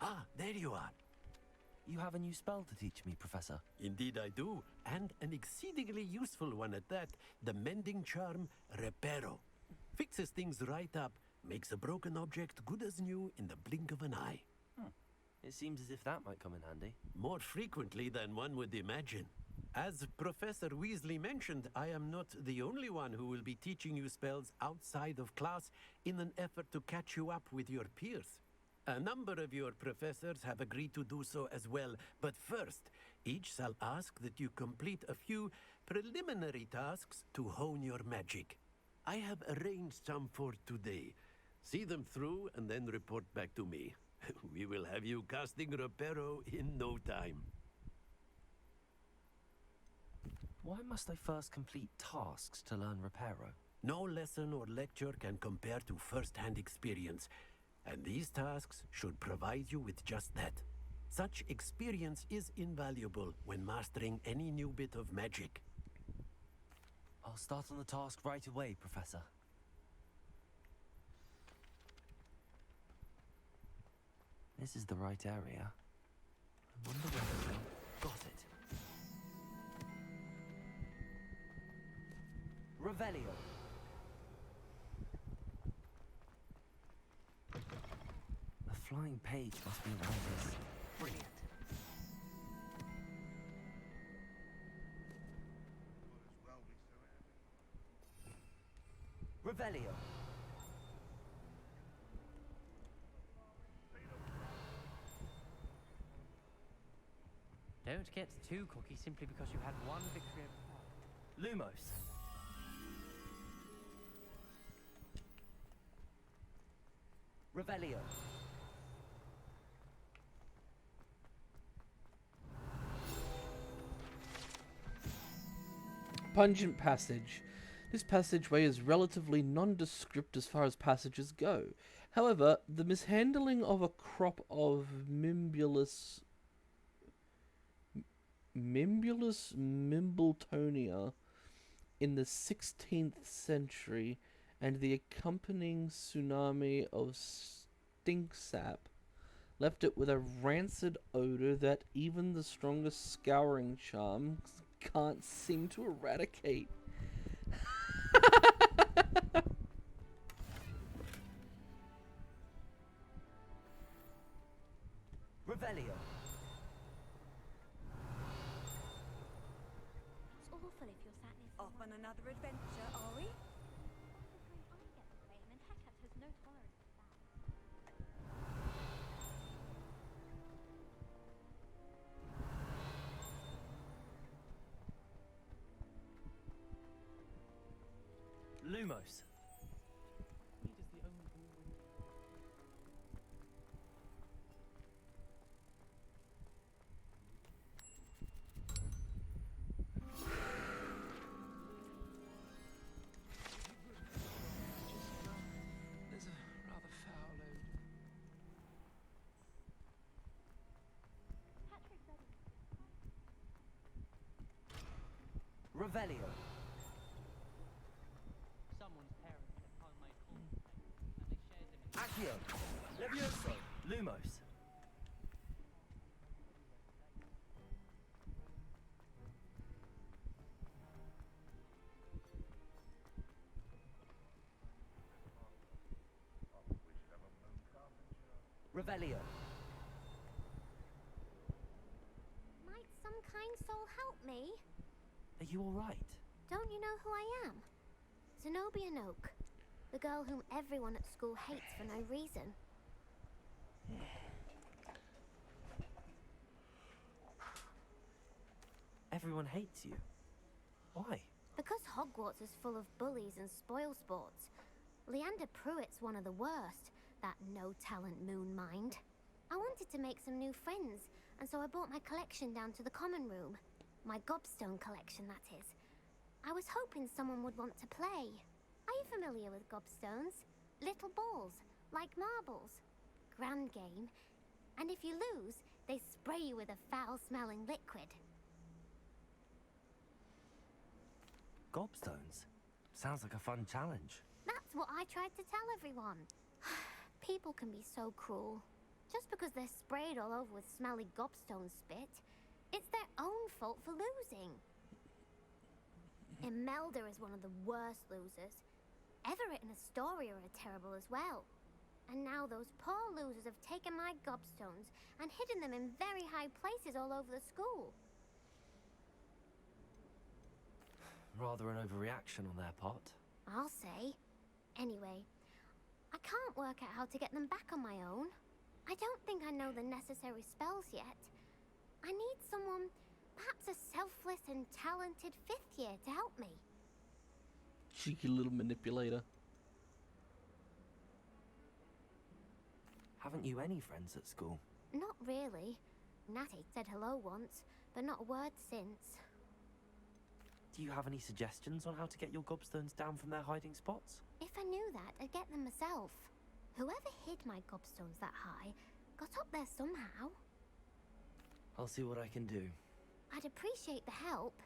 Ah, there you are. You have a new spell to teach me, Professor. Indeed I do, and an exceedingly useful one at that. The mending charm, Reparo. Fixes things right up, makes a broken object good as new in the blink of an eye. It seems as if that might come in handy. More frequently than one would imagine. As Professor Weasley mentioned, I am not the only one who will be teaching you spells outside of class in an effort to catch you up with your peers. A number of your professors have agreed to do so as well, but first, each shall ask that you complete a few preliminary tasks to hone your magic. I have arranged some for today, See them through and then report back to me. We will have you casting Reparo in no time. Why must I first complete tasks to learn Reparo? No lesson or lecture can compare to first-hand experience, and these tasks should provide you with just that. Such experience is invaluable when mastering any new bit of magic. I'll start on the task right away, Professor. This is the right area. I wonder where to go. Got it. Revelio. A flying page must be around this. Brilliant. Revelio. Don't get too cocky simply because you had one victory over Lumos. Revelio. Pungent passage. This passageway is relatively nondescript as far as passages go. However, the mishandling of a crop of Mimbletonia in the 16th century and the accompanying tsunami of stink sap left it with a rancid odor that even the strongest scouring charms can't seem to eradicate. Revelio. It's awful if you're sat near Off on another adventure, are we? and Hecate has no tolerance for that. Lumos. Need is the only ball. There's a rather foul odor. Revelio. someone's parents had homemade cornflakes, and they shared them in Accio. Levioso. Lumos. Revelio. Might some kind soul help me? Are you alright? Don't you know who I am? Zenobia Noak, the girl whom everyone at school hates for no reason. Everyone hates you. Why? Because Hogwarts is full of bullies and spoilsports. Leander Pruitt's one of the worst, that no-talent moon mind. I wanted to make some new friends, and so I brought my collection down to the common room. My gobstone collection, that is. I was hoping someone would want to play. Are you familiar with gobstones? Little balls, like marbles. Grand game. And if you lose, they spray you with a foul-smelling liquid. Gobstones? Sounds like a fun challenge. That's what I tried to tell everyone. People can be so cruel. Just because they're sprayed all over with smelly gobstone spit, it's their own fault for losing. Imelda is one of the worst losers. Everett and Astoria are terrible as well. And now those poor losers have taken my gobstones and hidden them in very high places all over the school. Rather an overreaction on their part. I'll say. Anyway, I can't work out how to get them back on my own. I don't think I know the necessary spells yet. I need someone, perhaps a selfless and talented 5th year to help me. Cheeky little manipulator. Haven't you any friends at school? Not really. Natty said hello once, but not a word since. Do you have any suggestions on how to get your gobstones down from their hiding spots? If I knew that, I'd get them myself. Whoever hid my gobstones that high got up there somehow. I'll see what I can do. I'd appreciate the help.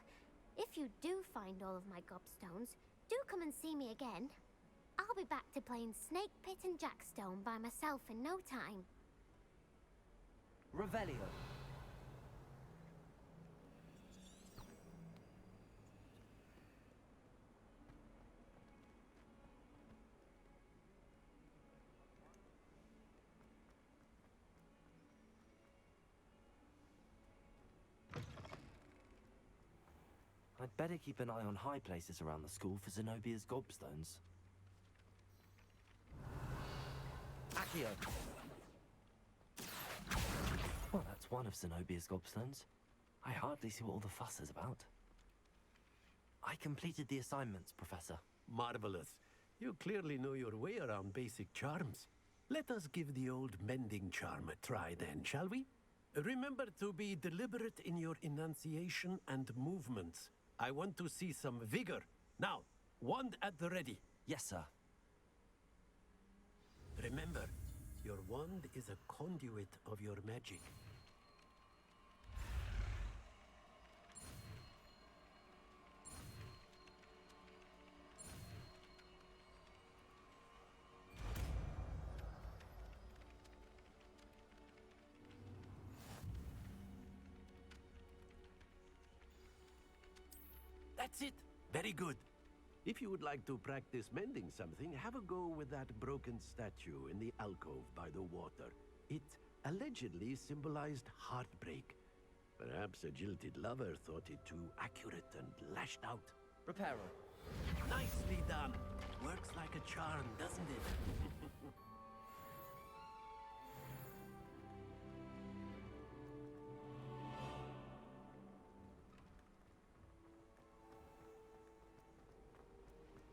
If you do find all of my gobstones, do come and see me again. I'll be back to playing Snake Pit and Jackstone by myself in no time. Revelio. I'd better keep an eye on high places around the school for Zenobia's gobstones. Accio! Well, that's one of Zenobia's gobstones. I hardly see what all the fuss is about. I completed the assignments, Professor. Marvelous. You clearly know your way around basic charms. Let us give the old mending charm a try then, shall we? Remember to be deliberate in your enunciation and movements. I want to see some vigor. Now, wand at the ready. Yes, sir. Remember, your wand is a conduit of your magic. That's it. Very good. If you would like to practice mending something, have a go with that broken statue in the alcove by the water. It allegedly symbolized heartbreak. Perhaps a jilted lover thought it too accurate and lashed out. Reparo. Nicely done. Works like a charm, doesn't it?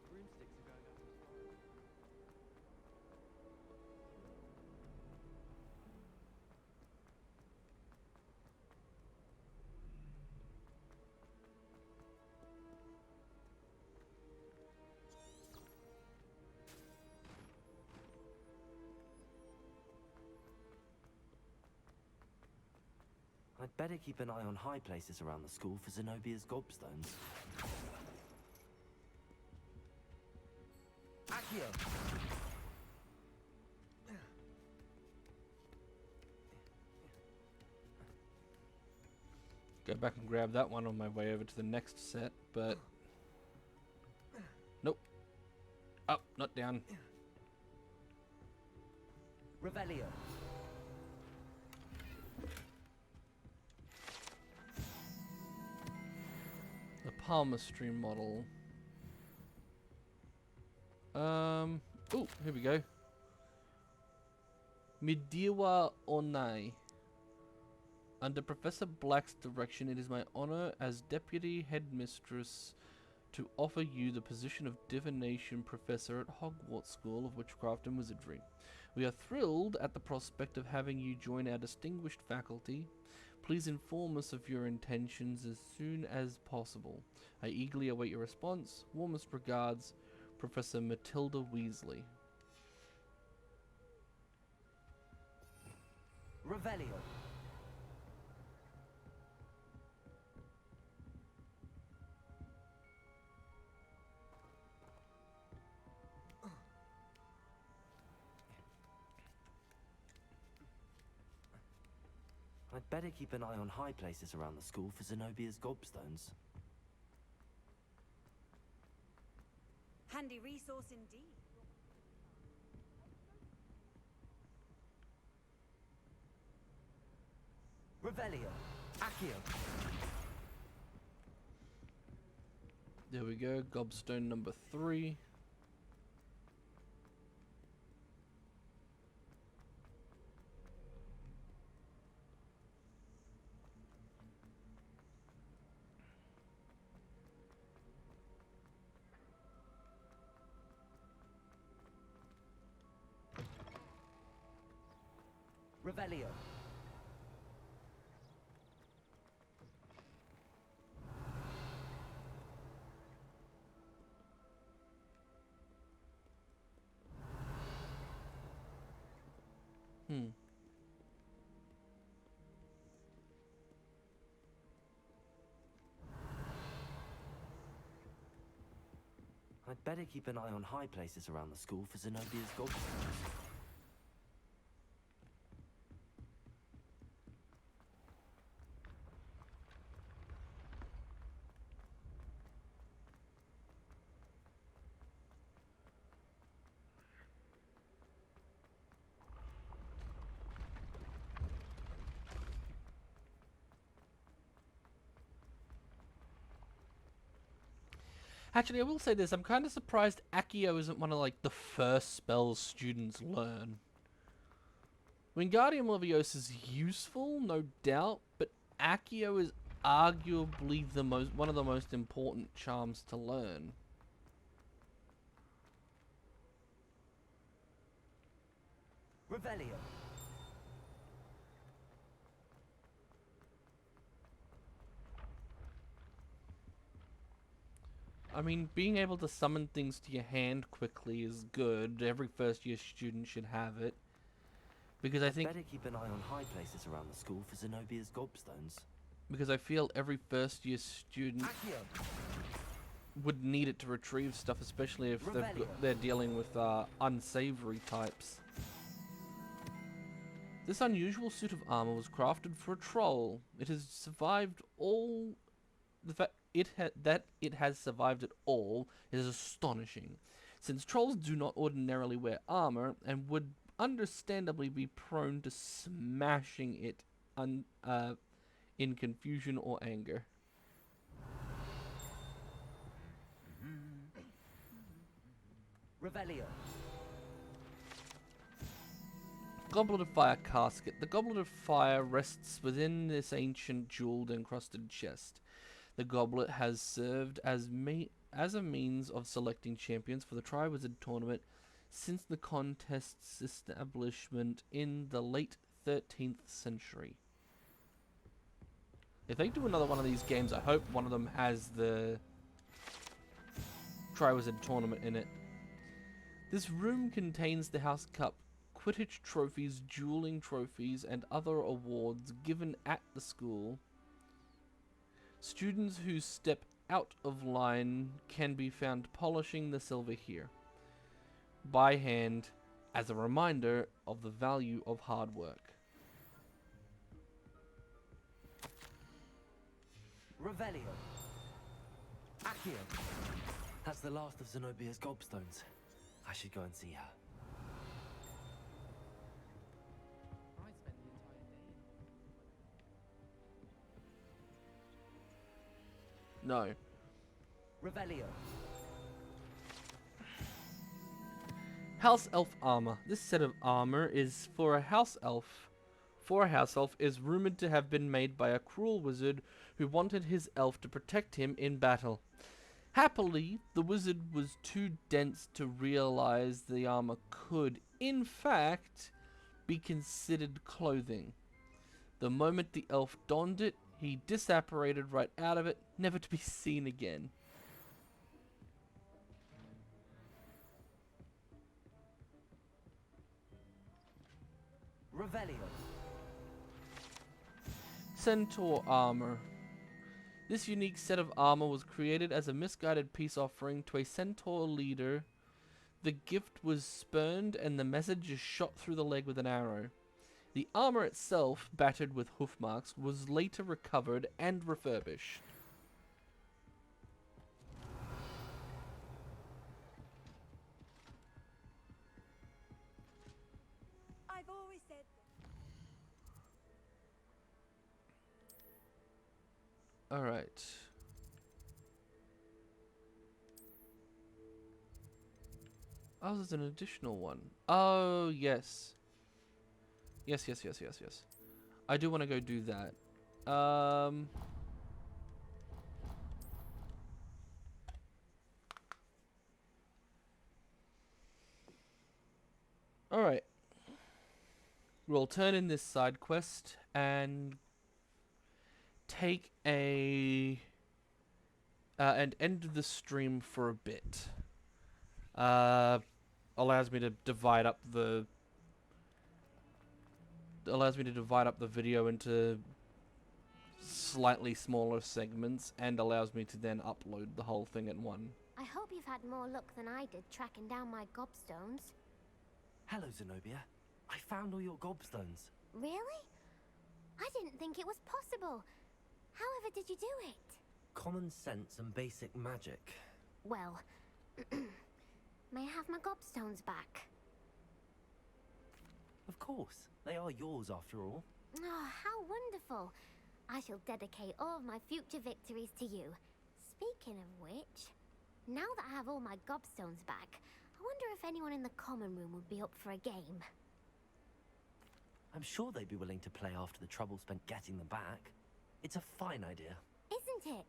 Broomsticks are going up as far. I'd better keep an eye on high places around the school for Zenobia's gobstones. Accio! Go back and grab that one on my way over to the next set, but... Nope. Up, not down. Revelio. The palmistry model. Oh, here we go. Midiwa Onai. Under Professor Black's direction, it is my honor as Deputy Headmistress to offer you the position of Divination Professor at Hogwarts School of Witchcraft and Wizardry. We are thrilled at the prospect of having you join our distinguished faculty. Please inform us of your intentions as soon as possible. I eagerly await your response. Warmest regards, Professor Matilda Weasley. Revelio. I'd better keep an eye on high places around the school for Zenobia's gobstones. Handy resource indeed. Revelio. Accio. There we go, gobstone number 3. Revelio. Hmm. I'd better keep an eye on high places around the school for Zenobia's gobstones. Actually, I will say this. I'm kind of surprised Accio isn't one of, like, the first spells students learn. Wingardium Leviosa is useful, no doubt, but Accio is arguably one of the most important charms to learn. Revelio. I mean, being able to summon things to your hand quickly is good. Every first year student should have it. Because I think... better keep an eye on high places around the school for Zenobia's gobstones. Because I feel every first year student would need it to retrieve stuff, especially if they're dealing with unsavory types. This unusual suit of armor was crafted for a troll. It has survived all... The fact that it has survived at all is astonishing, since trolls do not ordinarily wear armor and would understandably be prone to smashing it in confusion or anger. Revelio. Goblet of Fire casket. The Goblet of Fire rests within this ancient jeweled encrusted chest. The goblet has served as a means of selecting champions for the Triwizard Tournament since the contest's establishment in the late 13th century. If they do another one of these games, I hope one of them has the Triwizard Tournament in it. This room contains the House Cup, Quidditch trophies, dueling trophies, and other awards given at the school. Students who step out of line can be found polishing the silver here, by hand, as a reminder of the value of hard work. Revelio. Accio. That's the last of Zenobia's gobstones. I should go and see her. I spent the entire day in No. Revelio. House Elf armor. This set of armor is for a house elf. Is rumored to have been made by a cruel wizard who wanted his elf to protect him in battle. Happily, the wizard was too dense to realize the armor could, in fact, be considered clothing. The moment the elf donned it, he disapparated right out of it, never to be seen again. Revelio. Centaur armor. This unique set of armor was created as a misguided peace offering to a centaur leader. The gift was spurned and the message is shot through the leg with an arrow. The armor itself, battered with hoof marks, was later recovered and refurbished. I've always said Alright. Oh, there's an additional one. Oh, yes. Yes. I do want to go do that. Alright. we'll turn in this side quest and take a and end the stream for a bit. Allows me to divide up the video into slightly smaller segments and allows me to then upload the whole thing in one. I hope you've had more luck than I did tracking down my gobstones. Hello, Zenobia. I found all your gobstones. Really? I didn't think it was possible. However did you do it? Common sense and basic magic. Well, may I have my gobstones back? Of course. They are yours after all. Oh, how wonderful. I shall dedicate all of my future victories to you. Speaking of which, now that I have all my gobstones back, I wonder if anyone in the common room would be up for a game. I'm sure they'd be willing to play after the trouble spent getting them back. It's a fine idea. Isn't it?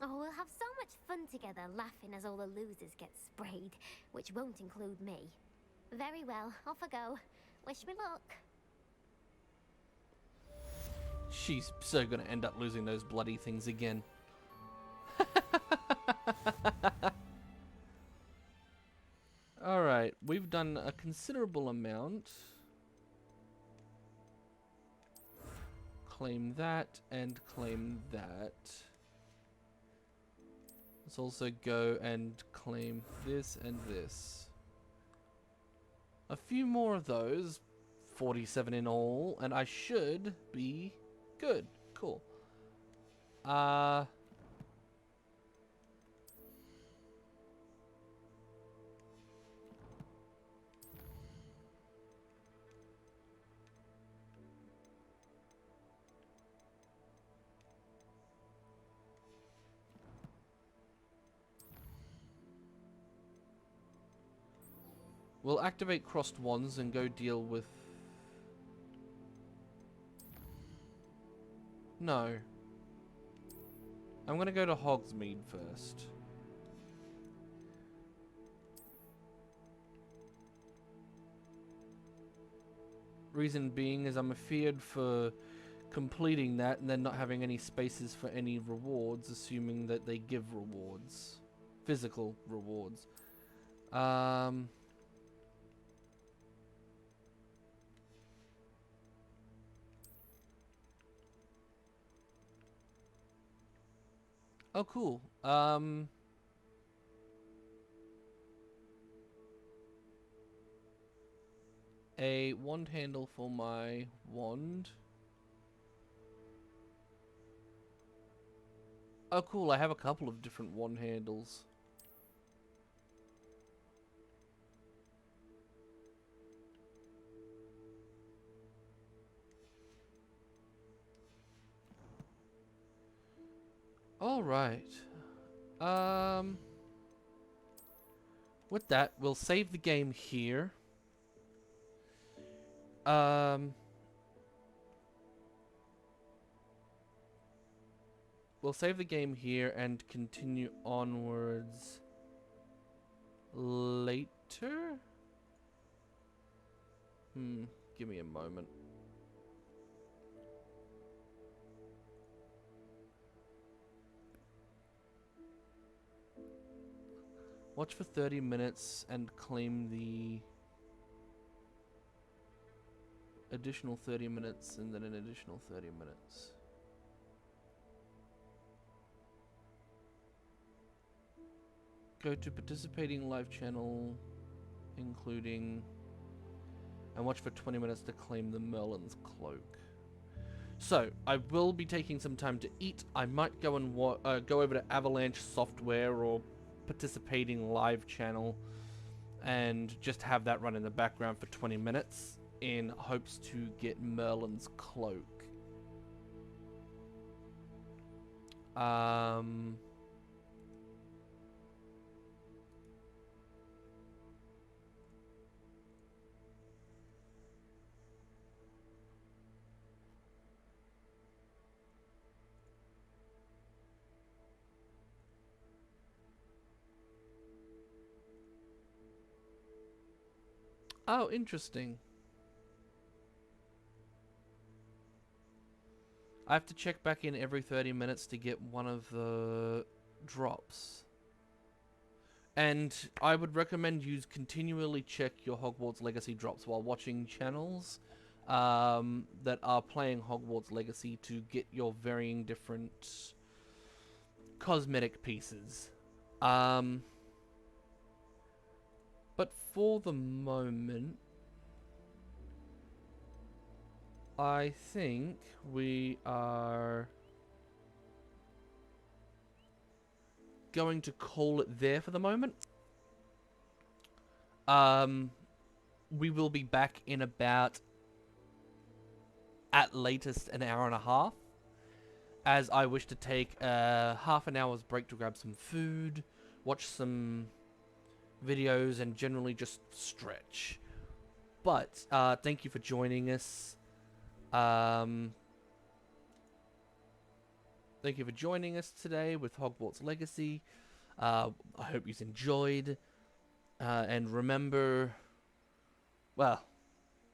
Oh, we'll have so much fun together, laughing as all the losers get sprayed, which won't include me. Very well, off I go. Wish me luck. She's so gonna end up losing those bloody things again. Alright, we've done a considerable amount. Claim that and claim that. Let's also go and claim this and this. A few more of those, 47 in all, and I should be good. Cool. We'll activate crossed wands and go deal with... No. I'm gonna go to Hogsmeade first. Reason being is I'm afeared for completing that and then not having any spaces for any rewards, assuming that they give rewards. Physical rewards. Oh, cool. A wand handle for my wand. Oh, cool. I have a couple of different wand handles. All right. With that, we'll save the game here. We'll save the game here and continue onwards later. Give me a moment. Watch for 30 minutes and claim the additional 30 minutes and then an additional 30 minutes. Go to participating live channel, including, and watch for 20 minutes to claim the Merlin's cloak. So, I will be taking some time to eat. I might go and go over to Avalanche Software or participating live channel and just have that run in the background for 20 minutes in hopes to get Merlin's cloak. Oh, interesting. I have to check back in every 30 minutes to get one of the drops. And I would recommend you continually check your Hogwarts Legacy drops while watching channels that are playing Hogwarts Legacy to get your varying different cosmetic pieces. But for the moment, I think we are going to call it there for the moment. We will be back in about, at latest, an hour and a half, as I wish to take a half an hour's break to grab some food, watch some videos, and generally just stretch. But thank you for joining us. Thank you for joining us today with Hogwarts Legacy. I hope you enjoyed. And remember, well,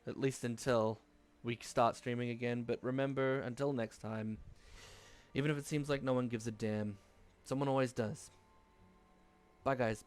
at least until we start streaming again, but remember, until next time, even if it seems like no one gives a damn, someone always does. Bye, guys.